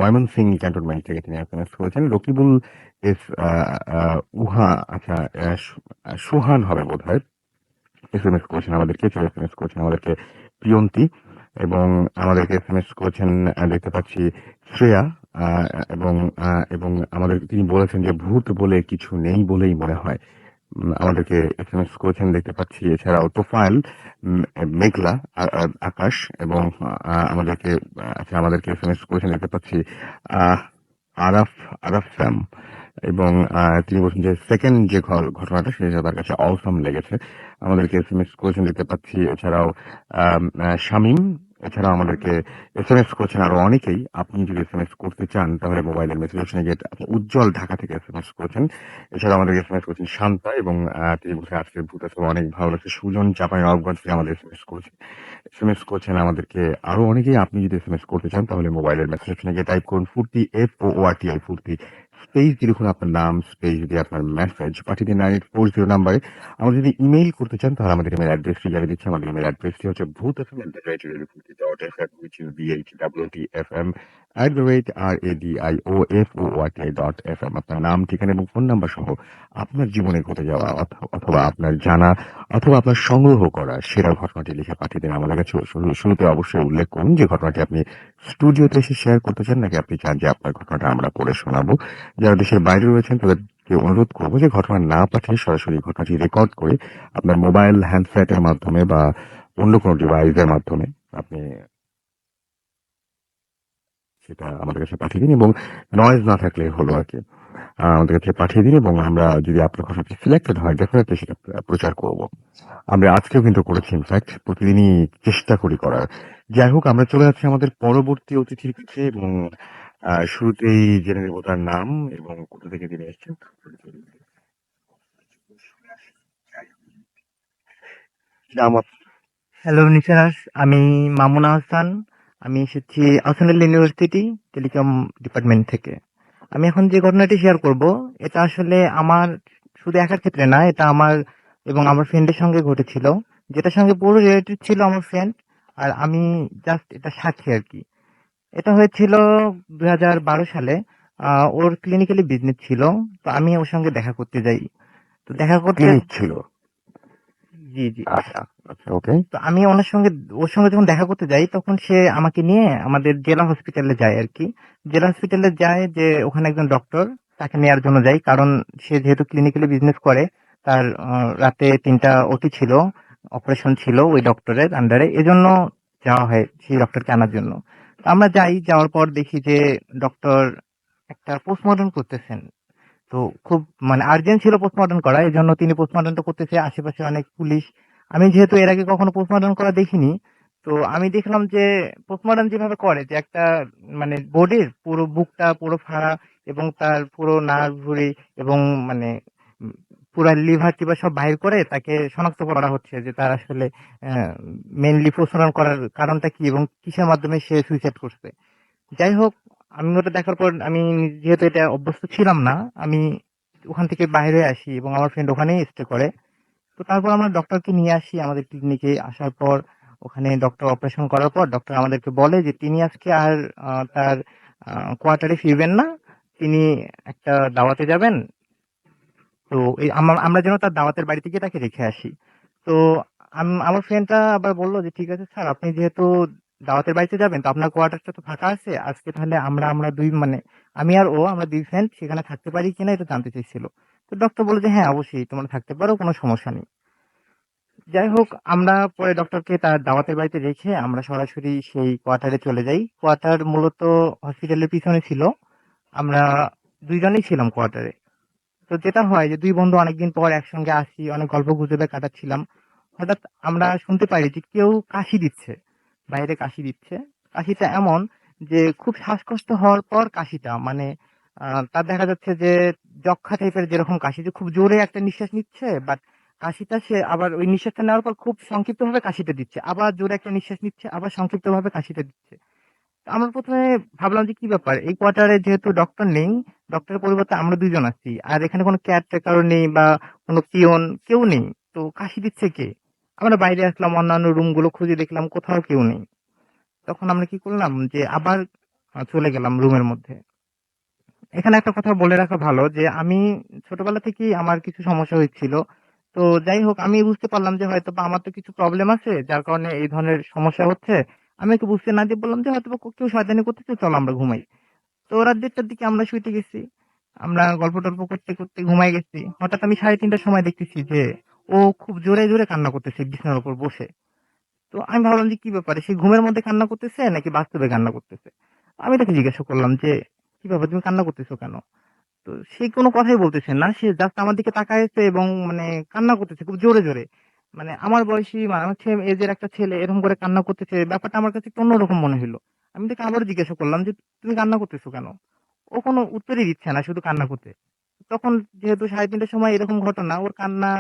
ময়মনসিংহ ক্যান্টনমেন্ট থেকে তিনি এসএমএস করেছেন। রকিবুল এস উহা আচ্ছা সুহান হবে বোধহয় এসএমএস করেছেন আমাদেরকে, এসএমএস করেছেন আমাদেরকে প্রিয়ন্তী এবং আমাদেরকে এসএমএস করেছেন দেখতে পাচ্ছি শ্রেয়া আহ, এবং এবং আমাদের তিনি বলেছেন যে ভূত বলে কিছু নেই বলেই মনে হয়। আমাদেরকে এসএমএস করেছেন দেখতে পাচ্ছি। এছাড়াও তোফায়েল মেঘলা আকাশ এবং আমাদেরকে আচ্ছা আমাদেরকে এসএমএস করেছেন দেখতে পাচ্ছি আহ, আরাফ আরাফ স্যাম এবং তিনি বলছেন যে সেকেন্ড যে ঘটনাটা সেটা তার কাছে অসম লেগেছে। আমাদেরকে এসএমএস করেছেন দেখতে পাচ্ছি। এছাড়াও শামীম, এছাড়াও আমাদেরকে এসএমএস করছেন আরো অনেকেই। আপনি যদি এসএমএস করতে চান তাহলে মোবাইলের মেসেজ অপশনে গিয়ে উজ্জ্বল ঢাকা থেকে এসএমএস করেছেন। এছাড়াও আমাদেরকে এসএমএস করছেন শান্তা এবং তিনি বলছেন আজকের ভূত আসলে অনেক ভালো লাগছে। সুজন চাপাই নবগঞ্জ থেকে আমাদের এসএমএস করছেন আমাদেরকে আরো অনেকেই। আপনি যদি এসএমএস করতে চান তাহলে মোবাইলের মেসেজ অপশনে গিয়ে টাইপ করুন ফুর্তি FORTI ফুর্তি স্পেস দিয়ে লিখুন আপনার নাম, স্পেস দিয়ে আপনার মেসেজ পাঠিয়ে দিন 9840 নাম্বারে। আমরা যদি ইমেইল করতে চান তাহলে আমাদের ইমেল অ্যাড্রেসটি জানিয়ে দিচ্ছি। আমাদের ইমেল অ্যাড্রেসটি হচ্ছে bhutfm@radiofuর্তি.fm, which is bhwtfm@radiofuort.fm। আপনার নাম, ঠিকানা এবং ফোন নাম্বার সহ আপনার জীবনে ঘটে যাওয়া অথবা আপনার জানা অথবা আপনার সংগ্রহ করা সেরা ঘটনাটি লিখে পাঠিয়ে দিন আমাদের কাছে। শুরুতে অবশ্যই উল্লেখ করুন যে ঘটনাটি আপনি স্টুডিওতে এসে শেয়ার করতে চান নাকি আপনি চান যে আপনার ঘটনাটা আমরা পড়ে শোনাবো। যারা দেশের বাইরে রয়েছেন তাদেরকে অনুরোধ করবো যে ঘটনা না পাঠিয়ে সরাসরি ঘটনাটি রেকর্ড করে আপনার মোবাইল হ্যান্ডসেটের মাধ্যমে বা অন্য কোনো ডিভাইসের মাধ্যমে আপনি সেটা আমাদের কাছে পাঠিয়ে দিন এবং নয়েজ না থাকলে হলো আর কি। আমাদের কাছে পাঠিয়ে দিন এবং আমরা যদি আপনার ঘটনাটি সিলেক্টেড হয় ডেফিনেটলি সেটা প্রচার করব। আমরা আজকেও কিন্তু করেছি, ইনফ্যাক্ট প্রতিদিনই চেষ্টা করি করার। যাই হোক, আমরা চলে যাচ্ছি আমাদের পরবর্তী অতিথির কাছে এবং শুরুতেই জেনে নেব তার নাম এবং কোথা থেকে তিনি এসেছেন। নাম হ্যালো নিসারাস, আমি মামুনা হাসান। আমি এসেছি আসানুল ইউনিভার্সিটি টেলিকম ডিপার্টমেন্ট থেকে। আমি এখন যে ঘটনাটি শেয়ার করব, এটা আসলে আমার শুধু একার ক্ষেত্রে না, এটা আমার এবং আমার ফ্রেন্ডের সঙ্গে ঘটেছিল। যেটার সঙ্গে পুরো রিলেটেড ছিল আমার ফ্রেন্ড, আর আমি জাস্ট এটা সাক্ষী আর কি। এটা হয়েছিল 2012 সালে। ওর ক্লিনিক্যালি বিজনেস ছিল, তো আমি ওর সঙ্গে দেখা করতে যাই। তো দেখা করতে ক্লিনিক ছিল। জি জি। আচ্ছা আচ্ছা, ওকে। তো আমি ওর সঙ্গে যখন দেখা করতে যাই তখন সে আমাকে নিয়ে আমাদের জেলা হসপিটালে যায় আর কি। জেলা হসপিটালে যায় যে ওখানে একজন ডক্টর, তাকে নেয়ার জন্য যাই, কারণ সে যেহেতু ক্লিনিক্যালি বিজনেস করে, তার রাতে 3টা ওটি ছিল, অপারেশন ছিল ওই ডক্টরের আন্ডারে, এজন্য যাওয়া হয় সেই ডক্টরকে আনার জন্য। তো আমরা যাই, যাওয়ার পর দেখি যে ডক্টর একটা পোস্টমর্টম করতেছেন। তো খুব মানে আর্জেন্ট ছিল পোস্টমর্টম করা, এই জন্য তিনি পোস্টমর্টমটা করতেছে। আশেপাশে অনেক পুলিশ। আমি যেহেতু এর আগে কখনো পোস্টমর্টম করা দেখিনি, তো আমি দেখলাম যে পোস্টমর্টম যেভাবে করে, যে একটা মানে বডির পুরো বুকটা পুরো ফাড়া এবং তার পুরো নার্ভ ভুঁড়ি এবং মানে উম, পুরা লিভার টিভার সব বাইর করে তাকে শনাক্ত করা হচ্ছে যে তার আসলে মেইনলি পোস্টমর্টম করার কারণটা কি এবং কিসের মাধ্যমে সে সুইসাইড করছে। যাই হোক, আমি ওটা দেখার পর আমি যেহেতু এটা অভ্যস্ত ছিলাম না, আমি ওখান থেকে বাইরে আসি এবং আমার ফ্রেন্ড ওখানেই স্টে করে। তো তারপর আমরা ডক্টরকে নিয়ে আসি আমাদের ক্লিনিকে। আসার পর ওখানে ডক্টর অপারেশন করার পর ডক্টর আমাদেরকে বলে যে তিনি আজকে আর তার কোয়ার্টারে ফিরবেন না, তিনি একটা দাওয়াতে যাবেন। তো এই আমরা যেন তার দাওয়াতের বাড়িতে গিয়ে তাকে রেখে আসি। তো আমার ফ্রেন্ডটা আবার বললো যে ঠিক আছে স্যার, আপনি যেহেতু দাওয়াতের বাড়িতে যাবেন তো আপনার কোয়ার্টারটা তো ফাঁকা আছে, আজকে তাহলে আমরা দুই মানে আমি আর ও, আমরা দুই ফ্রেন্ড সেখানে থাকতে পারি কিনা এটা জানতে চাইছিল। তো ডক্টর বললো যে হ্যাঁ অবশ্যই তোমরা থাকতে পারো, কোনো সমস্যা নেই। যাই হোক, আমরা পরে ডক্টরকে তার দাওয়াতের বাড়িতে রেখে আমরা সরাসরি সেই কোয়ার্টারে চলে যাই। কোয়ার্টার মূলত হসপিটালের পিছনে ছিল। আমরা দুইজনেই ছিলাম কোয়ার্টারে। তো যেটা হয় যে দুই বন্ধু অনেকদিন পর একসঙ্গে আসি, অনেক গল্প গুজবে কাটাচ্ছিলাম। হঠাৎ আমরা শুনতে পাই যে কেউ কাশি দিচ্ছে, বাইরে কাশি দিচ্ছে। কাশিটা এমন যে খুব শ্বাসকষ্ট হওয়ার পর কাশিটা মানে তার দেখা যাচ্ছে যে যক্ষা টাইপের যেরকম কাশি, যে খুব জোরে একটা নিঃশ্বাস নিচ্ছে, বাট কাশিটা সে আবার ওই নিঃশ্বাসটা নেওয়ার পর খুব সংক্ষিপ্ত ভাবে কাশিটা দিচ্ছে, আবার জোরে একটা নিঃশ্বাস নিচ্ছে, আবার সংক্ষিপ্ত ভাবে কাশিটা দিচ্ছে। তো আমরা প্রথমে ভাবলাম যে কি ব্যাপার, এই কোয়ার্টারে যেহেতু ডক্টর নেই, ডক্টরের পরিবর্তে আমরা দুজন আছি, আর এখানে কোনো কেয়ারটেকারও নেই বা কোনো পিয়ন কেউ নেই, তো কাশি দিচ্ছে কে? আমরা বাইরে আসলাম, অন্যান্য রুম গুলো খুঁজে দেখলাম, কোথাও কেউ নেই। তখন আমরা কি করলাম যে আবার চলে গেলাম রুমের মধ্যে। এখানে একটা কথা বলে রাখা ভালো যে আমি ছোটবেলা থেকেই আমার কিছু সমস্যা হয়েছিল। তো যাই হোক, আমি বুঝতে পারলাম যে হয়তো বা আমার তো কিছু প্রবলেম আছে যার কারণে এই ধরনের সমস্যা হচ্ছে। আমি একটু বুঝতে না দিয়ে বললাম যে হয়তো বা কেউ শয়তানি করতেছে, চলো আমরা ঘুমাই। তো রাত 1:30টার দিকে আমরা শুইতে গেছি। আমরা গল্প টল্প করতে করতে ঘুমাই গেছি। হঠাৎ আমি 3:30টার সময় দেখতেছি যে ও খুব জোরে জোরে কান্না করতেছে বিছানার উপর বসে। তো আমি ভাবলাম যে কি ব্যাপারে, সে ঘুমের মধ্যে কান্না করতেছে নাকি বাস্তবে কান্না করতেছে। আমি তাকে জিজ্ঞাসা করলাম যে কি ব্যাপার, তুমি কান্না করতেছো কেন? তো সে কোনো কথাই বলতেছে না, সে জাস্ট আমার দিকে তাকাইছে এবং মানে কান্না করতেছে খুব জোরে জোরে। মানে আমার বয়সী আমার এজের একটা ছেলে এরকম করে কান্না করতেছে, ব্যাপারটা আমার কাছে একটু অন্যরকম মনে হলো। আমি তাকে আবারও জিজ্ঞাসা করলাম যে তুমি কান্না করতেছো কেন? ও কোনো উত্তরই দিচ্ছে না, শুধু কান্না করতে। তখন যেহেতু 3:30টার সময় এরকম ঘটনা, ওর কান্না,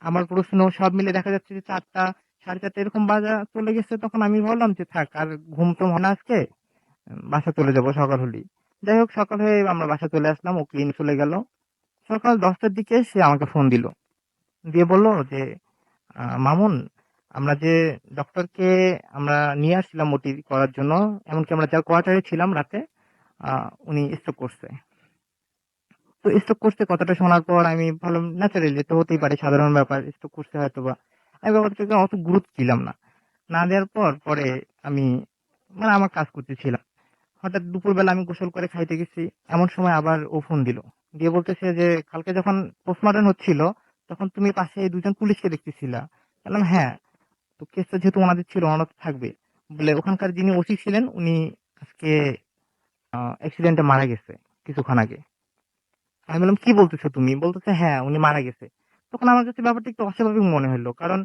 আমার প্রশ্ন সব মিলে দেখা যাচ্ছে যে 4টা 4:30 এরকম বাজা চলে গেছে। তখন আমি ভাবলাম যে থাক, আর ঘুম তো মনে আজকে, বাসা চলে যাবো সকাল হলেই। যাই হোক, সকাল হয়ে আমরা বাসা চলে আসলাম, ও ক্লিন চলে গেল। সকাল 10টার দিকে সে আমাকে ফোন দিল, দিয়ে বলল যে মামুন, আমরা যে ডক্টরকে আমরা নিয়ে আসছিলাম ওটি করার জন্য, এমনকি আমরা যার কোয়ার্টারে ছিলাম রাতে, উনি স্ট্রোক করছে। তো স্ট্রোক করছে কথাটা শোনার পর আমি ভাবলাম ন্যাচারালি তো হতেই পারে, সাধারণ ব্যাপার, স্ট্রোক করছে হয়তো বা। আমি ব্যাপারটাকে অত গুরুত্ব দিলাম না। না দেওয়ার পর পরে আমি মানে আমার কাজ করতেছিলাম। হঠাৎ দুপুরবেলা আমি গোসল করে খাইতে গেছি, এমন সময় আবার ও ফোন দিল, দিয়ে বলতেছে যে কালকে যখন পোস্টমর্টম হচ্ছিল তখন তুমি পাশে এই দুজন পুলিশকে দেখতেছিলা। বললাম হ্যাঁ। তো কেসটা যেহেতু ওনাদের ছিল, ওনারা তো থাকবে। বলে ওখানকার যিনি ওসি ছিলেন উনি আজকে অ্যাক্সিডেন্টে মারা গেছে কিছুক্ষণ আগে। আমি বললাম কি বলতেছো তুমি? বলতেছে হ্যাঁ, উনি মারা গেছে। তখন আমার কাছে ব্যাপারটা একটু অস্বাভাবিক মনে হলো, কারণ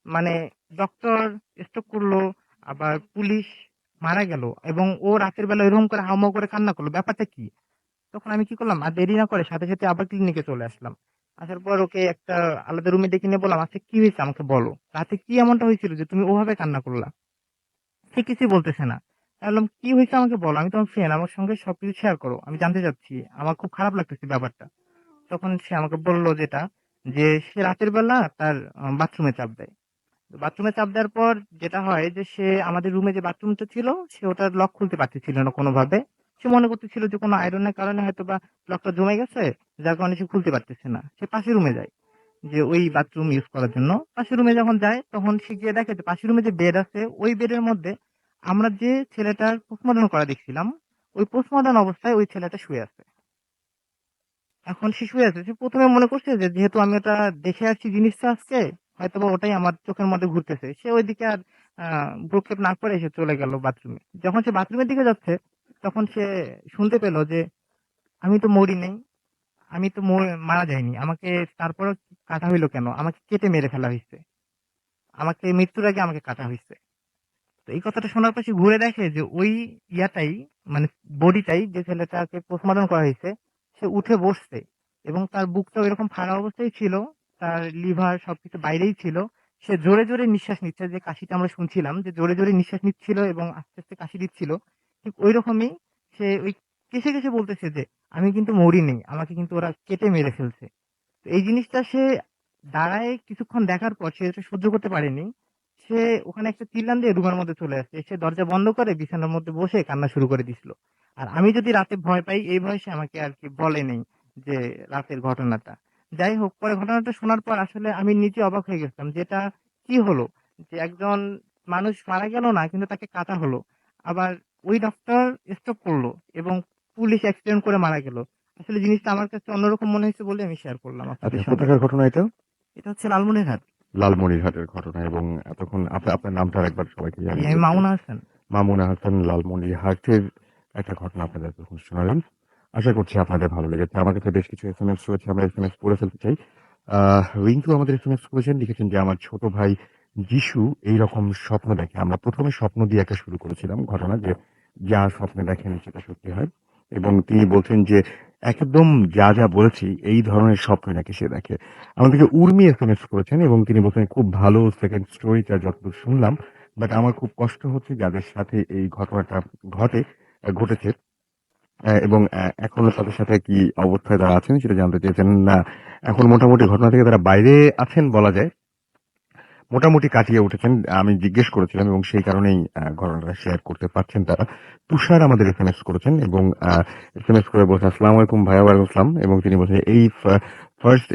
মানে ডক্টর স্ট্রোক করলো, আবার পুলিশ মারা গেল, এবং ও রাতের বেলা এরকম করে হাউমাউ করে কান্না করলো, ব্যাপারটা কি? তখন আমি কি করলাম, আর দেরি না করে সাথে সাথে আবার ক্লিনিকে চলে আসলাম। আসার পর ওকে একটা আলাদা রুমে ডেকে নিয়ে বললাম, আচ্ছা কি হয়েছে আমাকে বলো, রাতে কি এমনটা হয়েছিল যে তুমি ওভাবে কান্না করলা? সে কিছুই বলতেছে না। আমি বললাম কি হয়েছে আমাকে বলো, আমি তোমার ফ্রেন্ড, আমার সঙ্গে সবকিছু শেয়ার করো, আমি জানতে চাচ্ছি, আমার খুব খারাপ লাগতেছে ব্যাপারটা। তখন সে আমাকে বলল যেটা, যে সে রাতের বেলা তার বাথরুমে চাপ দেয়। বাথরুমে চাপ দেওয়ার পর যেটা হয় যে সে আমাদের রুমে যে বাথরুমটা ছিল সে ওটার লক খুলতে পারতেছিল না কোনোভাবে। সে মনে করতেছিল যে কোনো আয়রনের কারণে হয়তো বা লকটা জমে গেছে, যার কারণে সে খুলতে পারতেছে না। সে পাশের রুমে যায় যে ওই বাথরুম ইউজ করার জন্য। পাশের রুমে যখন যায় তখন সে গিয়ে দেখে যে পাশের রুমে যে বেড আছে ওই বেডের মধ্যে আমরা যে ছেলেটার পোস্টমর্টম করা দেখছিলাম, ওই পোস্টমর্টম অবস্থায় ওই ছেলেটা শুয়ে আছে। এখন সে শুয়ে আছে, সে প্রথমে মনে করছে যে যেহেতু আমি ওটা দেখে আসছি জিনিসটা আজকে, হয়তো বা ওটাই আমার চোখের মধ্যে ঘুরতেছে। সে ওইদিকে আর ভ্রুক্ষেপ না করে সে চলে গেল বাথরুমে। যখন সে বাথরুমের দিকে যাচ্ছে তখন সে শুনতে পেল যে আমি তো মরি নাই, আমি তো মারা যাইনি, আমাকে তারপরে কাটা হইলো কেন? আমাকে কেটে মেরে ফেলা হয়েছে, আমাকে মৃত্যুর আগে আমাকে কাটা হয়েছে। তো এই কথাটা শোনার পর সে ঘুরে দেখে যে ওই ইয়াটাই, মানে বডিটাই যে ছেলেটাকে পোস্টমর্টম করা হয়েছে, সে উঠে বসছে, এবং তার বুকটাও এরকম ফাড়া অবস্থায় ছিল, তার লিভার সবকিছু বাইরেই ছিল। সে জোরে জোরে নিঃশ্বাস নিচ্ছে, যে কাশিটা আমরা শুনছিলাম যে জোরে জোরে নিঃশ্বাস নিচ্ছিল এবং আস্তে আস্তে কাশি দিচ্ছিল, ঠিক ওই রকমই সে ওই কেসে কেসে বলতেছে যে আমি কিন্তু মরি নেই, আমাকে কিন্তু ওরা কেটে মেরে ফেলছে। তো এই জিনিসটা সে দাঁড়ায় কিছুক্ষণ দেখার পর সে এটা সহ্য করতে পারেনি। সে ওখানে একটা চিল্লান দিয়ে রুমের মধ্যে চলে আসছে, সে দরজা বন্ধ করে বিছানার মধ্যে বসে কান্না শুরু করে দিছিল। আর আমি যদি রাতে ভয় পাই এই ভয় সে আমাকে আর কি বলে নেই যে রাতের ঘটনাটা। যাই হোক, পরে ঘটনাটা শোনার পর আসলে আমি নিজে অবাক হয়ে গেছিলাম, যেটা কি হলো, যে একজন মানুষ মারা গেল না কিন্তু তাকে কাটা হলো, আবার ওই ডক্টর স্ট্রোক করলো, এবং পুলিশ অ্যাক্সিডেন্ট করে মারা গেল। আসলে জিনিসটা আমার কাছে অন্যরকম মনে হয়েছে বলে আমি শেয়ার করলাম আপনাদের আচ্ছা, সঙ্গে। কোথাকার ঘটনা এটা? এটা হচ্ছে লালমনিরহাট। লালমনিরহাটের ঘটনা। এবং এতক্ষণ আপনার নামটা আরেকবার সবাইকে জি, জানিয়ে আমি দিচ্ছি। মামুন হাসান। মামুনা হাসান, লালমনিরহাটের একটা ঘটনা আপনাদের এতক্ষণ শোনালেন। আশা করছি আপনাদের ভালো লেগেছে। আমার কাছে বেশ কিছু এসএমএস রয়েছে, আমরা এসএমএস পড়ে ফেলতে চাই। রিন্টু আমাদের এসএমএস করেছেন, লিখেছেন যে আমার ছোট ভাই যিশু এইরকম স্বপ্ন দেখে। আমরা প্রথমে স্বপ্ন দিয়ে একটা শুরু করেছিলাম ঘটনা, যে যা স্বপ্নে দেখেন সেটা সত্যি হয়। এবং তিনি বলছেন যে একদম যা যা বলেছি এই ধরনের স্বপ্ন নাকি সে দেখে। আমাদেরকে উর্মি এসএমএস করেছেন এবং তিনি বলছেন খুব ভালো সেকেন্ড স্টোরিটা যতদূর শুনলাম, বাট আমার খুব কষ্ট হচ্ছে যাদের সাথে এই ঘটনাটা ঘটেছে এবং এখনো তাদের সাথে কি অবস্থায় তারা আছেন সেটা জানতে চেয়েছেন। না, এখন মোটামুটি ঘটনা থেকে তারা বাইরে আছেন বলা যায়। মোটামুটি কাটিয়ে উঠেছেন। আমি জিজ্ঞেস করেছিলাম এবং সেই কারণেই ঘটনাটা শেয়ার করতে পারছেন তারা। তুষার আমাদের এসএমএস করেছেন এবং এসএমএস করে বলছেন, "আসসালামু আলাইকুম ভাইয়া।" ওয়ালাইকুম আসসালাম। এবং তিনি বলছেন, "এই ফার্স্ট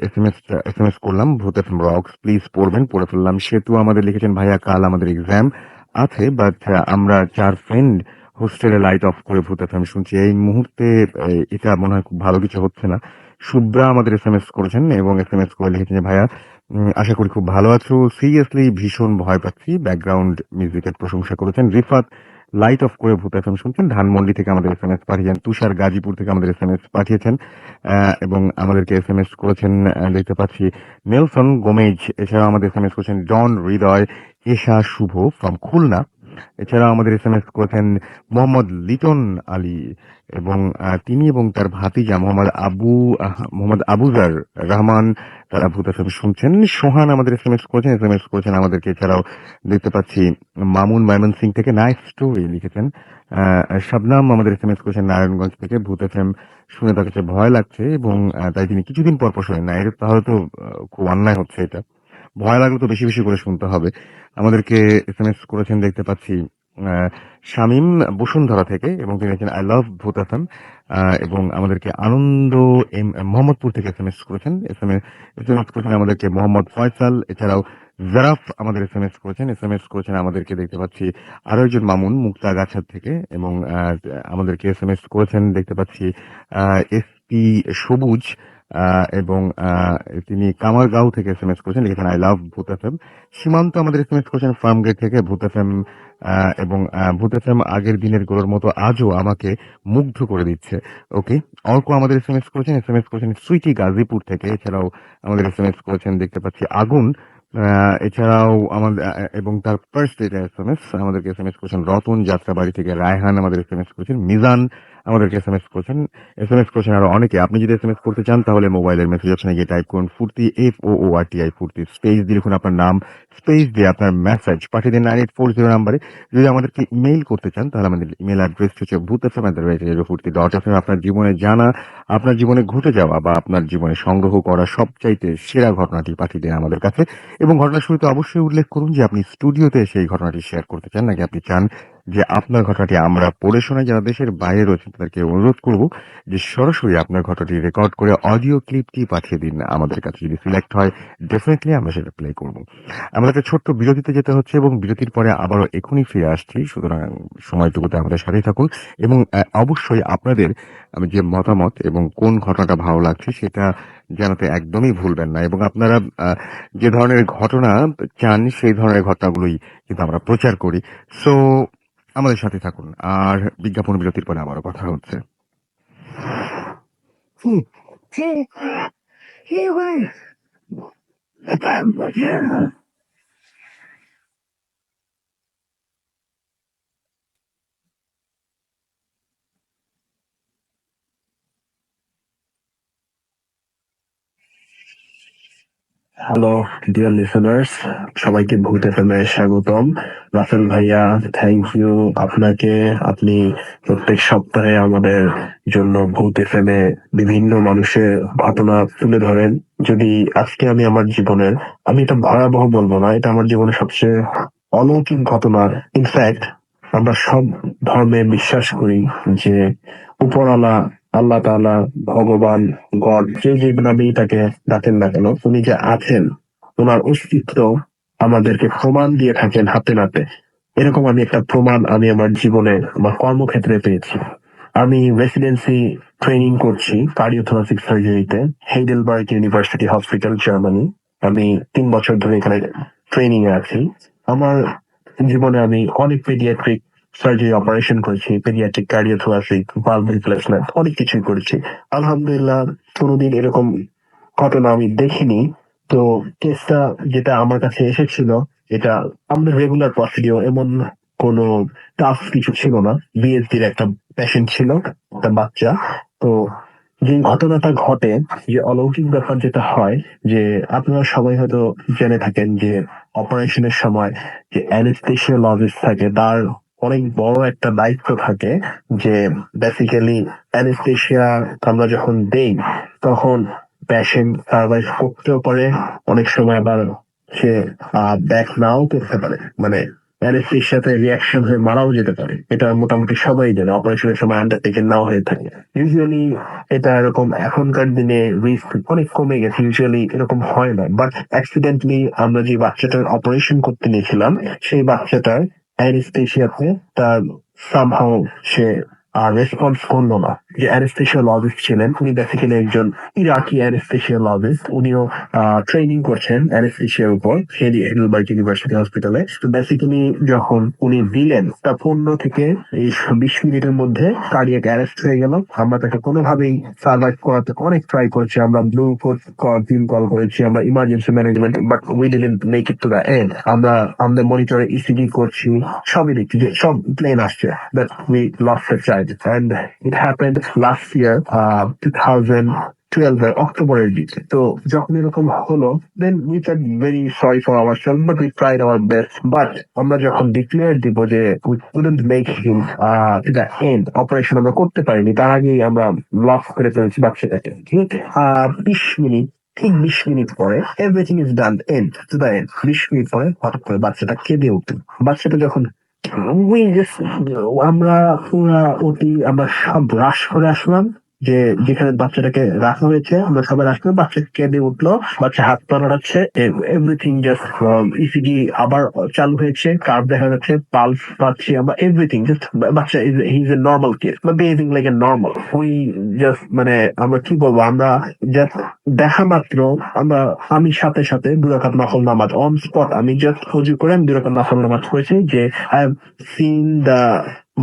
এসএমএস করলাম ভূত এফএম রকস। প্লিজ পড়বেন।" পড়ে ফেললাম। সেতু আমাদের লিখেছেন, "ভাইয়া কাল আমাদের এক্সাম আছে বাট আমরা 4 ফ্রেন্ড হোস্টেলে লাইট অফ করে ভূত এফএম শুনছি। এই মুহূর্তে এটা মনে হয় খুব ভালো কিছু হচ্ছে না।" শুভ্রা আমাদের এসএমএস করেছেন এবং এসএমএস করে লিখেছেন যে, "ভাইয়া আশা করি খুব ভালো আছো। সিরিয়াসলি ভীষণ ভয় পাচ্ছি।" ব্যাকগ্রাউন্ড মিউজিকের প্রশংসা করেছেন। রিফাত লাইট অফ করে ভূত এফএম শুনছেন। ধানমন্ডি থেকে আমাদের এসএমএস পাঠিয়েছেন। তুষার গাজীপুর থেকে আমাদের এসএমএস পাঠিয়েছেন এবং আমাদেরকে এসএমএস করেছেন দেখতে পাচ্ছি নেলসন গোমেজ। এছাড়াও আমাদের এসএমএস করেছেন ডন হৃদয়, এশা শুভ ফ্রম খুলনা। এছাড়াও আমাদের এসএমএস করেছেন মোহাম্মদ লিটন আলী এবং তিনি এবং তার ভাতিজা মোহাম্মদ আবুজার রহমান তারা ভূত এফএম শুনছেন। সোহান আমাদের এসএমএস করেছেন আমাদেরকে। এছাড়াও দেখতে পাচ্ছি মামুন ময়মনসিং থেকে নাইস স্টোরি লিখেছেন। শাবনাম আমাদের এসএমএস করেছেন নারায়ণগঞ্জ থেকে। ভূত এফএম শুনে তার কাছে ভয় লাগছে এবং তাই তিনি কিছুদিন পর পর শোনেন না। এটা তাহলে তো খুব অন্যায় হচ্ছে এটা। ভয় লাগলে তো বেশি বেশি করে শুনতে হবে। আমাদেরকে এসএমএস করেছেন দেখতে পাচ্ছি শামীম বসুন্ধরা থেকে এবং তিনি লিখেছেন, "আই লাভ ভূত এফএম।" এবং আমাদেরকে আনন্দ মোহাম্মদপুর থেকে এসএমএস করেছেন আমাদেরকে মোহাম্মদ ফয়সাল। এছাড়াও জারাফ আমাদের এসএমএস করেছেন আমাদেরকে দেখতে পাচ্ছি আরো একজন মামুন মুক্তাগাছা থেকে এবং আমাদেরকে এসএমএস করেছেন দেখতে পাচ্ছি এসপি সবুজ এবং তিনি কামারগাঁও থেকে এসএমএস করেছেন লিখেছেন, "আই লাভ ভূত এফএম।" সীমান্ত আমাদের এসএমএস করেছেন ফার্মগেট থেকে ভূত এফএম এবং ভূত এফএম আগের দিনের গুলোর মতো আজও আমাকে মুগ্ধ করে দিচ্ছে। ওকে। অর্ক আমাদের এসএমএস করেছেন সুইটি গাজীপুর থেকে। এছাড়াও আমাদের এসএমএস করেছেন দেখতে পাচ্ছি আগুন। এছাড়াও আমাদের এবং তার ফার্স্ট এটা আমাদেরকে এসএমএস করেছেন রতন যাত্রাবাড়ি থেকে। রায়হান আমাদের এসএমএস করেছেন। মিজান আমাদেরকে এসএমএস করেছেন আরো অনেকে। আপনি যদি এসএমএস করতে চান তাহলে মোবাইলের মেসেজ অপশনে গিয়ে টাইপ করুন ফুর্তি FOORTI ফুর্তি স্পেস দিয়ে লিখুন আপনার নাম, স্পেস দিয়ে আপনার মেসেজ পাঠিয়ে দিন 9840 নাম্বারে। যদি আমাদেরকে ইমেইল করতে চান তাহলে আমাদের ইমেল অ্যাড্রেস হচ্ছে bhutfm@fuርቲ.fm। আপনার জীবনে জানা, আপনার জীবনে ঘটে যাওয়া বা আপনার জীবনে সংগ্রহ করা সবচাইতে সেরা ঘটনাটি পাঠিয়ে দিন আমাদের কাছে এবং ঘটনার শুরুতে অবশ্যই উল্লেখ করুন যে আপনি স্টুডিওতে সেই ঘটনাটি শেয়ার করতে চান নাকি আপনি চান যে আপনার ঘটনাটি আমরা পড়ে শোনাই। যারা দেশের বাইরে রয়েছেন তাদেরকে অনুরোধ করব যে সরাসরি আপনার ঘটনাটি রেকর্ড করে অডিও ক্লিপটি পাঠিয়ে দিন আমাদের কাছে। যদি সিলেক্ট হয় ডেফিনেটলি আমরা সেটা প্লে করব। আমাদের একটা ছোট্ট বিরতিতে যেতে হচ্ছে এবং বিরতির পরে আবারও এখনই ফিরে আসছি। সুতরাং সময়টুকুতে আমাদের সাথেই থাকুন এবং অবশ্যই আপনাদের যে মতামত এবং কোন ঘটনাটা ভালো লাগছে সেটা জানাতে একদমই ভুলবেন না এবং আপনারা যে ধরনের ঘটনা চান সেই ধরনের ঘটনাগুলোই কিন্তু আমরা প্রচার করি। সো আমাদের সাথে থাকুন। আর বিজ্ঞাপন বিরতির পরে আবারও কথা হচ্ছে। হ্যালো ডিয়ার লিসেনার্স, সবাইকে ভূত এফএম এ স্বাগতম। রাসেল ভাইয়া, থ্যাংক ইউ আপনাকে। আপনি প্রত্যেক সপ্তাহে আমাদের জন্য ভূত এফএম এ বিভিন্ন মানুষের ঘটনা তুলে ধরেন। যদি আজকে আমি আমার জীবনের, আমি এটা ভয়াবহ বলবো না, এটা আমার জীবনের সবচেয়ে অলৌকিক ঘটনা। ইনফ্যাক্ট আমরা সব ধর্মে বিশ্বাস করি যে উপরওয়ালা আল্লাহ তাআলা, ভগবান, গড, যে নামেই তাকে ডাকেন না কেন, উনি যে আছেন, ওনার অস্তিত্ব আমাদেরকে প্রমাণ দিয়ে থাকেন হাতে নাতে। এরকম আমি একটা প্রমাণ আমি আমার জীবনে, আমার কর্মক্ষেত্রে পেয়েছি। আমি রেসিডেন্সি ট্রেনিং করছি কার্ডিওথোরাসিক সার্জারিতে হেইডেলবার্গ ইউনিভার্সিটি হসপিটাল, জার্মানি। আমি 3 বছর ধরে এখানে ট্রেনিং এ আছি। আমার জীবনে আমি অনেক পেডিয়াট্রিক সার্জারি অপারেশন করেছি, পেডিয়াট্রিক কার্ডিওথোরাসিক, ভালভ রিপ্লেসমেন্ট, অনেক কিছুই করেছি। আলহামদুলিল্লাহ কোনোদিন এরকম ঘটনা আমি দেখিনি। তো কেসটা যেটা আমার কাছে এসেছিল, এটা আমাদের রেগুলার প্রসিডিওর, এমন কোনো টাফ কিছু ছিল না। বিএসডির একটা পেশেন্ট ছিল, একটা বাচ্চা। তো যে ঘটনাটা ঘটে, যে অলৌকিক ব্যাপার যেটা হয়, যে আপনারা সবাই হয়তো জেনে থাকেন যে অপারেশনের সময় যে অ্যানেস্থেসিওলজিস্ট থাকে তার অনেক বড় একটা দায়িত্ব থাকে, যে বেসিক্যালি অ্যানেস্থেসিয়া আমরা যখন দেই তখন পেশেন্ট সার্ভাইভ করতেও পারে, অনেক সময় আবার সে ব্যাক নাও করতে পারে, মানে অ্যানেস্থেসিয়াতে রিয়াকশন হয়ে মারাও যেতে পারে। এটা মোটামুটি সবাই জানে, অপারেশনের সময় আন্ডারটেকেন নাও হয়ে থাকে। ইউজুয়ালি এটা এরকম এখনকার দিনে রিস্ক অনেক কমে গেছে, ইউজুয়ালি এরকম হয় না, বাট অ্যাক্সিডেন্টলি আমরা যে বাচ্চাটার অপারেশন করতে নিয়েছিলাম সেই বাচ্চাটার অ্যানেস্থেসিয়াতে তার সামহাও সে আর রেসপন্স করলো না। যে অ্যানেস্থেসিওলজিস্ট ছিলেন উনি বেসিক্যালি একজন ইরাকি অ্যানেস্থেসিওলজিস্ট, উনিও ট্রেনিং করছেন অ্যানেস্থেসিয়ার উপর হেডেলবার্গ ইউনিভার্সিটি হসপিটালে। তো বেসিক্যালি যখন উনি দিলেন তা 15 থেকে 20 মিনিটের মধ্যে কার্ডিয়াক অ্যারেস্ট হয়ে গেল। আমরা তাকে কোনোভাবেই সার্ভাইভ করাতে অনেক ট্রাই করছি, আমরা ব্লু টিম কল করেছি, আমরা emergency management, but we didn't make it two the and. আমরা আমাদের মনিটরে ইসিজি করছি, সবই দেখছি যে সব প্লেন আসছে, that we lost a child and it happened last year 2012 অক্টোবরের দিকে। তো যখন এরকম হলো then we felt very sorry for ourselves but we tried our best, but আমরা যখন ডিক্লেয়ার দিব যে we couldn't make him to the end, operation আমরা করতে পারিনি, তার আগেই আমরা লস করে ফেলেছি বাচ্চাটাকে। ঠিক 20 মিনিট পরে everything is done end to the end. 20 minute পরে হঠাৎ করে বাচ্চাটা কেঁদে উঠল। বাচ্চাটা যখন আমরা পুরা আমরা সব রাশ করে আসলাম, যে যেখানে বাচ্চাটাকে রাখা হয়েছে আমরা সবাই আসলাম, বাচ্চা কেঁদে উঠলো, বাচ্চা হাত পা নাড়াচ্ছে, এভরিথিং জাস্ট ইসিজি আবার চালু হয়েছে, কার্ভ দেখা যাচ্ছে, পালস পাচ্ছি আমরা, এভরিথিং জাস্ট বাচ্চা is a normal case, behaving like a normal. We just মানে আমরা কি বলবো, আমরা জাস্ট দেখা মাত্র আমি সাথে সাথে 2 রাকাত নফল নামাজ অন স্পট, আমি জাস্ট অজু করে আমি 2 রাকাত নফল নামাজ পড়েছি, যে I have seen the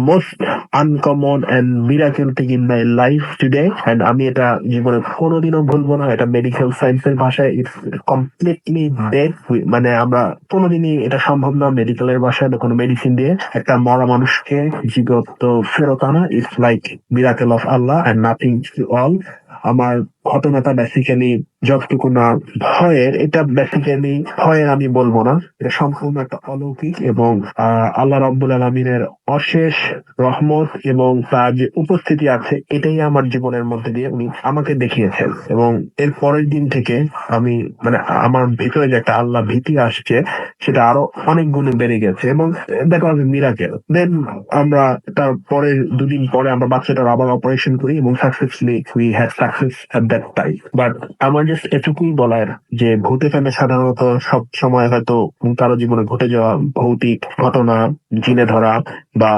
most uncommon and miracle thing in my life today, and আমি এটা জীবনে কোনোদিনও ভুলবো না। এটা মেডিকেল সায়েন্সের ভাষায় ইটস কমপ্লিটলি ডেড, মানে আমরা কোনোদিনই এটা সম্ভব না মেডিকেলের ভাষায় কোনো মেডিসিন দিয়ে একটা মরা মানুষকে জীবত ফেরত আনা। It's like miracle of Allah and nothing to all. আমার ঘটনাটা বেসিক্যালি যতটুকু না ভয়ের, এটা বেসিক্যালি ভয়ের আমি বলবো না, এটা সম্পূর্ণ একটা অলৌকিক এবং আল্লাহ রাব্বুল আলামিনের অশেষ রহমত এবং তার যে উপস্থিতি আছে এটাই আমার জীবনের মধ্যে দিয়ে উনি আমাকে দেখিয়েছেন। এবং এর পরের দিন থেকে আমি মানে আমার ভিতরে যে একটা আল্লাহ ভীতি আসছে সেটা আরো অনেক গুণে বেড়ে গেছে, এবং দ্যাট ওয়াজ এ মিরাকেল। দেন আমরা তার পরের 2 দিন পরে আমরা বাচ্চাটার আবার অপারেশন করি এবং successfully we had success at that time. But আমার জাস্ট এটুকুই বলার যে ভূত এফএমে সাধারণত সব সময় হয়তো কারো জীবনে ঘটে যাওয়া ভৌতিক ঘটনা, জিনে ধরা বা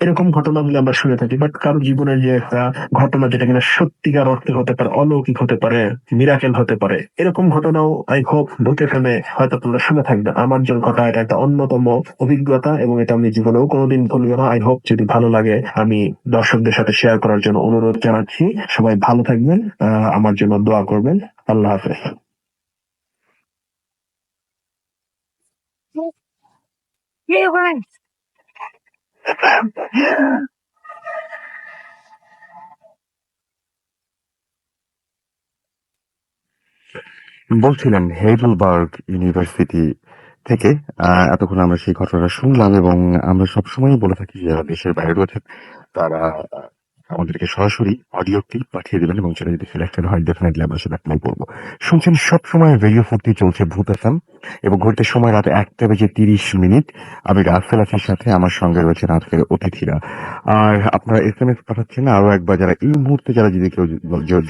এরকম ঘটনাগুলো আমরা শুনে থাকি, বাট কারো জীবনের যে একটা ঘটনা যেটা কিনা সত্যিকার অর্থে হতে পারে, অলৌকিক হতে পারে, মিরাকেল হতে পারে, এরকম ঘটনাও আই হোপ ভূত এফএমে হয়তো তোমরা শুনে থাকবে। আমার যে ঘটনা এটা একটা অন্যতম অভিজ্ঞতা এবং এটা আমি জীবনেও কোনোদিন ভুলবো না। আই হোপ যদি ভালো লাগে আমি দর্শকদের সাথে শেয়ার করার জন্য অনুরোধ জানাচ্ছি। সবাই ভালো থাকবেন, আমার জন্য দোয়া করবেন। আল্লাহ হাফেজ। বলছিলেন হেইডেলবার্গ ইউনিভার্সিটি থেকে এতক্ষণ আমরা সেই ঘটনাটা শুনলাম, এবং আমরা সবসময়ই বলে থাকি যারা দেশের বাইরে রয়েছেন তারা আমাদেরকে সরাসরি অডিও ক্লিপ পাঠিয়ে দেবেন, এবং সেটা যদি সিলেক্টেড হয় ডেফিনেটলি আমরা সেটা প্লে করবো। শুনছেন সবসময় রেডিও ফুর্তি চলছে ভূত এফএম, এবং ঘড়িতে সময় রাত 1:30। আমি রাসেল আছির সাথে, আমার সঙ্গে রয়েছেন আজকের অতিথিরা। আর আপনারা SMS পাঠাচ্ছেন আরো একবার, যারা এই মুহূর্তে যারা যদি কেউ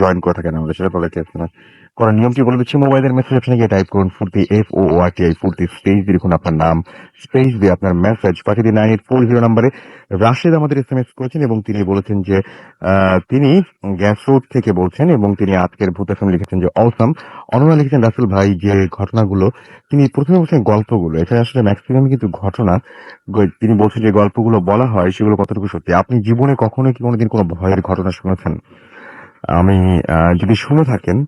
জয়েন করে থাকেন আমাদের সাথে, তাদেরকে SMS করার নিয়মটি বলে দিচ্ছি। মোবাইলের মেসেজ অপশনে গিয়ে টাইপ করুন ফুর্তি FOORTI ফুর্তি, স্পেস দিয়ে লিখুন আপনার নাম, স্পেস দিয়ে আপনার মেসেজ পাঠিয়ে দিন 9840 নাম্বারে। রাশেদ আমাদের SMS করেছেন এবং তিনি বলেছেন যে তিনি গ্যাস রোড থেকে বলছেন, এবং তিনি আজকের ভূত এফএম লিখেছেন যে অসাম। অনরা লিখেছেন রাসেল ভাই যে ঘটনাগুলো, তিনি প্রথমে বলছেন গল্পগুলো, এখানে আসলে ম্যাক্সিমাম কিন্তু ঘটনা তিনি বলছেন যে গল্পগুলো বলা হয় সেগুলো কতটুকু সত্যি। আপনি জীবনে কখনো কি কোনোদিন কোনো ভয়ের ঘটনা শুনেছেন? আমি যদি শুনে থাকেন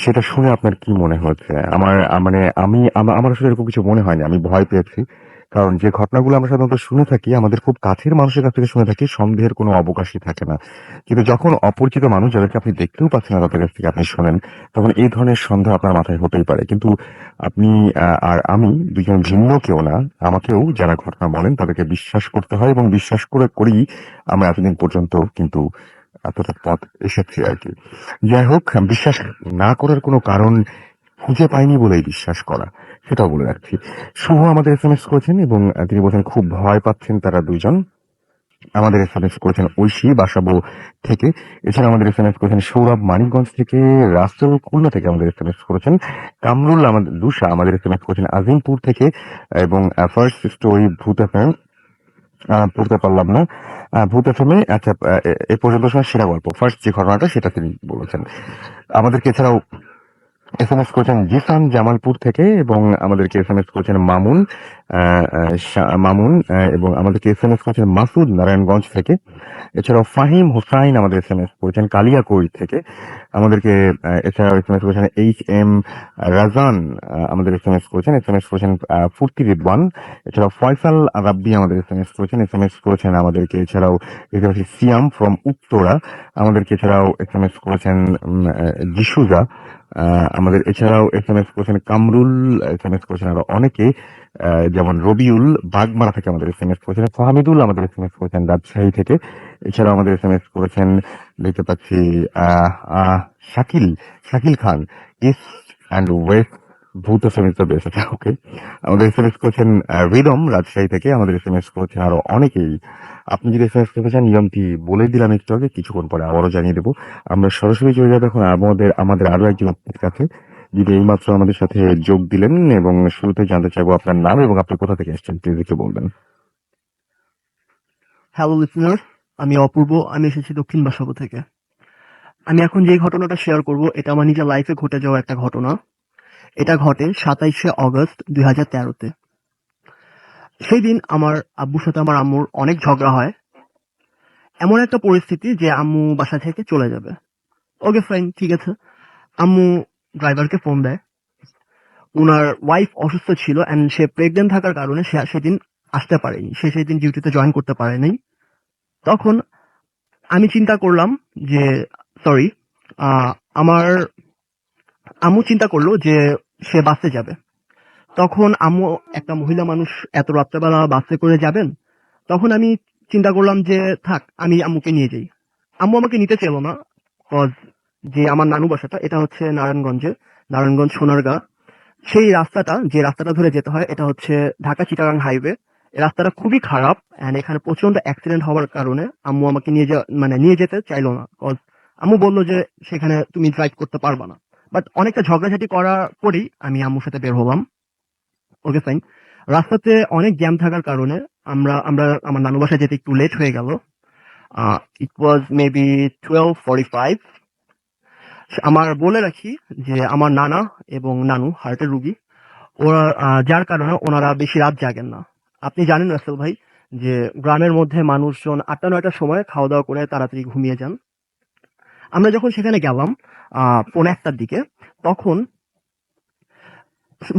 সেটা শুনে আপনার কি মনে হচ্ছে? আমার আসলে এরকম কিছু মনে হয়নি, আমি ভয় পেয়েছি, কারণ যে ঘটনাগুলো আমরা সাধারণত শুনে থাকি আমাদের খুব কাছের মানুষের কাছ থেকে শুনে থাকি, সন্দেহের কোনো অবকাশই থাকে না। কিন্তু যখন অপরিচিত মানুষ যাদেরকে আপনি দেখতেও পাচ্ছেন না তাদের কাছ থেকে আপনি শোনেন, তখন এই ধরনের সন্দেহ আপনার মাথায় হতেই পারে। কিন্তু আপনি আর আমি দুজন ভিন্ন কেউ না। আমাকেও যারা ঘটনা বলেন তাদেরকে বিশ্বাস করতে হয় এবং বিশ্বাস করেই আমরা এতদিন পর্যন্ত কিন্তু এতটা পথ এসেছি আর কি। যাই হোক, বিশ্বাস না করার কোনো কারণ খুঁজে পাইনি বলেই বিশ্বাস করা, সেটাও বলে রাখছি। শুভ আমাদের এসএমএস করেছেন এবং তিনি বলছেন খুব ভয় পাচ্ছেন তারা দুইজন। আমাদের এসএমএস করেছেন ঐশী বাসাবো থেকে। এছাড়া আমাদের এসএমএস করেছেন সৌরভ মানিকগঞ্জ থেকে, রাসেল খুলনা থেকে আমাদের এসএমএস করেছেন, কামরুল আমাদের রুষা আমাদের এসএমএস করেছেন আজিমপুর থেকে, এবং ফার্স্ট স্টোরি ভূত এফএম পড়তে পারলাম না। ভূত এফএমে আচ্ছা, এ পর্যন্ত সময় সেরা গল্প ফার্স্ট যে ঘটনাটা সেটা তিনি বলেছেন। আমাদেরকে এছাড়াও এসএমএস করেছেন জিসান জামালপুর থেকে, এবং আমাদেরকে এসএমএস করেছেন মামুন এবং আমাদেরকে এসএমএস করেছেন মাসুদ নারায়ণগঞ্জ থেকে। এছাড়াও ফাহিম হোসাইন আমাদের এসএমএস করেছেন কালিয়াকৈর থেকে। আমাদেরকে এছাড়াও এসএমএস করেছেন এইচ এম রাজান আমাদের এসএমএস করেছেন ফুর্তি রিদওয়ান। এছাড়াও ফয়সাল রাব্বি আমাদের এসএমএস করেছেন আমাদেরকে। এছাড়াও সিয়াম ফ্রম উত্তরা আমাদেরকে এছাড়াও এসএমএস করেছেন জিসুজা আমাদের। এছাড়াও এসএমএস করেছেন কামরুল, এসএমএস করেছেন আরো অনেকে, যেমন রবিউল বাগমারা থেকে আমাদের এসএমএস করেছেন, ফাহমিদুল আমাদের এসএমএস করেছেন রাজশাহী থেকে। এছাড়াও আমাদের এসএমএস করেছেন দেখতে পাচ্ছি শাকিল খান, ইস্ট অ্যান্ড ওয়েস্ট ভূত এসএমএস তো বেশ আছে, ওকে। আমাদের এসএমএস করেছেন রিদম রাজশাহী থেকে। আমাদের এসএমএস করেছেন আরো অনেকেই। আপনি যদি এসএমএস করতে চান, নিয়মটি বলে দিলাম একটু আগে, কিছুক্ষণ পরে আবারও জানিয়ে দেবো। আমরা সরাসরি চলে যাবো এখন আমাদের আরো একজন আপনার কাছে, যিনি এইমাত্র আমাদের সাথে যোগ দিলেন, এবং শুরুতে জানতে চাইবো আপনার নাম এবং আপনি কোথা থেকে এসেছেন, প্লিজ একটু বলবেন। হ্যালো লিসনার, আমি অপূর্ব। আমি এসেছি দক্ষিণ বাসাবো থেকে। আমি এখন যে ঘটনাটা শেয়ার করব এটা আমার নিজের লাইফে ঘটে যাওয়া একটা ঘটনা। এটা ঘটে 27শে অগস্ট 2013-তে। সেই দিন আমার আব্বুর সাথে আমার আম্মুর অনেক ঝগড়া হয়। এমন একটা পরিস্থিতি যে আম্মু বাসা থেকে চলে যাবে। ওকে ফাইন, ঠিক আছে। আম্মু ড্রাইভারকে ফোন দেয়। ওনার ওয়াইফ অসুস্থ ছিল অ্যান্ড সে প্রেগনেন্ট থাকার কারণে সে সেদিন আসতে পারেনি, সে সেদিন ডিউটিতে জয়েন করতে পারেনি। তখন আমি চিন্তা করলাম যে সরি আমার আম্মু চিন্তা করলো যে সে বাসে যাবে। তখন আম্মু একটা মহিলা মানুষ, এত রাত্রেবেলা বাসে করে যাবেন। তখন আমি চিন্তা করলাম যে থাক, আমি আম্মুকে নিয়ে যাই। আম্মু আমাকে নিতে চাইলো না, কজ যে আমার নানু বাসাটা এটা হচ্ছে নারায়ণগঞ্জ সোনারগাঁ। সেই রাস্তাটা, যে রাস্তাটা ধরে যেতে হয়, এটা হচ্ছে ঢাকা চিটাগাং হাইওয়ে। এই রাস্তাটা খুবই খারাপ এন্ড এখানে প্রচন্ড অ্যাক্সিডেন্ট হওয়ার কারণে আম্মু আমাকে নিয়ে যেতে চাইলো না। কজ আম্মু বললো যে সেখানে তুমি ড্রাইভ করতে পারবা না। বাট অনেকটা ঝগড়াঝাটি করার পরেই আমি আম্মুর সাথে বের হলাম। Okay fine. রাস্তাতে অনেক জ্যাম থাকার কারণে আমরা আমার নানু বাসায় যেতে একটু লেট হয়ে গেল। ইট ওয়াজ মেবি 12:45। আমার বলে রাখি যে আমার নানা এবং নানু হার্টের রুগী। ওরা যার কারণে ওনারা বেশি রাত জাগেন না। আপনি জানেন রাসেল ভাই যে গ্রামের মধ্যে মানুষজন 8টা-9টার সময় খাওয়া দাওয়া করে তাড়াতাড়ি ঘুমিয়ে যান। আমরা যখন সেখানে গেলাম 1:45টার দিকে, তখন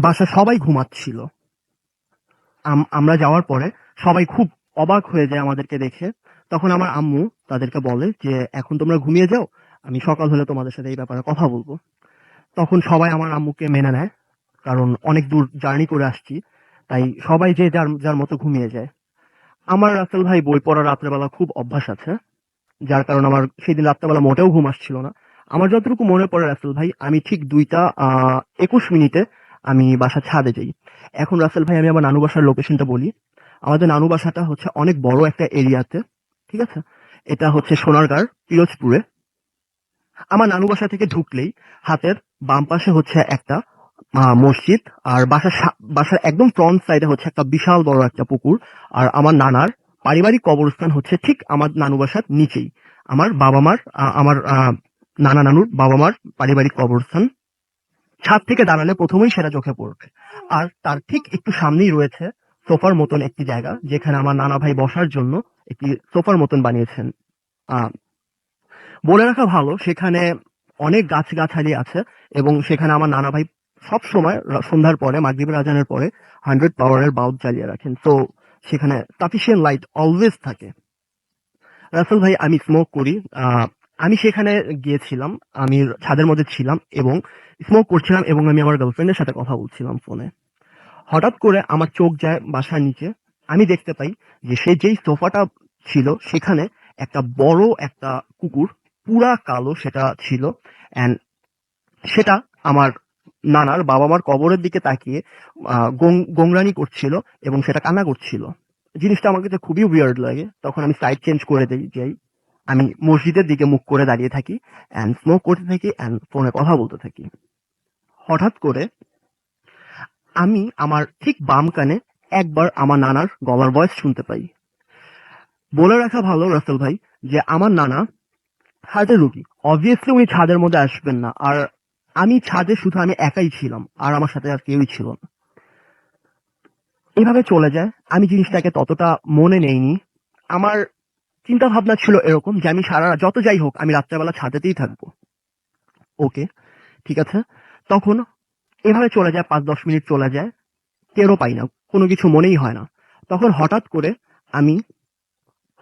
বাসা সবাই ঘুমাচ্ছিল। আমরা যাওয়ার পরে সবাই খুব অবাক হয়ে যায় আমাদেরকে দেখে। তখন আমার আম্মু তাদেরকে বলে যে এখন তোমরা ঘুমিয়ে যাও, আমি সকাল হলে তোমাদের সাথে এই ব্যাপারে কথা বলবো। তখন সবাই আমার আম্মুকে মেনে নেয়, কারণ অনেক দূর জার্নি করে আসছি, তাই সবাই যে যার মতো ঘুমিয়ে যায়। আমার রাসেল ভাই বই পড়া রাত্রেবেলা খুব অভ্যাস আছে, যার কারণে আমার সেদিন রাত্রেবেলা মোটেও ঘুম আসছিল না। আমার যতটুকু মনে পড়ে রাসেল ভাই, আমি ঠিক 2:21 আমি বাসা ছাদে যাই। এখন রাসেল ভাই আমি আমার নানু বাসার লোকেশনটা বলি। আমাদের নানু বাসাটা হচ্ছে অনেক বড় একটা এরিয়াতে, ঠিক আছে। এটা হচ্ছে সোনারগাঁর পিরোজপুরে। আমার নানু বাসা থেকে ঢুকলেই হাতের বাম পাশে হচ্ছে একটা মসজিদ, আর বাসার একদম ফ্রন্ট সাইডে হচ্ছে একটা বিশাল বড় একটা পুকুর। আর আমার নানার পারিবারিক কবরস্থান হচ্ছে ঠিক আমার নানু বাসার নিচেই। আমার নানা নানুর বাবা মার পারিবারিক কবরস্থান। ছাদ থেকে দাঁড়ালে প্রথমেই সেটা চোখে পড়বে। আর তার ঠিক একটু সামনেই রয়েছে সোফার মতন একটি জায়গা, যেখানে আমার নানা ভাই বসার জন্য একটি সোফার মতন বানিয়েছেন। বলে রাখা ভালো, সেখানে অনেক গাছগাছালি আছে এবং সেখানে আমার নানা ভাই সব সময় সন্ধ্যার পরে মাগরিবের আজানের পরে 100 পাওয়ারের বাল্ব জ্বালিয়ে রাখেন, তো সেখানে তাফিশিয়ান লাইট অলওয়েজ থাকে। রাসেল ভাই, আমি স্মোক করি। আমি সেখানে গিয়েছিলাম, আমি ছাদের মধ্যে ছিলাম এবং স্মোক করছিলাম এবং আমি আমার গার্লফ্রেন্ডের সাথে কথা বলছিলাম ফোনে। হঠাৎ করে আমার চোখ যায় বাসার নিচে। আমি দেখতে পাই যে সে যেই সোফাটা ছিল সেখানে একটা বড় একটা কুকুর, পুরা কালো সেটা ছিল, অ্যান্ড সেটা আমার নানার বাবা মার কবরের দিকে তাকিয়ে গোংরানি করছিল এবং সেটা কান্না করছিল। জিনিসটা আমার কাছে খুবই উইয়ার্ড লাগে। তখন আমি সাইড চেঞ্জ করে যাই, আমি মসজিদের দিকে মুখ করে দাঁড়িয়ে থাকি অ্যান্ড স্মোক করতে থাকি অ্যান্ড ফোনে কথা বলতে থাকি। হঠাৎ করে আমি আমার ঠিক বাম কানে একবার আমার নানার গলার ভয়েস শুনতে পাই। বলে রাখা ভালো রাসেল ভাই যে আমার নানা হার্টের রোগী, অবভিয়াসলি উনি ছাদের মধ্যে আসবেন না, আর আমি ছাদে শুধু আমি একাই ছিলাম, আর আমার সাথে আর কেউই ছিল না। এভাবে চলে যায়, আমি জিনিসটাকে ততটা মনে নেইনি। আমার চিন্তা ভাবনা ছিল এরকম যে আমি সারা রাত যত যাই হোক আমি রাত্রেবেলা ছাদেতেই থাকবো। ওকে, ঠিক আছে। তখন এভাবে চলে যায়, 5-10 মিনিট চলে যায়, টেরও পাই না, কোনো কিছু মনেই হয় না। তখন হঠাৎ করে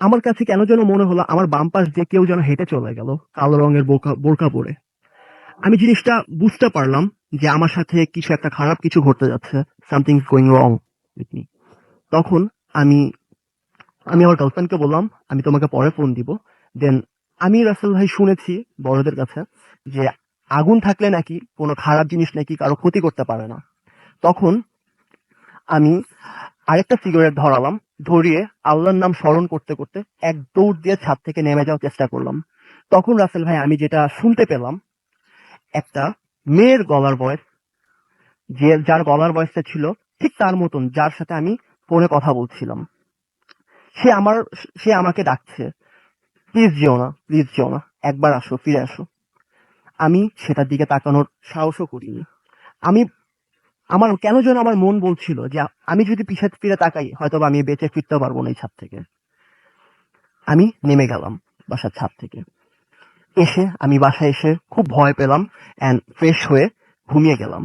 আমার কাছে কেন যেন মনে হলো আমার বাম পাশ দিয়ে কেউ যেন হেঁটে চলে গেল, কালো রঙের বোরকা পরে। আমি জিনিসটা বুঝতে পারলাম যে আমার সাথে কিছু একটা খারাপ কিছু ঘটতে যাচ্ছে, something going wrong with me. তখন আমি আমি আমার গার্লফ্রেন্ডকে বললাম আমি তোমাকে পরে ফোন দিব। দেন আমি রাসেল ভাই শুনেছি বড়দের কাছে যে আগুন থাকলে নাকি কোনো খারাপ জিনিস নাকি কারো ক্ষতি করতে পারে না। তখন আমি আরেকটা সিগারেট ধরালাম, ধরিয়ে আল্লাহর নাম স্মরণ করতে করতে এক দৌড় দিয়ে ছাদ থেকে নেমে যাওয়ার চেষ্টা করলাম। তখন রাসেল ভাই আমি যেটা শুনতে পেলাম, একটা মেয়ের গলার ভয়েস, যার গলার ভয়েসটা ছিল ঠিক তার মতন যার সাথে আমি ফোনে কথা বলছিলাম। সে আমাকে ডাকছে, প্লিজ যেও না, প্লিজ যেও না, একবার আসো, ফিরে আসো। আমি সেটার দিকে তাকানোর সাহসও করিনি। আমি আমার কেন যেন আমার মন বলছিল যে আমি যদি পিছে ফিরে তাকাই হয়তো বা আমি বেঁচে ফিরতে পারবো না এই ছাদ থেকে। আমি নেমে গেলাম বাসার ছাদ থেকে। আমি বাসায় এসে খুব ভয় পেলাম অ্যান্ড ফ্রেশ হয়ে ঘুমিয়ে গেলাম।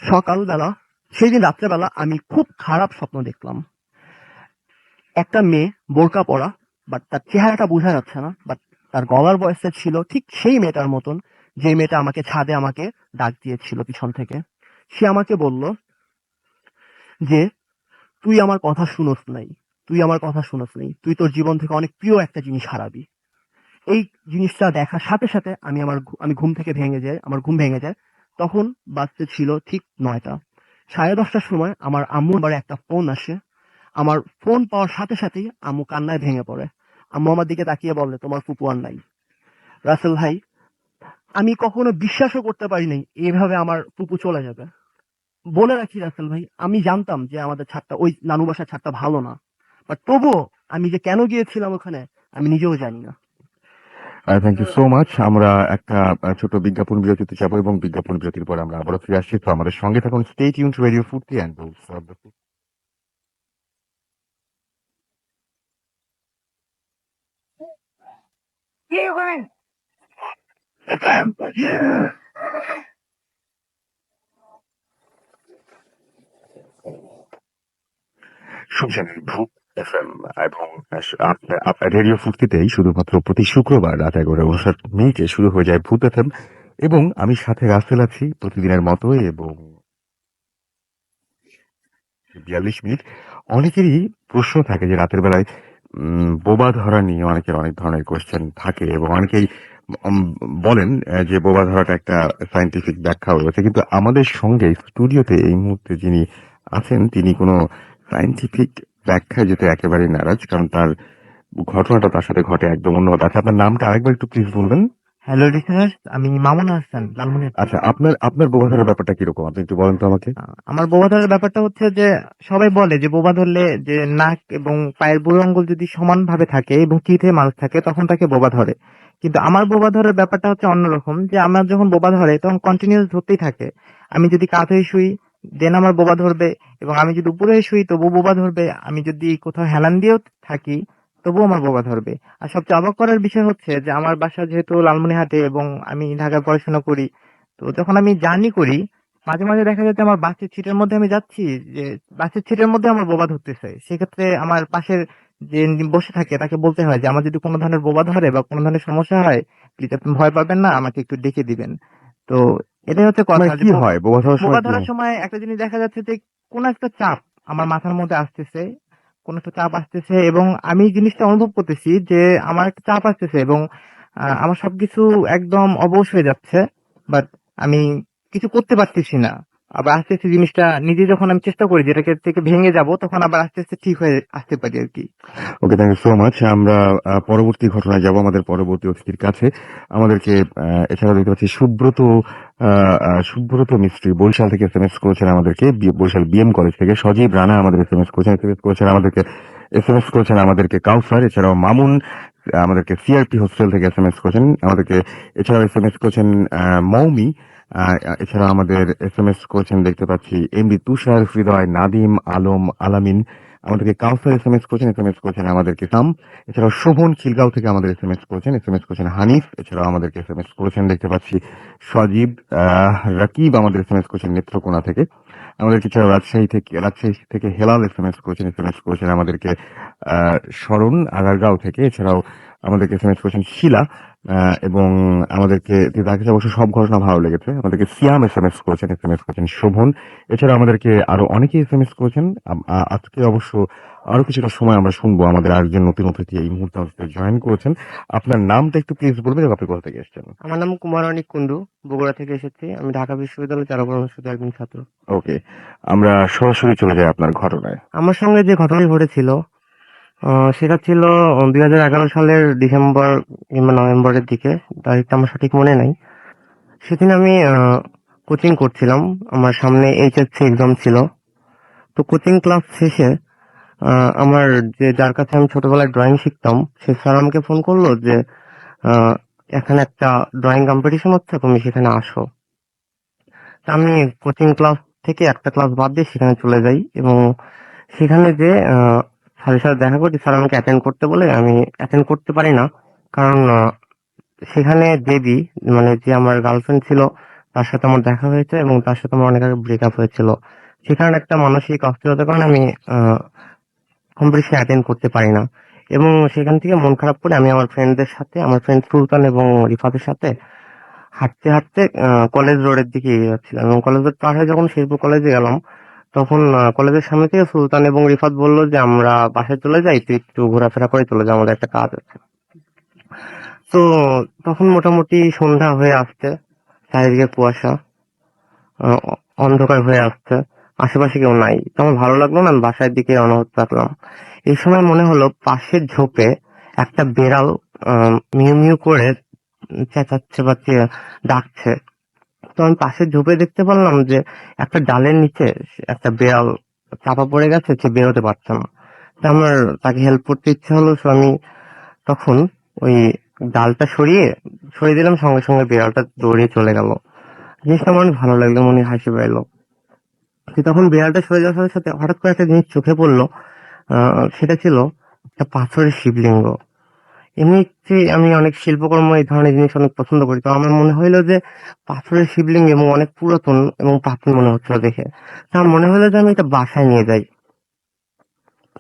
সকালবেলা, সেই দিন রাত্রেবেলা আমি খুব খারাপ স্বপ্ন দেখলাম। একটা মেয়ে বোরকা পরা, বাট তার চেহারাটা বোঝা যাচ্ছে না, বাট তার গলার বয়সটা ছিল ঠিক সেই মেয়েটার মতন যে মেয়েটা আমাকে ছাদে আমাকে ডাক দিয়েছিল পিছন থেকে। সে আমাকে বলল যে তুই আমার কথা শুনোস নাই, তুই তোর জীবন থেকে অনেক প্রিয় একটা জিনিস হারাবি। এই জিনিসটা দেখার সাথে সাথে আমি ঘুম থেকে ভেঙে যাই, আমার ঘুম ভেঙে যায়। তখন বাজতে ছিল ঠিক 9টা। 10:30টার সময় আমার আম্মুর বাড়ি একটা ফোন আসে। আমার ফোন পাওয়ার সাথে সাথেই আম্মু কান্নায় ভেঙে পড়ে। আম্মু আমার দিকে তাকিয়ে বলে তোমার ফুপু আর নাই। রাসেল ভাই, আমি কখনো বিশ্বাসও করতে পারি নাই এভাবে আমার ফুপু চলে যাবে। বলে রাখি রাসেল ভাই, আমি জানতাম যে আমাদের ছাদটা, ওই নানু বাসার ছাদটা ভালো না, বাট তবুও আমি যে কেন গিয়েছিলাম ওখানে আমি নিজেও জানি না। Thank you so much. আমরা একটা ছোট বিজ্ঞাপন বিরতিতে যাবো এবং বিজ্ঞাপন বিরতির পর আমরা আবারও ফিরে আসছি। তো আমাদের সঙ্গে থাকুন, স্টে টিউনড টু রেডিও ফুর্তি অ্যান্ড শুনছেন ভূত এফএম এবং রেডিও ফুর্তিতেই শুধুমাত্র প্রতি শুক্রবার রাত 11:59 শুরু হয়ে যায় ভূত এফএম, এবং আমি সাথে রাসেল আছি প্রতিদিনের মতোই, এবং 42 মিনিট। অনেকেরই প্রশ্ন থাকে যে রাতের বেলায় বোবা ধরা নিয়ে অনেকের অনেক ধরনের কোয়েশ্চেন থাকে, এবং অনেকেই বলেন যে বোবা ধরাটা একটা সায়েন্টিফিক ব্যাখ্যাও রয়েছে, কিন্তু আমাদের সঙ্গে স্টুডিওতে এই মুহূর্তে যিনি আছেন তিনি কোনো সায়েন্টিফিক ব্যাখ্যায় যেতে একেবারেই নারাজ, কারণ তার ঘটনাটা তার সাথে ঘটে একদম অন্য। আচ্ছা, আপনার নামটা আরেকবার একটু প্লিজ বলবেন। হ্যালো লিসেনার্স, আমি মামুন হাসান, লালমনিরহাট। আচ্ছা, আপনার বোবা ধরার ব্যাপারটা কিরকম আপনি একটু বলেন তো আমাকে। আমার বোবা ধরার ব্যাপারটা হচ্ছে যে সবাই বলে যে বোবা ধরলে যে নাক এবং পায়ের বুড়ো আঙ্গুল যদি সমান ভাবে থাকে এবং চিঠে মানুষ থাকে তখন তাকে বোবা ধরে। কিন্তু আমার বোবা ধরার ব্যাপারটা হচ্ছে অন্যরকম, যে আমার যখন বোবা ধরে তখন কন্টিনিউস ধরতেই থাকে। আমি যদি কাত হয়ে শুই দেন আমার বোবা ধরবে, এবং আমি যদি উপরে হয়ে শুই তবুও বোবা ধরবে, আমি যদি কোথাও হেলান দিয়েও থাকি তবুও আমার বোবা ধরবে। আর সবচেয়ে অবাক করার বিষয় হচ্ছে যে আমার বাসা যেহেতু লালমনিরহাটে এবং আমি ঢাকায় পড়াশোনা করি, তো যখন আমি জার্নি করি মাঝে মাঝে দেখা যাচ্ছে আমার বাসের সিটের মধ্যে আমি যাচ্ছি, যে বাসের সিটের মধ্যে আমার বোবা ধরতেছে, সেক্ষেত্রে আমার পাশের যে বসে থাকে তাকে বলতে হয় যে আমার যদি কোনো ধরনের বোবা ধরে বা কোনো ধরনের সমস্যা হয়, প্লিজ আপনি ভয় পাবেন না, আমাকে একটু ডেকে দিবেন। তো এটাই হচ্ছে কথা, মানে যে কি হয় বোবা হওয়ার বোবা সময় কি ধরার হয়? সময় একটা জিনিস দেখা যাচ্ছে যে কোনো একটা চাপ আমার মাথার মধ্যে আসতেছে, কোনো একটা চাপ আসতেছে, এবং আমি এই জিনিসটা অনুভব করতেছি যে আমার একটা চাপ আসতেছে, এবং আমার সবকিছু একদম অবশ হয়ে যাচ্ছে, বাট আমি কিছু করতে পারতেছি না। আবার আস্তে আস্তে জিনিসটা নিজে যখন আমি চেষ্টা করি যেটাকে থেকে ভেঙে যাব, তখন আবার আস্তে আস্তে ঠিক হয়ে আসতে পারি আর কি। ওকে, থ্যাংক ইউ সো মাচ। আমরা পরবর্তী ঘটনায় যাব, আমাদের পরবর্তী অতিথির কাছে। আমাদেরকে এছাড়া দেখতে পাচ্ছি সুব্রত মিস্ত্রি বরিশাল থেকে এসএমএস করেছেন আমাদেরকে, বরিশাল বিএম কলেজ থেকে। সজীব রানা আমাদের এসএমএস করেছেন আমাদেরকে, কাউসার। এছাড়াও মামুন আমাদেরকে সিআরপি হোস্টেল থেকে এসএমএস করেছেন আমাদেরকে। এছাড়াও এসএমএস করেছেন মৌমি। এছাড়া আমাদের এসএমএস করেছেন দেখতে পাচ্ছি এমবি তুষার, হৃদয়, নাদিম, আলম, আলামিন। আমাদেরকে কাউসার এসএমএস করেছেন আমাদেরকে সাম। এছাড়াও শোভন খিলগাঁও থেকে আমাদের এসএমএস করেছেন হানিফ। এছাড়াও আমাদেরকে এসএমএস করেছেন দেখতে পাচ্ছি সজীব। রাকিব আমাদের এসএমএস করেছেন নেত্রকোনা থেকে আমাদেরকে। এছাড়াও রাজশাহী থেকে হেলাল এসএমএস করেছেন আমাদেরকে শরণ আগারগাঁও থেকে। এছাড়াও আমাদেরকে এসএমএস করেছেন শিলা। এবং আমাদেরকে তার কাছে অবশ্য সব ঘটনা ভালো লেগেছে। আমাদেরকে সিয়াম এসএমএস করেছেন শোভন। এছাড়া আমাদেরকে আরো অনেকে এসএমএস করেছেন। আজকে অবশ্য আরো কিছুটা সময় আমরা শুনবো আমাদের আরেকজন নতুন অতিথি এই মুহূর্তে আমাদের জয়েন করেছেন। আপনার নামটা একটু প্লিজ বলবেন এবং আপনি কোথা থেকে এসেছেন? আমার নাম কুমারণিক কুন্ডু, বগুড়া থেকে এসেছি। আমি ঢাকা বিশ্ববিদ্যালয় চারুকলা অনুষদের একজন ছাত্র। ওকে, আমরা সরাসরি চলে যাই আপনার ঘটনায়। আমার সঙ্গে যে ঘটনাটি ঘটেছিল সেটা ছিল 2011 সালের ডিসেম্বর কিংবা নভেম্বরের দিকে, তারিখটা আমার সঠিক মনে নাই। সেদিন আমি কোচিং করছিলাম, আমার সামনে এইচএসসি এক্সাম ছিল। তো কোচিং ক্লাস শেষে আমার যার কাছে আমি ছোটবেলায় ড্রয়িং শিখতাম, সে স্যার আমাকে ফোন করলো যে আহ, এখানে একটা ড্রয়িং কম্পিটিশন হচ্ছে, তুমি সেখানে আসো। তা আমি কোচিং ক্লাস থেকে একটা ক্লাস বাদ দিয়ে সেখানে চলে যাই, এবং সেখানে যে স্যারের সাথে দেখা করি, স্যার আমাকে অ্যাটেন্ড করতে বলে। আমি অ্যাটেন্ড করতে পারি না, কারণ সেখানে দেবী, মানে যে আমার গার্লফ্রেন্ড ছিল, তার সাথে আমার দেখা হয়েছে, এবং তার সাথে আমার অনেক আগে ব্রেকআপ হয়েছিল। সেখানে একটা মানসিক অস্থিরতার কারণে আমি কম্পিটিশন অ্যাটেন্ড করতে পারি না, এবং সেখান থেকে মন খারাপ করে আমি আমার ফ্রেন্ডদের সাথে, আমার ফ্রেন্ড সুলতান এবং রিফাতের সাথে হাঁটতে হাঁটতে কলেজ রোডের দিকে এগিয়ে যাচ্ছিলাম, এবং কলেজ রোড পার হয়ে যখন শেরপুর কলেজে গেলাম, তখন কলেজের সামনে থেকে সুলতান এবং রিফাত বললো যে আমরা বাসায় চলে যাই, তুই একটু ঘোরাফেরা করে চলে যা, আমাদের একটা কাজ আছে। তো তখন মোটামুটি সন্ধ্যা হয়ে আসছে, চারিদিকে কুয়াশা, আহ, অন্ধকার হয়ে আসছে, আশেপাশে কেউ নাই। তো আমার ভালো লাগলো না, আমি বাসার দিকে রওনা হতে থাকলাম। এই সময় মনে হলো পাশের ঝোপে একটা বেড়াল মিউ মিউ করে চেঁচাচ্ছে বা ডাকছে। তো আমি পাশের ঝোপে দেখতে পারলাম যে একটা ডালের নিচে একটা বেড়াল চাপা পড়ে গেছে, সে বেরোতে পারছে না। তো আমার তাকে হেল্প করতে ইচ্ছে হলো, তো আমি তখন ওই ডালটা সরিয়ে দিলাম, সঙ্গে সঙ্গে বিড়ালটা দৌড়িয়ে চলে গেল। জিনিসটা আমার অনেক ভালো লাগলো, মনে হাসি পাইলো। তো তখন বিড়ালটা সরে যাওয়ার সাথে সাথে হঠাৎ করে একটা জিনিস চোখে পড়লো, সেটা ছিল একটা পাথরের শিবলিঙ্গ। এমনিতে আমি অনেক শিল্পকর্ম এই ধরনের জিনিস অনেক পছন্দ করি, তো আমার মনে হইলো যে পাথরের শিবলিঙ্গ এবং অনেক পুরাতন এবং প্রাচীন মনে হচ্ছিল দেখে। তা আমার মনে হলো যে আমি এটা বাসায় নিয়ে যাই,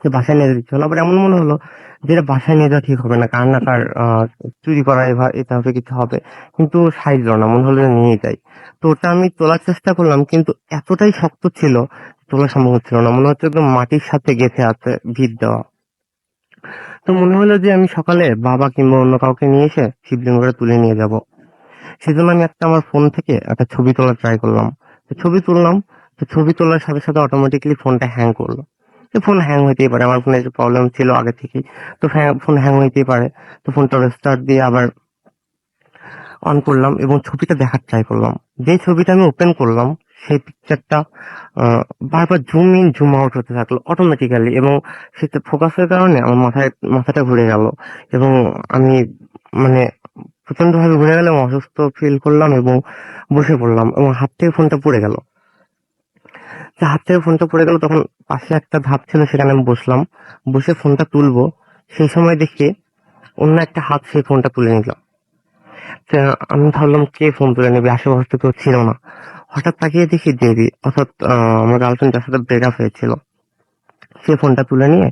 যে বাসায় নিয়ে যেতে হলো। আবার এমন মনে হলো যে এটা বাসায় নিয়ে যাওয়া ঠিক হবে না, কার না কার চুরি করা এটা হবে, কিছু হবে। কিন্তু সাইজলো না, মনে হলো যে নিয়ে যাই। তো ওটা আমি তোলার চেষ্টা করলাম, কিন্তু এতটাই শক্ত ছিল, তোলা সম্ভব হচ্ছিল না। মনে হচ্ছে একদম মাটির সাথে গেঁথে আছে, ভিত দেওয়া। তো মনে হলো যে আমি সকালে বাবা কিংবা অন্য কাউকে নিয়ে এসে শিবলিঙ্গটা তুলে নিয়ে যাব। সেজন্য আমি আমার ফোন থেকে একটা ছবি তোলার ট্রাই করলাম। তো ছবি তুললাম, তো ছবি তোলার সাথে সাথে অটোমেটিক্যালি ফোনটা হ্যাং করলো। তো ফোন হ্যাং হইতেই পারে, আমার ফোনে প্রবলেম ছিল আগে থেকেই। তো ফোন হ্যাং হইতেই পারে। তো ফোনটা রেস্টার্ট দিয়ে আবার অন করলাম এবং ছবিটা দেখার ট্রাই করলাম। যে ছবিটা আমি ওপেন করলাম, সেই পিকচারটা বারবার জুম ইন জুম আউট হতে থাকলো অটোমেটিক্যালি, এবং সেটা ফোকাসের কারণে আমার মাথাটা ঘুরে গেল, এবং আমি মানে প্রচন্ড ভাবে ঘুরে গেলে অসুস্থ ফিল করলাম এবং বসে পড়লাম, এবং হাত থেকে ফোনটা পড়ে গেল। তখন পাশে একটা ধাপ ছিল, সেখানে আমি বসলাম। বসে ফোনটা তুলবো, সেই সময় দেখি অন্য একটা হাত সেই ফোনটা তুলে নিল। তা আমি ভাবলাম কে ফোন তুলে নেবে, আশেপাশে তো কেউ ছিল না। হঠাৎ তাকিয়ে দেখি দেবী, অর্থাৎ আমার গার্লফ্রেন্ড যার সাথে ব্রেকআপ হয়েছিল, সে ফোনটা তুলে নিয়ে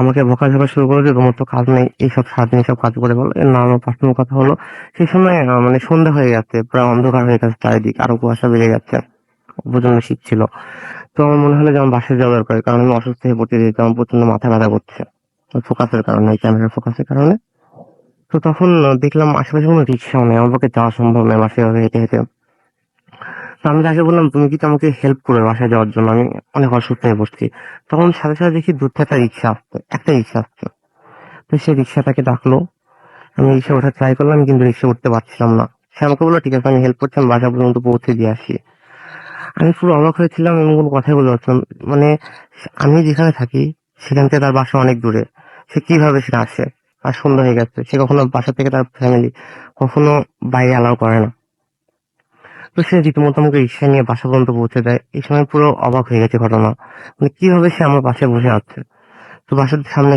আমাকে বকাঝকা শুরু করে যে তোমার তো কাজ নেই, এইসব সারাদিন এইসব কাজ করে বলো। না, আমার পার্সোনাল কথা হলো, সেই সময় মানে সন্ধ্যা হয়ে গেছে, প্রায় অন্ধকার হয়ে গেছে চারিদিক, আরো কুয়াশা বেড়ে যাচ্ছে, প্রচন্ড শীত ছিল। তো আমার মনে হলো যে আমার বাসায় যাওয়া দরকার, কারণ আমি অসুস্থ হয়ে পড়তে যেতে আমার প্রচন্ড মাথা ব্যথা করছে ফোকাসের কারণে, ক্যামেরার ফোকাসের কারণে। তো তখন দেখলাম আশেপাশে কোনো রিক্সাও নেই, আমার পক্ষে যাওয়া সম্ভব নয় বাসায় ভাবে হেঁটে হেঁটে। তো আমি তাকে বললাম তুমি কি আমাকে হেল্প করে বাসায় যাওয়ার জন্য, আমি অনেক অসুস্থ হয়ে পড়ছি। তখন সাথে সাথে দেখি দূর থেকে একটা রিক্সা আসছে। তো সে রিক্সাটাকে ডাকলো, আমি রিক্সা ওঠার ট্রাই করলাম, কিন্তু রিক্সা উঠতে পারছিলাম না। সে আমাকে বললো ঠিক আছে আমি হেল্প করছি, আমি বাসা পর্যন্ত পৌঁছে দিয়ে আসি। আমি পুরো অবাক হয়েছিলাম এবং কোনো কথাই বলতে পারছিলাম না। মানে আমি যেখানে থাকি সেখান থেকে তার বাসা অনেক দূরে, সে কিভাবে সেটা আসে? আর সন্ধ্যা হয়ে গেছে, সে কখনো বাসা থেকে তার ফ্যামিলি কখনো বাইরে অ্যালাউ করে না। তো সে রীতিমতো আমাকে রিক্সা নিয়ে বাসা পর্যন্ত পৌঁছে দেয়। এই সময় পুরো অবাক হয়ে গেছে ঘটনা, মানে কিভাবে সে আমার পাশে বসে আছে। তো বাসার সামনে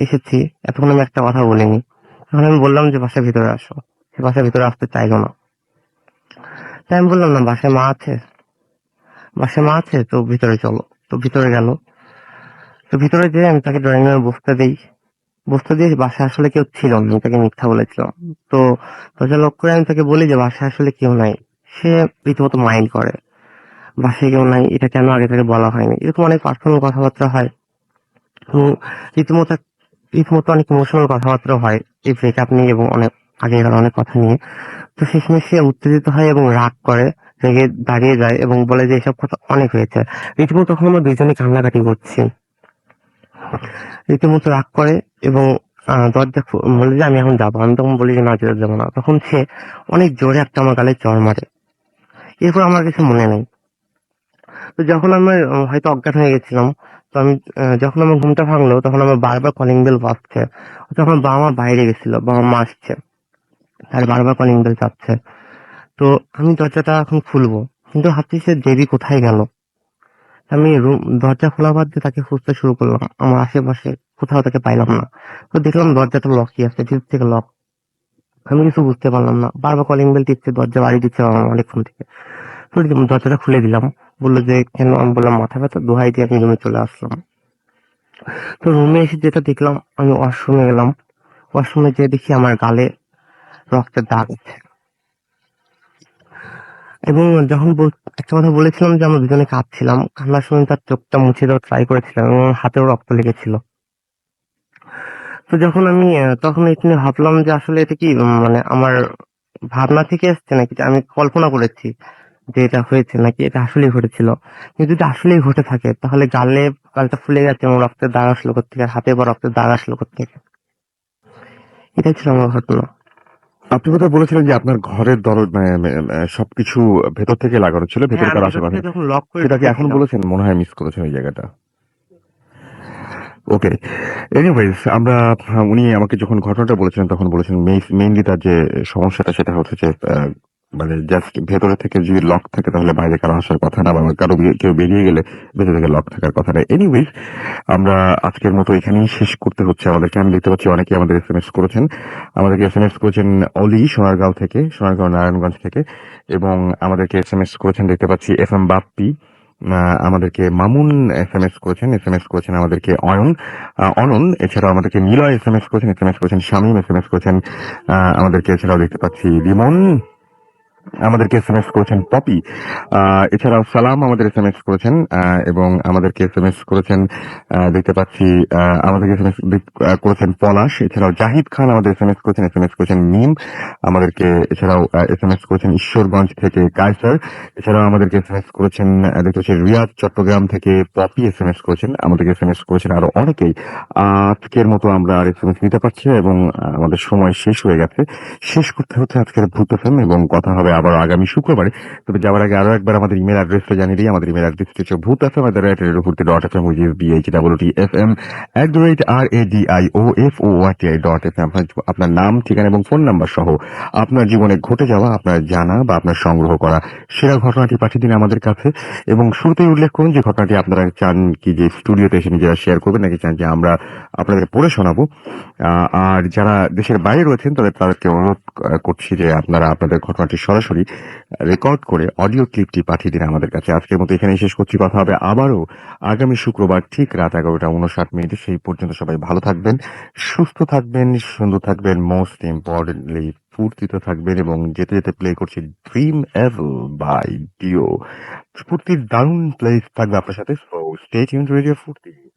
এসেছি, এতক্ষণ আমি একটা কথা বলিনি। তখন আমি বললাম যে বাসার ভিতরে আসো, সে বাসার ভিতরে আসতে চাইলো না। তাই আমি বললাম না বাসায় মা আছে, তো ভিতরে চলো। তো ভিতরে গেল। তো ভিতরে যেয়ে আমি তাকে ড্রয়িং রুমে বসতে দিয়ে বাসায় আসলে কেউ ছিল না, আমি তাকে মিথ্যা বলেছিলাম। তো দরজা লক করে আমি তাকে বলি যে বাসায় আসলে কেউ নাই। সে রীতিমতো মাইন্ড করে, বাসায় কেউ নাই, এটা কেন আগে থেকে বলা হয়নি, এরকম অনেক পার্সোনাল কথাবার্তা হয়। তো রীতিমতো রীতিমতো অনেক ইমোশনাল কথাবার্তা হয় এই ব্রেকআপ নিয়ে এবং অনেক আগেকার অনেক কথা নিয়ে। তো শেষমেশ সে উত্তেজিত হয় এবং রাগ করে, রেগে দাঁড়িয়ে যায় এবং বলে যে এসব কথা অনেক হয়েছে। রীতিমতো তখন আমরা দুইজনে কান্নাকাটি করছি, রীতিমতো রাগ করে এবং বলে যে আমি এখন যাবো। আমি তখন বলি যে না, যেতে যাবো না। তখন সে অনেক জোরে একটা আমার গালে চড় মারে, এরপর আমার কিছু মনে নেই। তো যখন আমি হয়তো অজ্ঞান হয়ে গেছিলাম, তো আমি যখন আমার ঘুমটা ভাঙলো তখন আমার বারবার কলিং বেল বাজছে। তখন বাবা মা বাইরে গেছিল, বাবা মা আসছে, তার বারবার কলিং বেল যাচ্ছে। তো আমি দরজাটা এখন খুলবো, কিন্তু ভাবছি সে দেবী কোথায় গেল। আমি দরজা খোলা বাদ দিয়ে তাকে খুঁজতে শুরু করলাম, আমার আশেপাশে কোথাও তাকে পাইলাম না। তো দেখলাম দরজাটা লকই আছে, ভিতর থেকে লক। আমি কিছু বুঝতে পারলাম না, বারবার কলিং বেল টিপছে, দরজা বাড়ি দিচ্ছে আমার অনেকক্ষণ থেকে। তো দরজাটা খুলে দিলাম, বললো যে কেন? আমি বললাম মাথা ব্যথা, দোহাই দিয়ে আমি রুমে চলে আসলাম। তো রুমে এসে যেটা দেখলাম, আমি ওয়াশরুমে গেলাম, ওয়াশরুমে যেয়ে দেখি আমার গালে রক্তের দাগ আছে। এবং যখন একটা কথা বলেছিলাম যে আমরা দুজনে কাঁদছিলাম, কান্নার সময় তার চোখটা মুছে দেওয়ার ট্রাই করেছিলাম এবং আমার হাতেও রক্ত লেগেছিল। তো যখন আমি তখন এটা নিয়ে ভাবলাম যে আসলে এটা কি মানে আমার ভাবনা থেকে এসছে নাকি আমি কল্পনা করেছি যে এটা হয়েছে, নাকি এটা আসলেই ঘটেছিল। কিন্তু যদি আসলেই ঘটে থাকে তাহলে গালটা ফুলে গেছে এবং রক্তের দাগ আসলো কোত্থেকে, হাতে বা রক্তের দাগ আসলো কোত্থেকে। এটাই ছিল আমার ঘটনা। আপনি কোথাও বলেছিলেন যে আপনার ঘরের সবকিছু ভেতর থেকে লাগানো ছিল, ভেতরে হ্যাঁ, কারো আমি ভেতর আশেপাশে। থেকে যখন লক করে সেটা কি এখন ঢুকেছিলাম। বলেছেন? মনে হয় মিস করেছেন ওই জায়গাটা। ওকে, এনিওয়েজ আমরা উনি আমাকে যখন ঘটনাটা বলেছিলেন তখন বলেছেন মেইনলি তার যে সমস্যাটা সেটা হচ্ছে যে মানে জাস্ট ভেতরে থেকে যদি লক থাকে তাহলে বাইরে কারো আসার কথা না, বা কেউ বেরিয়ে গেলে ভেতরে থেকে লক থাকার কথা না। এনিওয়েজ আমরা আজকের মতো এখানেই শেষ করতে হচ্ছে আমাদেরকে। আমি দেখতে পাচ্ছি অনেকেই আমাদের আমাদেরকে এসএমএস করেছেন অলি সোনারগাঁও নারায়ণগঞ্জ থেকে, এবং আমাদেরকে এসএমএস করেছেন দেখতে পাচ্ছি FM বাপ্পি, আমাদেরকে মামুন এসএমএস করেছেন আমাদেরকে অনন, এছাড়াও আমাদেরকে নিলয় এসএমএস করেছেন শামীম এসএমএস করেছেন আমাদেরকে, এছাড়াও দেখতে পাচ্ছি রিমন আমাদেরকে এসএমএস করেছেন পপি, এছাড়াও সালাম আমাদের এসএমএস করেছেন, এবং আমাদেরকে এসএমএস করেছেন দেখতে পাচ্ছি আমাদেরকে এসএমএস করেছেন পলাশ, এছাড়াও জাহিদ খান আমাদের এসএমএস করেছেন মিম আমাদেরকে, এছাড়াও এসএমএস করেছেন ঈশ্বরগঞ্জ থেকে কায়সার, এছাড়াও আমাদেরকে এসএমএস করেছেন দেখতে পাচ্ছি রিয়াদ চট্টগ্রাম থেকে পপি এসএমএস করেছেন, আমাদেরকে এসএমএস করেছেন আরো অনেকেই। আজকের মতো আমরা আর এসএমএস নিতে পারছি না এবং আমাদের সময় শেষ হয়ে গেছে। শেষ করতে হচ্ছে আজকের ভূত FM, এবং কথা হবে আবার আগামী শুক্রবারে। তবে যাওয়ার আগে আরো একবার আমাদের ইমেল অ্যাড্রেসটা জানিয়ে দিই। আমাদের ইমেল অ্যাড্রেস হচ্ছে bhutfm@radio.fm, which is bhutfm@radioFORTI.FM। আপনার নাম, ঠিকানা এবং ফোন নাম্বার সহ আপনার জীবনে ঘটে যাওয়া, আপনার জানা বা আপনার সংগ্রহ করা সেরা ঘটনাটি পাঠিয়ে দিন আমাদের কাছে, এবং শুরুতেই উল্লেখ করুন যে ঘটনাটি আপনারা চান কি যে স্টুডিওতে এসে নিজেরা শেয়ার করবেন, নাকি চান যে আমরা আপনাদের পড়ে শোনাবো। আর যারা দেশের বাইরে রয়েছেন তাদেরকে অনুরোধ করছি যে আপনারা আপনাদের ঘটনাটি সরাসরি রেকর্ড করে অডিও ক্লিপটি পাঠিয়ে দিন আমাদের কাছে। আজকের মতো এখানেই শেষ করছি। কথা হবে আবারও আগামী শুক্রবার ঠিক রাত 11:59। সেই পর্যন্ত সবাই ভালো থাকবেন, সুস্থ থাকবেন, সুন্দর থাকবেন, মোস্ট ইম্পর্টেন্টলি ফুর্তিতে থাকবেন। এবং যেতে যেতে প্লে করছি ড্রিম এভেল বাই ডিও। ফুর্তির দারুণ প্লেস থাকবে আপনার সাথে। সো স্টে টিউনড রেডিও ফুর্তি।